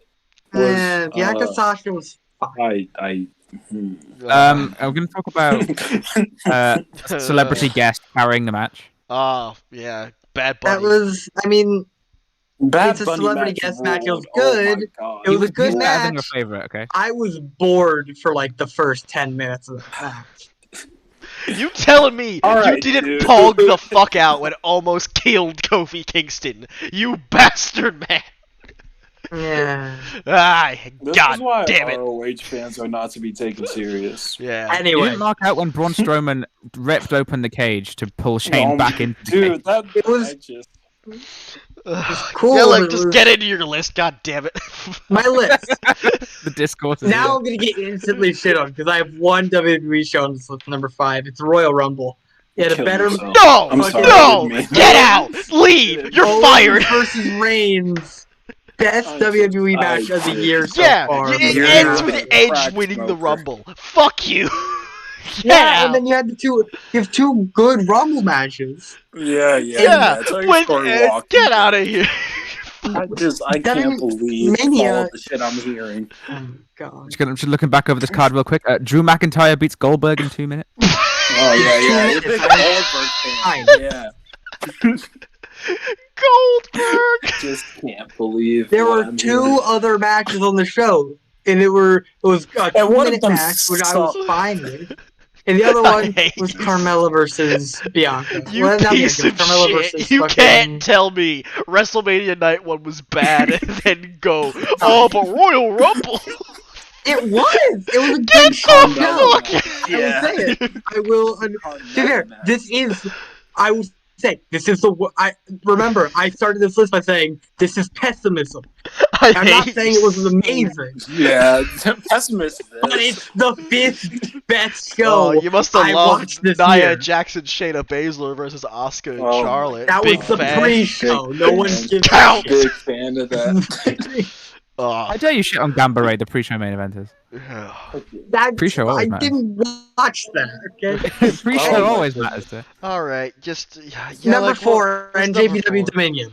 was Bianca Sasha was fine. I'm gonna talk about celebrity guest carrying the match. Oh, yeah. Bad That Bunny. was. I mean, Bad It's a Bunny celebrity match guest match. It was ruled. Oh my good. God. It was a good He's better than your match. favorite, okay? I was bored for like the first 10 minutes of the match. You telling me All you right, didn't dude. pog the fuck out when it almost killed Kofi Kingston? You bastard, man. Yeah. Ah, This God is why damn it. ROH fans are not to be taken serious. Yeah. You Anyway, didn't mark out when Braun Strowman ripped open the cage to pull Shane No, back into the cage. Dude, that It was- I just cool. Yeah, like, It just was- get into your list, god damn it. my list. The discourse is Now here. I'm gonna get instantly shit on because I have one WWE show on this list, number 5. It's Royal Rumble. It had a Kill better. yourself. No! I'm sorry, No! man. Get out! Leave! You're Owens fired! versus Reigns. Best WWE match of the year so Yeah, far. it Yeah. ends with Edge Crack winning the smoker. Rumble. Fuck you! Yeah, Get and then you had you have two good Rumble matches. Yeah, Yeah, That's how you when, start walking. get out of here. I WWE can't believe Mania- all the shit I'm hearing. Oh God. I'm just looking back over this card real quick. Drew McIntyre beats Goldberg in 2 minutes. Oh yeah. You're a big Goldberg fan. Yeah. Goldberg! Just can't believe. There what were I'm two hearing. other matches on the show, and it was a And one of 2-minute them match, which I was sucked. fine with. And the other I one hate was you. Carmella versus Bianca. You Well, not piece Bianca, of Carmella shit! versus You fucking- can't tell me WrestleMania Night 1 was bad and then go, oh, but Royal Rumble! It was. It was a Get good the show. fuck! I will say it. I will. To be fair, this is. I will say this is the. I remember I started this list by saying this is pessimism. I'm not saying it was amazing, Yeah, pessimist. but it's the 5th best Oh, show. you must have I loved watched this Nia year. Jackson, Shayna Baszler versus Asuka and Oh, Charlotte. That Big was the fan. pre-show. No one Big gives Count. a shit. Big fan of that. Oh. I dare you shit on Gamba Ray, the pre-show main eventers. That Pre-show I always matters. didn't watch that. Okay. Pre-show Oh, always my matters. To. Alright, just. Yeah, Number like, 4 what's and number JPW 4? Dominion.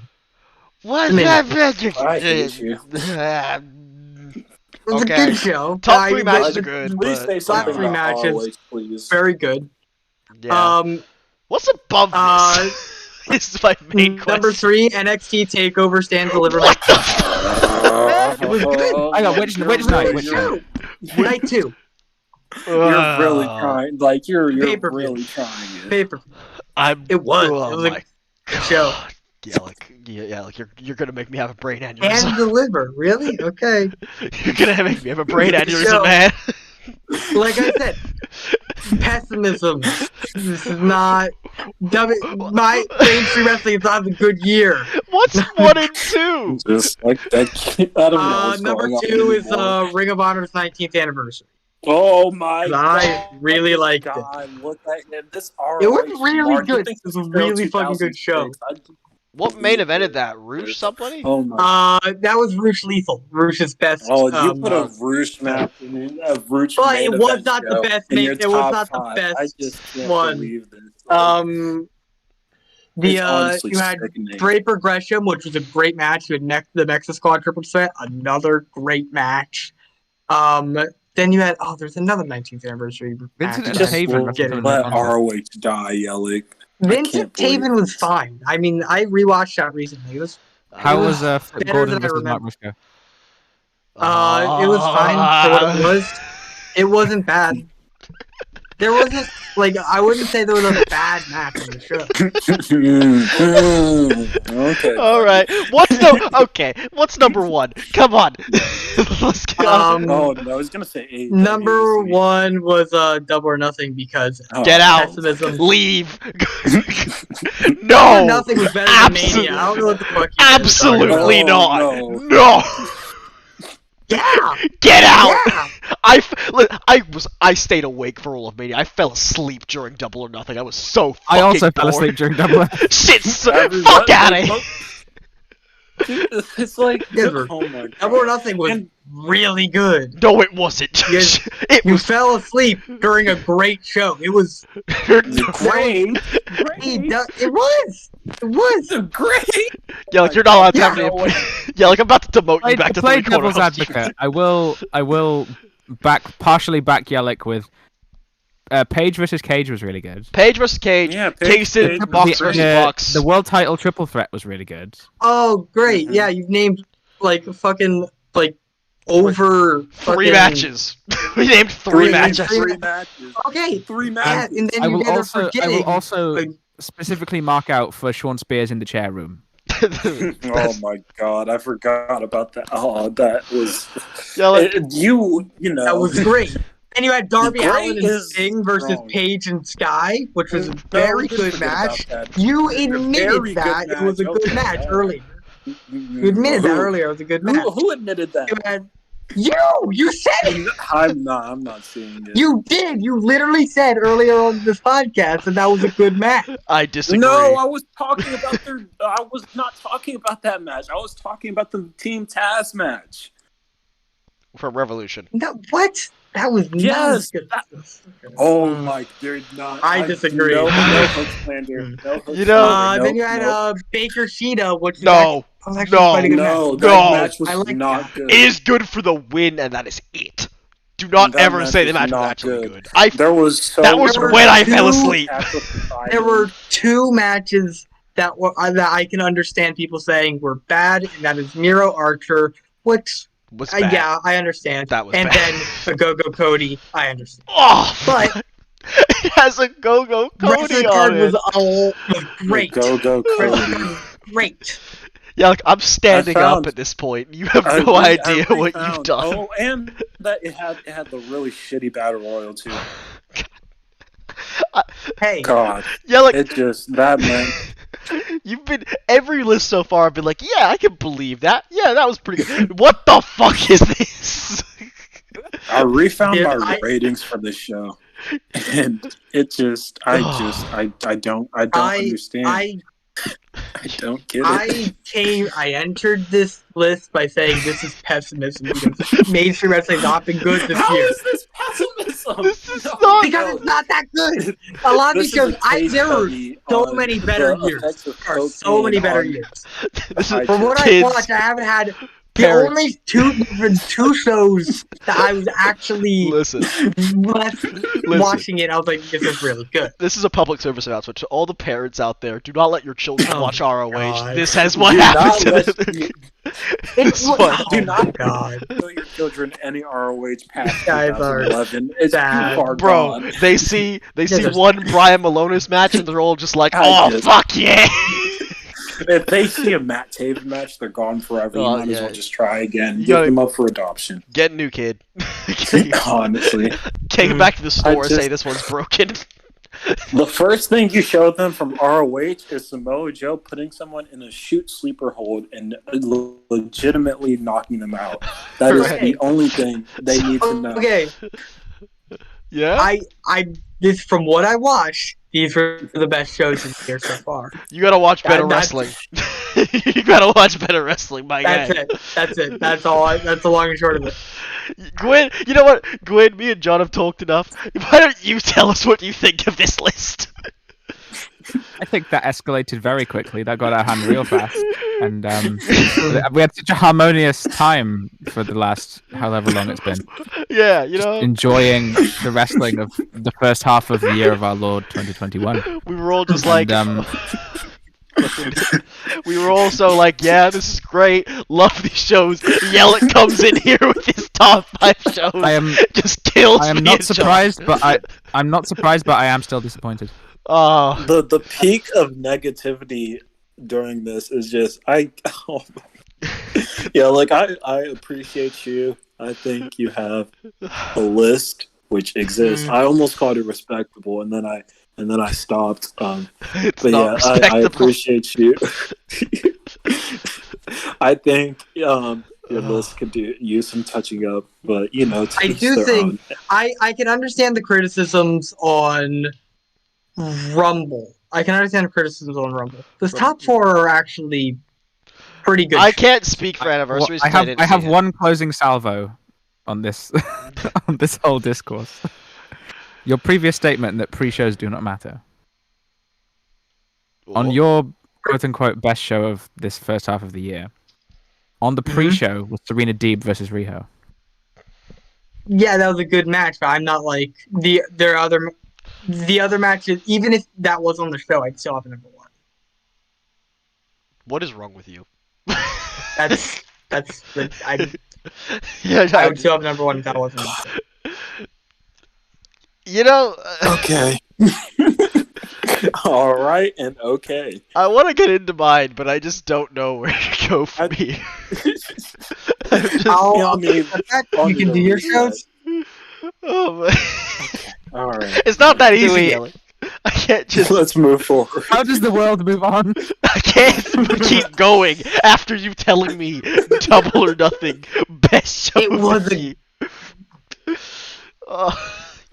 What? Dominion. I hate you. It was Okay. a good show. Top 3 I- matches the- are good, Please but say something three about matches. ROH, please. Very good. yeah. What's above this? This is my main question. Number 3, NXT Takeover Stand Deliver. What the It was good. Hang on, which night? Which night? Night 2. You're really trying. Like you're Pay-per-view. really trying. It. Paper. I'm. It was. Oh It was a my good show. God. Yeah, like you're gonna make me have a brain And aneurysm. Deliver. Really? Okay. You're gonna make me have a brain Good aneurysm, show. man. Like I said, pessimism. This is not. My mainstream wrestling is not a good year. What's 1 and 2? Just like that. I don't know. What's Number going on 2 is anymore. Ring of Honor's 19th anniversary. Oh my I god! really liked it. God, look at this ROH. It was really Mark, you good. think It was this a is really still fucking good show. 2006? What main evented that? Rouge somebody? Oh my! That was Roosh Lethal. Roosh's best. Oh, you put a Roosh map in a Roosh. But main it was event not the show best in main- your it was top not the 5. best I just can't one. believe this. The It's honestly you had sickening. Draper Gresham, which was a great match. You had the Mexa Squad triple threat, another great match. Then you had there's another 19th anniversary match. Vincent and Just Taven Get it. wrestled Let in the ROH die, Yellick. Vincent can't believe Taven was fine. I mean, I rewatched that recently. It was How was Flip better Gordon than I versus Mark remember. Briscoe? it was fine for what it was. It wasn't bad. there wasn't like I wouldn't say there was a bad match on the show. Okay. All right. What's number one? Come on. Let's go. Oh no, I was gonna say 8. Number 1 was Double or Nothing because Get out. pessimism. Leave. Double or No. Nothing was better than Mania. I don't know what the fuck. You guys are talking about. Absolutely not. No. Yeah. Get out. Yeah. I stayed awake for all of Mania. I fell asleep during Double or Nothing. I was so fucking I also fell bored. asleep during Double. Shit, fuck out of here. It's like Never. oh my god. Double or Nothing was really good. No, it wasn't. Yes. It You was fell asleep during a great show. It was Great. It was. It was. Great. Yeah, like you're not allowed to have Yeah. any. Yeah, like I'm about to demote you back To to play three-quarter devil's host. advocate, I will partially back Yelich with Page versus Cage was really good. Page versus Cage. Yeah, Page- Kingston, Page- Box versus Box. The world title triple threat was really good. Oh, great. Mhm. Yeah, you've named like fucking like over Three fucking- matches. We named three matches. Three matches. Okay. Three Yeah, matches. and then I you will guys are also forgetting. like, specifically mark out for Sean Spears in the chair room. Oh my god, I forgot about that. Oh, that was Yeah, like, you know. that was great. And you had Darby Great Allin and is Sting versus wrong. Paige and Sky, which was a No, very just good forget match. about that. You Very admitted good that it was a match. good Okay, match alright. earlier. You admitted that earlier it was a good match. Who admitted that? You had you said it. I'm not seeing it. You did. You literally said earlier on this podcast that was a good match. I disagree. No, I was talking about I was not talking about that match. I was talking about the Team Taz match. For Revolution. No, what? That was Yes, not good. Oh my, they're not. I disagree. No hook slander. No hook You know- slander. Then you had no, Baker Sheeta, which No. was actually No. quite a good no, match. that No. match was I like not that. good. It is good for the win, and that is it. Do not That ever match say the was match was not actually good. good. There was That was There were when I fell two- asleep. There were two matches that I can understand people saying were bad, and that is Miro Archer, which Was bad. yeah, I understand. That was and bad. then a Go-Go Cody, I understand. Oh, But it has a go-go Cody Wrestling on Card it. was great. Go Wrestling Cody. Card was great. Yeah, like, I'm standing I found- up at this point. You have I no re- idea I what refound- you've done. Oh, and that it had the really shitty battle royal too. Hey, God, Yeah, like it just that man. you've been every list so far. I've been like, yeah, I can believe that. Yeah, that was pretty good. What the fuck is this? I refound Dude, my I- ratings for this show, and it just, I don't understand. I don't get it. I entered this list by saying this is pessimism because mainstream wrestling has not been good this How year. is this pessimism? This is No, not- Because no. it's not that good. A lot of This these shows, is a case there were study so on many better the years. effects of There are so many cocaine better on- years. This I is From what kids. I watched, I haven't had the Parents. only two shows that I was actually Listen, left watching it. I was like, this is really good. this is a public service announcement to all the parents out there. Do not let your children Oh watch my ROH. God. This has what Do happens not to let them. you- This Oh one. Do my not God. show your children any ROH past Guys are 2011. It's too sad. far Bro, gone. they see there's- one Brian Malonis match and they're all just like, I oh just- fuck yeah. If they see a Matt Taven match, they're gone forever. You Oh, might as yeah. well just try again. You Give gotta- them up for adoption. Get a new kid. Honestly, Take him back to the store and say just- this one's broken. the first thing you show them from ROH is Samoa Joe putting someone in a shoot sleeper hold and legitimately knocking them out. That is Right. the only thing they need to know. Okay, Yeah? this from what I watched, these were the best shows this year so far. You gotta watch better That's- wrestling. You gotta watch better wrestling, my That's guy. it. That's it. That's all. That's the long and short of it. Gwyn, you know what? Gwyn, me and John have talked enough. Why don't you tell us what you think of this list? I think that escalated very quickly. That got out of hand real fast, and we had such a harmonious time for the last however long it's been. Yeah, you know, Enjoying the wrestling of the first half of the year of our Lord 2021. we were all just like, And, We were also like, yeah, this is great. Love these shows. Yelich comes in here with his top 5 shows. Just kills me. I am not surprised, but I'm not surprised, but I am still disappointed. Oh, The peak of negativity during this is just yeah, like I appreciate you. I think you have a list which exists. I almost called it respectable, and then I stopped. it's But not yeah, I respectable. appreciate you. I think your list could use some touching up, but to I each do their think own. I can understand the criticisms on Rumble. I can understand the criticisms on Rumble. The top 4 are actually pretty good. I can't speak for anniversaries. I since have see it. one closing salvo on this on this whole discourse. Your previous statement that pre-shows do not matter. On your quote-unquote best show of this first half of the year, on the pre-show was Serena Deeb versus Riho. Yeah, that was a good match, but I'm not like the other matches. Even if that was on the show, I'd still have number 1. What is wrong with you? That's I Yeah, I would still have number 1 if that wasn't on the show. Okay. All right, and okay. I want to get into mine, but I just don't know where to go for me. You can do your shows. Oh my. All right. It's not that easy, Ellie. I can't just. Let's move forward. How does the world move on? I can't keep going after you telling me Double or Nothing best show. It wasn't.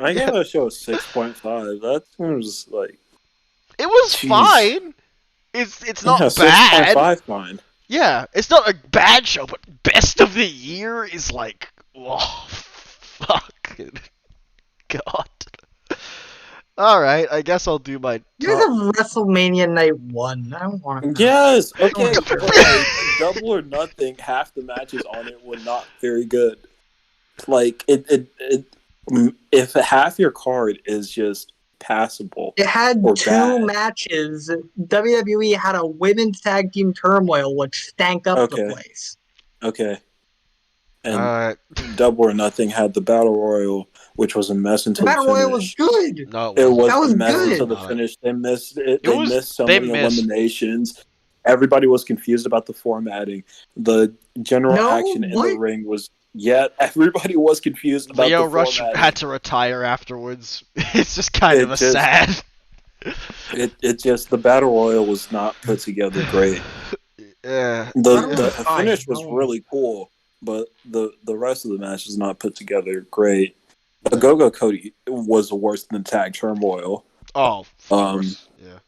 I gave that show a 6.5. That seems like it was fine. It's not bad. 6.5 fine. Yeah, it's not a bad show, but best of the year is like, oh, fuck, God. All right, I guess I'll do my. You're the WrestleMania Night 1. I don't want to. Yes. Okay. But like, Double or Nothing. Half the matches on it were not very good. Like if half your card is just passable. It had or 2 bad. matches. WWE had a women's tag team turmoil, which stank up the place. Okay. And Double or Nothing had the Battle Royal, which was a mess until the finish. Battle Royal was good. No, it was that was a mess good. until the finish. They missed it. They missed so many eliminations. Everybody was confused about the formatting. The general action in the ring was. Yeah, everybody was confused about Leo the Rush formatting. had to retire afterwards. It's just kind of sad. It just the Battle Royal was not put together great. Yeah. The finish was really cool, but the rest of the match was not put together great. Go Cody was worse than Tag Turmoil. Oh, yeah.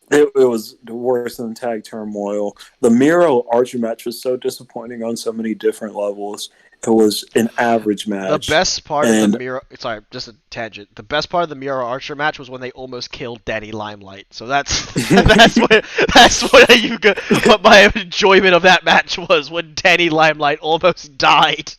It was worse than Tag Turmoil. The Miro Archer match was so disappointing on so many different levels. It was an average match. The best part of the Miro... Sorry, just a tangent. The best part of the Miro Archer match was when they almost killed Danny Limelight. So that's what my enjoyment of that match was, when Danny Limelight almost died.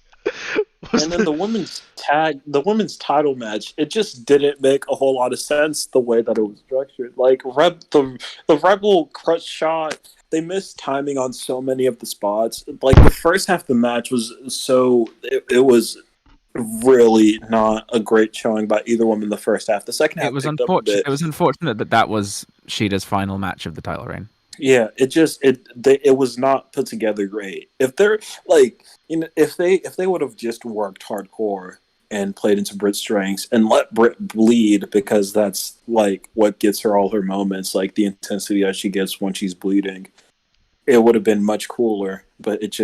And then the women's title match, it just didn't make a whole lot of sense the way that it was structured. Like the Rebel crutch shot, they missed timing on so many of the spots. Like the first half of the match was it was really not a great showing by either woman. The first half, the second half, it was unfortunate. It was unfortunate that was Shida's final match of the title reign. Yeah, it was not put together great. If they're like, if they would have just worked hardcore and played into Britt's strengths and let Britt bleed, because that's like what gets her all her moments, like the intensity that she gets when she's bleeding, it would have been much cooler. But it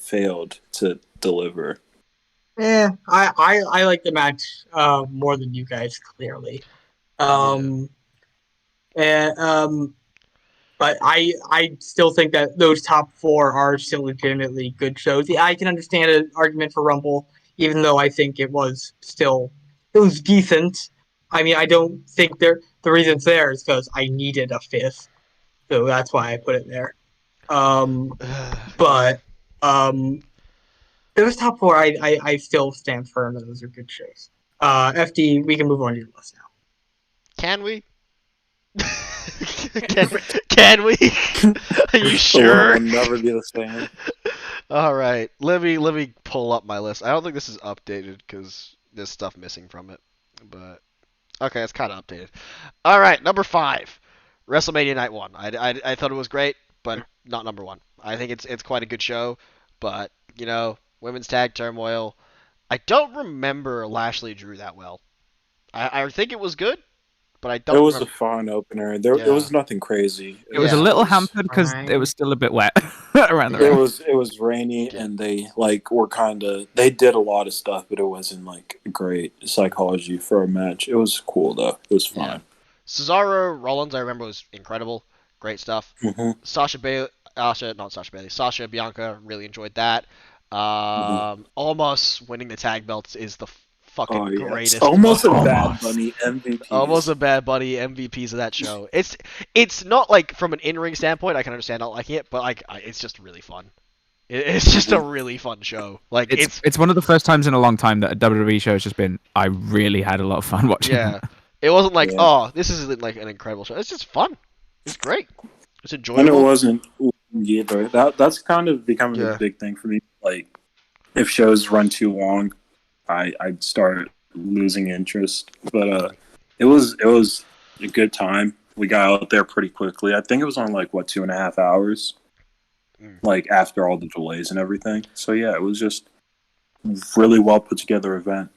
failed to deliver. Yeah, I like the match more than you guys, clearly. But I still think that those top 4 are still legitimately good shows. I can understand an argument for Rumble, even though I think it was decent. I mean, I don't think the reason it's there is because I needed a 5th, so that's why I put it there. But those top 4, I still stand firm that those are good shows. FD, we can move on to your list now. Can we? can, can we? Are you The sure? world will never be the same. All right, let me pull up my list. I don't think this is updated because there's stuff missing from it, but okay, it's kind of updated. All right, number 5, WrestleMania Night 1. I thought it was great, but not number 1. I think it's quite a good show, but women's tag turmoil. I don't remember Lashley Drew that well. I think it was good, but I It don't was a remember. fun opener. It Yeah. was nothing crazy. It was a Yeah. little hampered because it was still a bit wet around the Yeah. ring. It was rainy, Yeah. and they were they did a lot of stuff, but it wasn't great psychology for a match. It was cool though. It was Yeah. fun. Cesaro Rollins, I remember, was incredible. Great stuff. Hmm. Sasha Bianca, really enjoyed that. Almost winning the tag belts is the fucking Oh yeah, greatest. almost a Almost. Bad Bunny MVP. Almost a Bad Bunny MVPs of that show. It's not like from an in-ring standpoint, I can understand not liking it, but it's just really fun. It's just a really fun show. Like It's one of the first times in a long time that a WWE show has just been. I really had a lot of fun watching. yeah. It wasn't like, Yeah. oh, this isn't like an incredible show. It's just fun. It's great. It's And it enjoyable. wasn't either. That's kind of becoming Yeah. a big thing for me. Like, if shows run too long, I'd start losing interest. But it was a good time. We got out there pretty quickly. I think it was on 2.5 hours, after all the delays and everything. So yeah, it was just really well put together event.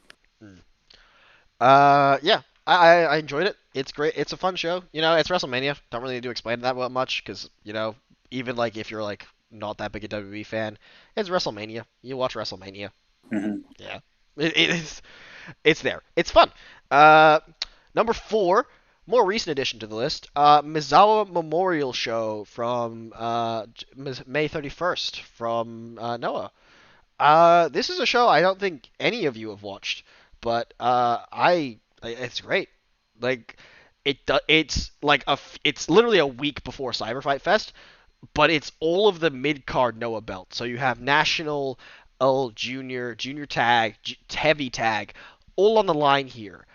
Yeah, I enjoyed it. It's great. It's a fun show. It's WrestleMania. Don't really need to explain that much because even if you're not that big a WWE fan, it's WrestleMania. You watch WrestleMania. Hmm. Yeah, it is. It's there. It's fun. Number 4, more recent addition to the list. Mizawa Memorial Show from May 31st from Noah. This is a show I don't think any of you have watched, but it's great. It's literally a week before Cyber Fight Fest, but it's all of the mid card Noah belts. So you have national, junior tag, heavy tag, all on the line here.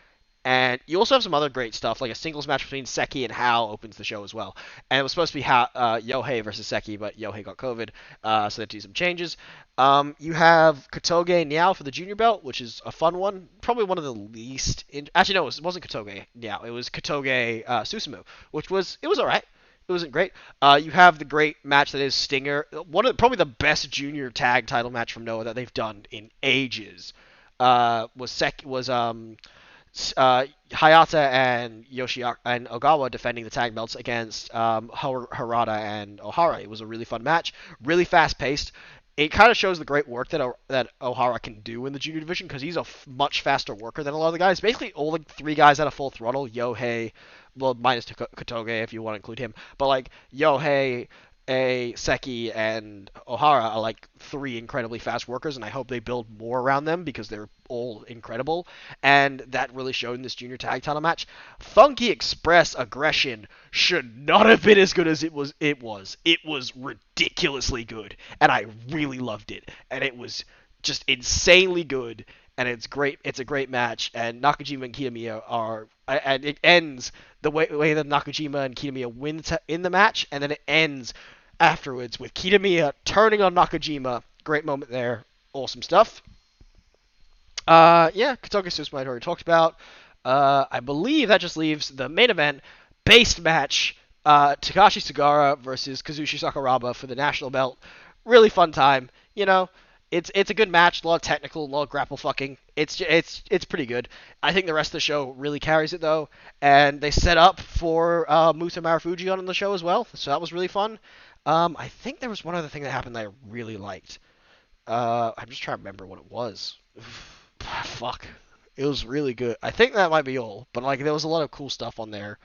And you also have some other great stuff, like a singles match between Seki and Hao opens the show as well. And it was supposed to be Yohei versus Seki, but Yohei got COVID, so they had to do some changes. You have Kotoge Niao for the junior belt, which is a fun one. Probably one of the least... Actually, no, it wasn't Kotoge Niao. It was Kotoge Susumu, which was alright. It wasn't great. You have the great match that is Stinger. Probably the best junior tag title match from Noah that they've done in ages. Hayata and Yoshiko and Ogawa defending the tag belts against Harada and Ohara. It was a really fun match, really fast paced. It kind of shows the great work that Ohara can do in the junior division because he's a much faster worker than a lot of the guys. Basically, all the 3 guys at a full throttle, Yohei, well, minus Kotoge if you want to include him, but Yohei, Seki, and Ohara are 3 incredibly fast workers, and I hope they build more around them because they're all incredible. And that really showed in this junior tag title match. Funky Express aggression should not have been as good as it was. It was ridiculously good, and I really loved it. And it was just insanely good, and it's great. It's a great match, and Nakajima and Kitamiya are. And it ends the way that Nakajima and Kitamiya win in the match, and then it ends afterwards with Kitamiya turning on Nakajima. Great moment there. Awesome stuff. Kotoge Susumu I already talked about. I believe that just leaves the main event based match. Takashi Sugara versus Kazushi Sakuraba for the national belt. Really fun time. It's a good match. A lot of technical, a lot of grapple fucking. It's pretty good. I think the rest of the show really carries it though, and they set up for Muta Marufuji on the show as well. So that was really fun. I think there was one other thing that happened that I really liked. I'm just trying to remember what it was. Fuck. It was really good. I think that might be all, but there was a lot of cool stuff on there.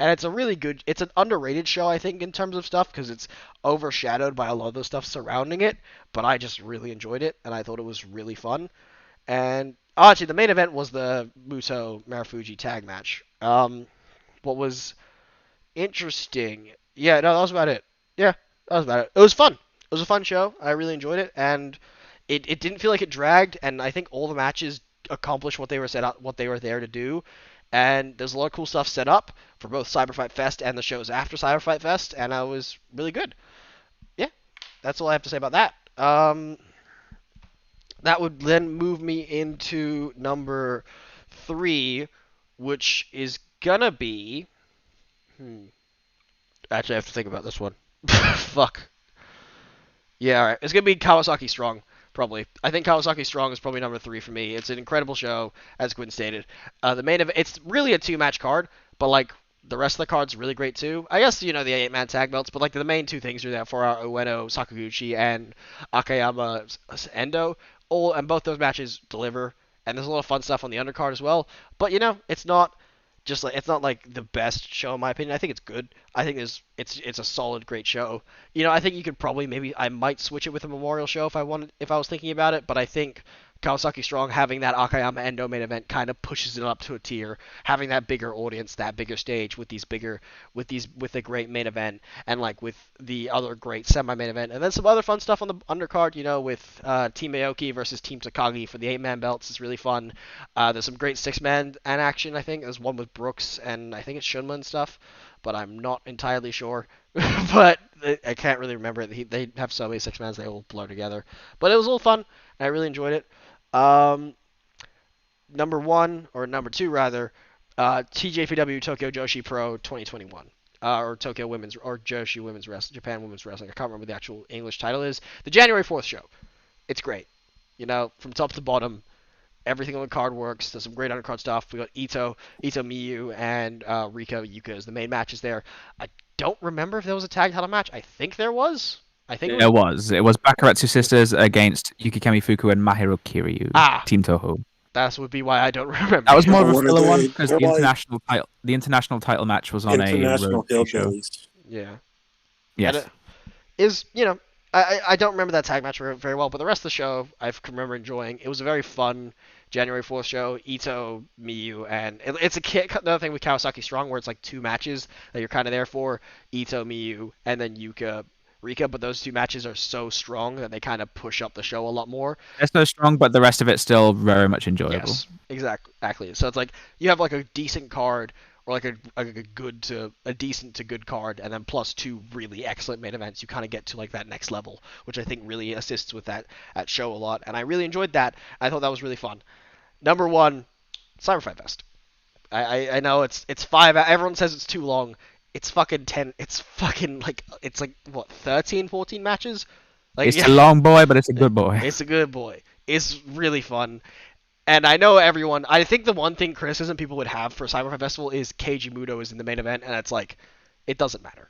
And it's an underrated show, I think, in terms of stuff, because it's overshadowed by a lot of the stuff surrounding it, but I just really enjoyed it, and I thought it was really fun. And, actually, the main event was the Muto Marufuji tag match. What was interesting... Yeah, no, that was about it. Yeah, that was about it. It was fun. It was a fun show. I really enjoyed it, and it didn't feel like it dragged, and I think all the matches accomplished what they were there to do. and there's a lot of cool stuff set up for both Cyberfight Fest and the shows after Cyberfight Fest, and it was really good. Yeah, that's all I have to say about that. That would then move me into number 3, which is gonna be. Actually, I have to think about this one. Fuck. Yeah, alright. It's gonna be Kawasaki Strong, probably. I think Kawasaki Strong is probably number 3 for me. It's an incredible show, as Gwyn stated. The main event, it's really a 2-match card, but like the rest of the card's really great too. I guess the 8-man tag belts, but like the main 2 things are there for our Ueno, Sakaguchi, and Akayama Endo. And both those matches deliver, and there's a lot of fun stuff on the undercard as well. But it's not like the best show in my opinion. I think it's good. I think it's a solid, great show. I think you could probably I might switch it with a memorial show if I was thinking about it. But I think Kawasaki Strong having that Akayama Endo main event kind of pushes it up to a tier. Having that bigger audience, that bigger stage with a great main event, and like with the other great semi-main event, and then some other fun stuff on the undercard. With Team Aoki versus Team Takagi for the 8-man belts is really fun. There's some great 6-man action. I think there's one with Brooks and I think it's Shunma and stuff, but I'm not entirely sure. But I can't really remember it. They have so many 6-mans, they all blur together. But it was a little fun, and I really enjoyed it. Number 1, or number 2 rather, TJPW Tokyo Joshi Pro 2021. Or Tokyo Women's, or Joshi Women's Wrestling, Japan Women's Wrestling. I can't remember the actual English title is. The January 4th show. It's great. From top to bottom, everything on the card works. There's some great undercard stuff. We got Ito Miyu, and Rika Yuka as the main matches there. I don't remember if there was a tag title match. I think there was. It was Bakaratsu Sisters against Yukikami Fuku and Mahiro Kiryu. Team Toho. That would be why I don't remember. That was more of a filler one because the international title match was on International a road show. Yeah. Yes. I don't remember that tag match very well, but the rest of the show I can remember enjoying. It was a very fun January 4th show. Ito, Miyu, and it's another thing with Kawasaki Strong where it's like 2 matches that you're kind of there for. Ito, Miyu, and then Yuka, Rika, but those 2 matches are so strong that they kind of push up the show a lot more. They're so strong, but the rest of it's still very much enjoyable. Yes, exactly. So it's like you have like a decent card, or like a decent to good card, and then plus 2 really excellent main events. You kind of get to like that next level, which I think really assists with that show a lot, and I really enjoyed that. I thought that was really fun. Number 1, Cyberfight Fest. I know it's 5. Everyone says it's too long. It's fucking 10. It's fucking it's like what 13, 14 matches. It's a long boy, but it's a good boy. It's a good boy. It's really fun. And I know everyone. I think the one thing criticism people would have for Cyberfight Festival is Keiji Muto is in the main event, and it's like, it doesn't matter.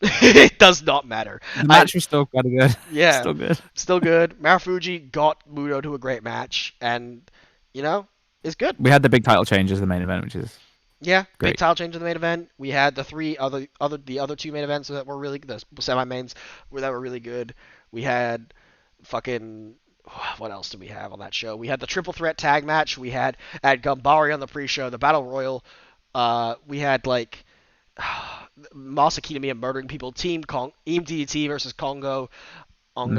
It does not matter. The match was still quite good. Yeah, still good. Marufuji got Muto to a great match, and it's good. We had the big title change as the main event, which is great. Big title change in the main event. We had the other 2 main events that were really the semi-mains that were really good. We had fucking. What else did we have on that show? We had the triple threat tag match. We had Gambari on the pre-show, the Battle Royal. We had like Masa Kitamiya murdering people. Team DDT versus Ongo. We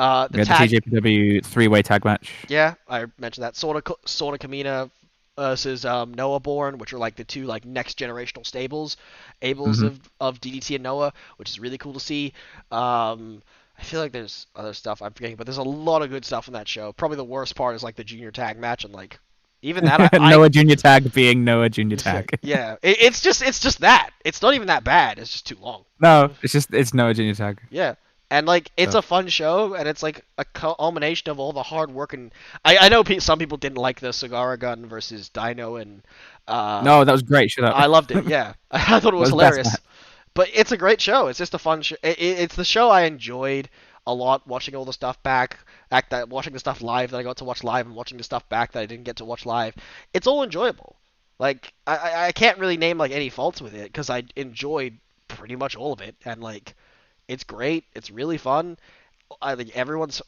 had the TJPW 3-way tag match. Yeah, I mentioned that. Sona Kamina versus Noah Born, which are like the 2 like next generational stables of DDT and Noah, which is really cool to see. I feel like there's other stuff I'm forgetting, but there's a lot of good stuff in that show. Probably the worst part is like the junior tag match, and like even that Noah Junior Tag being Noah Junior Tag. Yeah, it's just that. It's not even that bad. It's just too long. No, it's Noah Junior Tag. Yeah, and like it's a fun show, and it's like a culmination of all the hard work. And I know some people didn't like the Sagara Gun versus Dino, and no, that was great. Shut up. I loved it. Yeah, I thought it was hilarious. But it's a great show. It's just a fun show. It's the show I enjoyed a lot, watching all the stuff back, watching the stuff live that I got to watch live, and watching the stuff back that I didn't get to watch live. It's all enjoyable. Like I can't really name like any faults with it because I enjoyed pretty much all of it, and like it's great. It's really fun. I think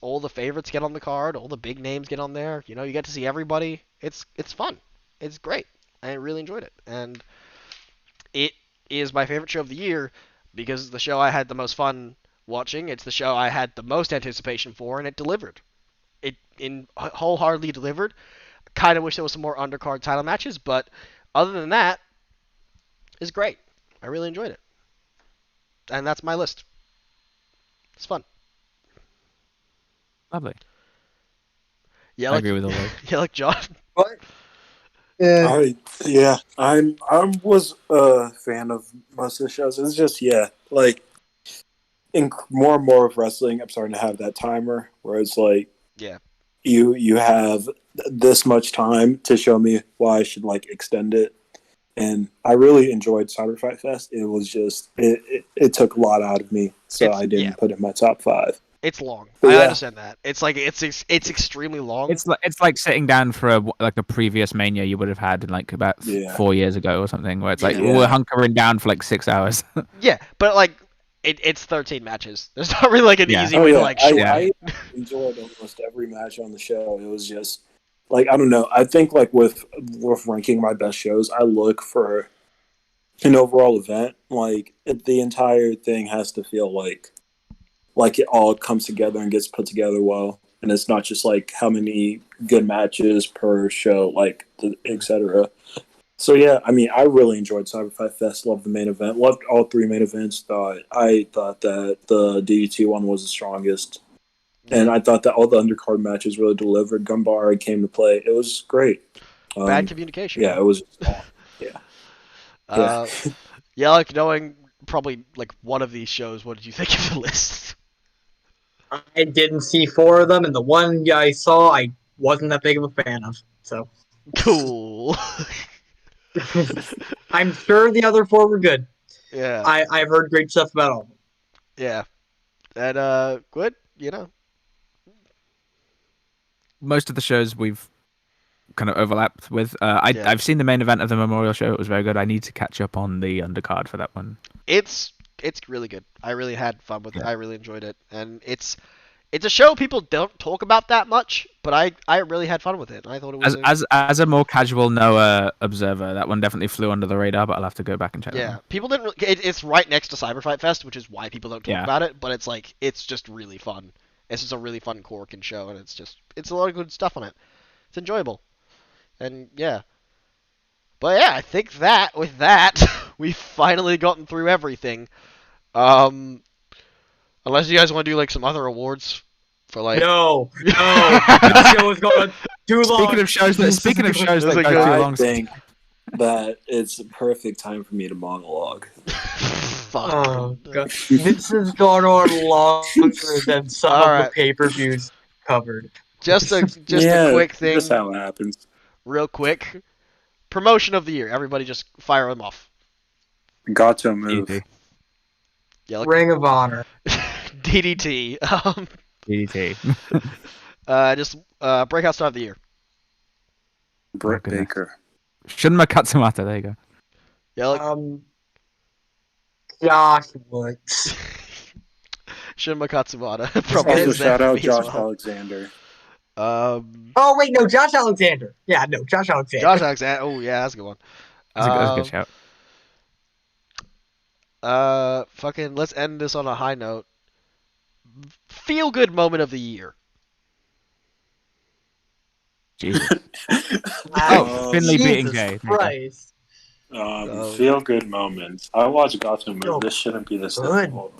all the favorites get on the card, all the big names get on there. You get to see everybody. It's fun. It's great. I really enjoyed it, and it is my favorite show of the year because it's the show I had the most fun watching. It's the show I had the most anticipation for, and it delivered. It wholeheartedly delivered. Kind of wish there was some more undercard title matches, but other than that, it's great. I really enjoyed it, and that's my list. It's fun. Lovely. Yeah, I like agree with all those. yeah, like John. But yeah, I was a fan of most of the shows. It's just like in more and more of wrestling, I'm starting to have that timer where it's like Yeah. you have this much time to show me why I should like extend it. And I really enjoyed Cyber Fight Fest. It was just it took a lot out of me, so I didn't put it in my top 5. It's long. But I yeah. understand that. It's like it's extremely long. It's like sitting down for a previous Mania you would have had like about 4 years ago or something, where it's like we're hunkering down for like 6 hours. Yeah, but like it's 13 matches. There's not really like an easy way to like shorten I it. enjoyed almost every match on the show. It was just like I don't know. I think like with ranking my best shows, I look for an overall event. Like the entire thing has to feel like it all comes together and gets put together well, and it's not just like how many good matches per show, like etc. So yeah, I mean, I really enjoyed Cyber Fight Fest. Loved the main event. Loved all 3 main events. I thought that the DDT one was the strongest, and I thought that all the undercard matches really delivered. Gumbara came to play. It was great. Bad communication. Yeah, it was. Yeah, like knowing probably like one of these shows. What did you think of the list? I didn't see 4 of them, and the one I saw, I wasn't that big of a fan of. So Cool. I'm sure the other 4 were good. Yeah. I've heard great stuff about all of them. Yeah. And good. Most of the shows we've kind of overlapped with. I've seen the main event of the Memorial Show. It was very good. I need to catch up on the undercard for that one. It's really good. I really had fun with it. I really enjoyed it, and it's a show people don't talk about that much, but I really had fun with it. And I thought it was as a more casual Noah observer, that one definitely flew under the radar. But I'll have to go back and check. Yeah, people didn't. It's right next to Cyber Fight Fest, which is why people don't talk about it. But it's just really fun. It's just a really fun Korakuen show, and it's a lot of good stuff on it. It's enjoyable, and yeah. But yeah, I think that with that we've finally gotten through everything. Unless you guys want to do like some other awards for like. No. This show is going too long. Speaking of shows that go too long, I think that it's a perfect time for me to monologue. Fuck. Oh god, this has gone on longer than some of the pay-per-views covered. Just a quick thing. That's how it happens. Real quick. Promotion of the year. Everybody just fire them off. Got to move. Yeah, like Ring of Honor. DDT. DDT. Just breakout star of the year. Britt Baker. Shunma Katsumata. There you go. Yeah, like Josh Woods. Shinma Katsumata. Also, shout out Josh Alexander. Oh wait, no, Josh Alexander. Yeah, no, Josh Alexander. Josh Alexander. Oh yeah, that's a good one. That's a good shout. Fucking let's end this on a high note. Feel good moment of the year. Jesus. Oh, Finley beating Jesus Jay. Christ. Feel good moments. I watched Gotham move. This shouldn't be this difficult.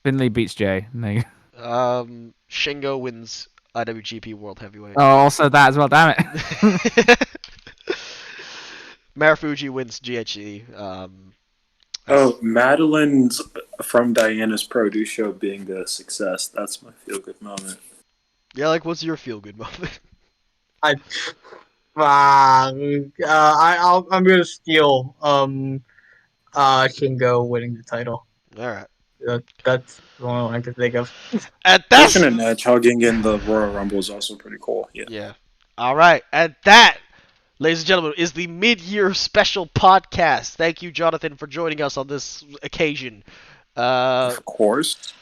Finley beats Jay. There you go. Shingo wins IWGP World Heavyweight. Oh, also that as well. Damn it. Marufuji wins GHC. Madeline's from Diana's produce show being a success. That's my feel good moment. Yeah, like what's your feel good moment? I'm gonna steal Shingo winning the title. All right. That's the one I can think of. At that, Gresham and Edge hugging in the Royal Rumble is also pretty cool. Yeah. All right. At that, ladies and gentlemen, is the mid-year special podcast. Thank you, Jonathan, for joining us on this occasion. Of course.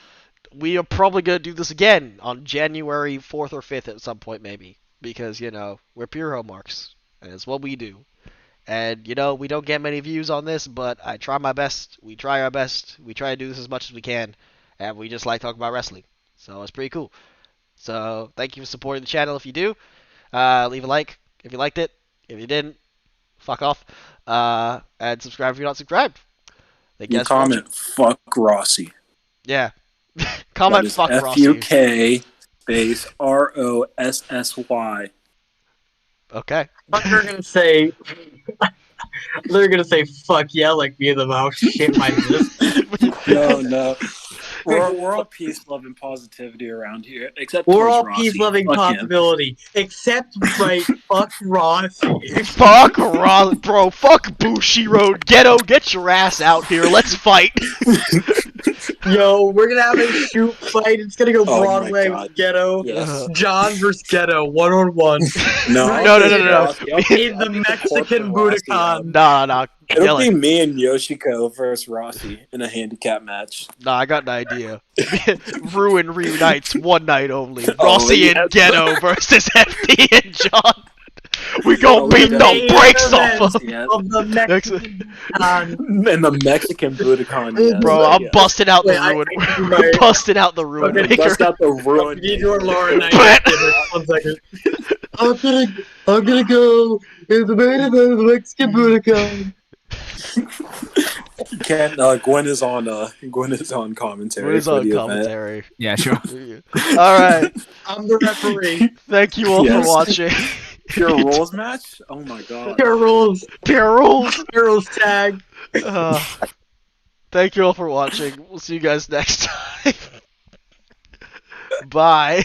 We are probably going to do this again on January 4th or 5th at some point, maybe. Because, we're pure homeworks. And it's what we do. And, we don't get many views on this, but I try my best. We try our best. We try to do this as much as we can. And we just like talking about wrestling. So it's pretty cool. So thank you for supporting the channel if you do. Leave a like if you liked it. If you didn't, fuck off. And subscribe if you're not subscribed. Thank you You guys for watching. comment, fuck Rossi. Yeah. That Comment is fuck Rossi. FUK space ROSSY. Okay. They're gonna say. They're gonna say fuck yeah like me in the mouth. Shit my list. No. We're all peace, love, and positivity around here, except We're towards all Rossi. peace, loving Fuck him. possibility, except right. Fuck Ross. Fuck Ross, bro. Fuck Bushiroad. Ghetto, get your ass out here. Let's fight. Yo, we're gonna have a shoot fight. It's gonna go Oh my Broadway God. with Ghetto. Yes. John versus Ghetto, 1-on-1. No. No. In the Mexican Budokan. Nah. It'll be me and Yoshiko versus Rossi in a handicap match. Nah, I got an idea. Ruin reunites one night only. Oh, Rossi yes. and Ghetto versus FD and John. We gon' Oh, beat yeah. the brakes off of. Yeah. Of the Mexican Budokan. In the Mexican Budokan, yes. Bro, I'm yes. busting out the Wait, ruin. I- We're busting out the ruin Okay, maker. Bust out the ruin. You need your Laura Knight. But- 1 second. I'm gonna go in the main event of the Mexican Budokan. Gwyn is on commentary. What is for on the event. commentary? Yeah, sure. Alright. I'm the referee. Thank you all Yes. for watching. Pure rules match? Oh my god. Pure rules. Pure rules. Pure rules tag. Thank you all for watching. We'll see you guys next time. Bye.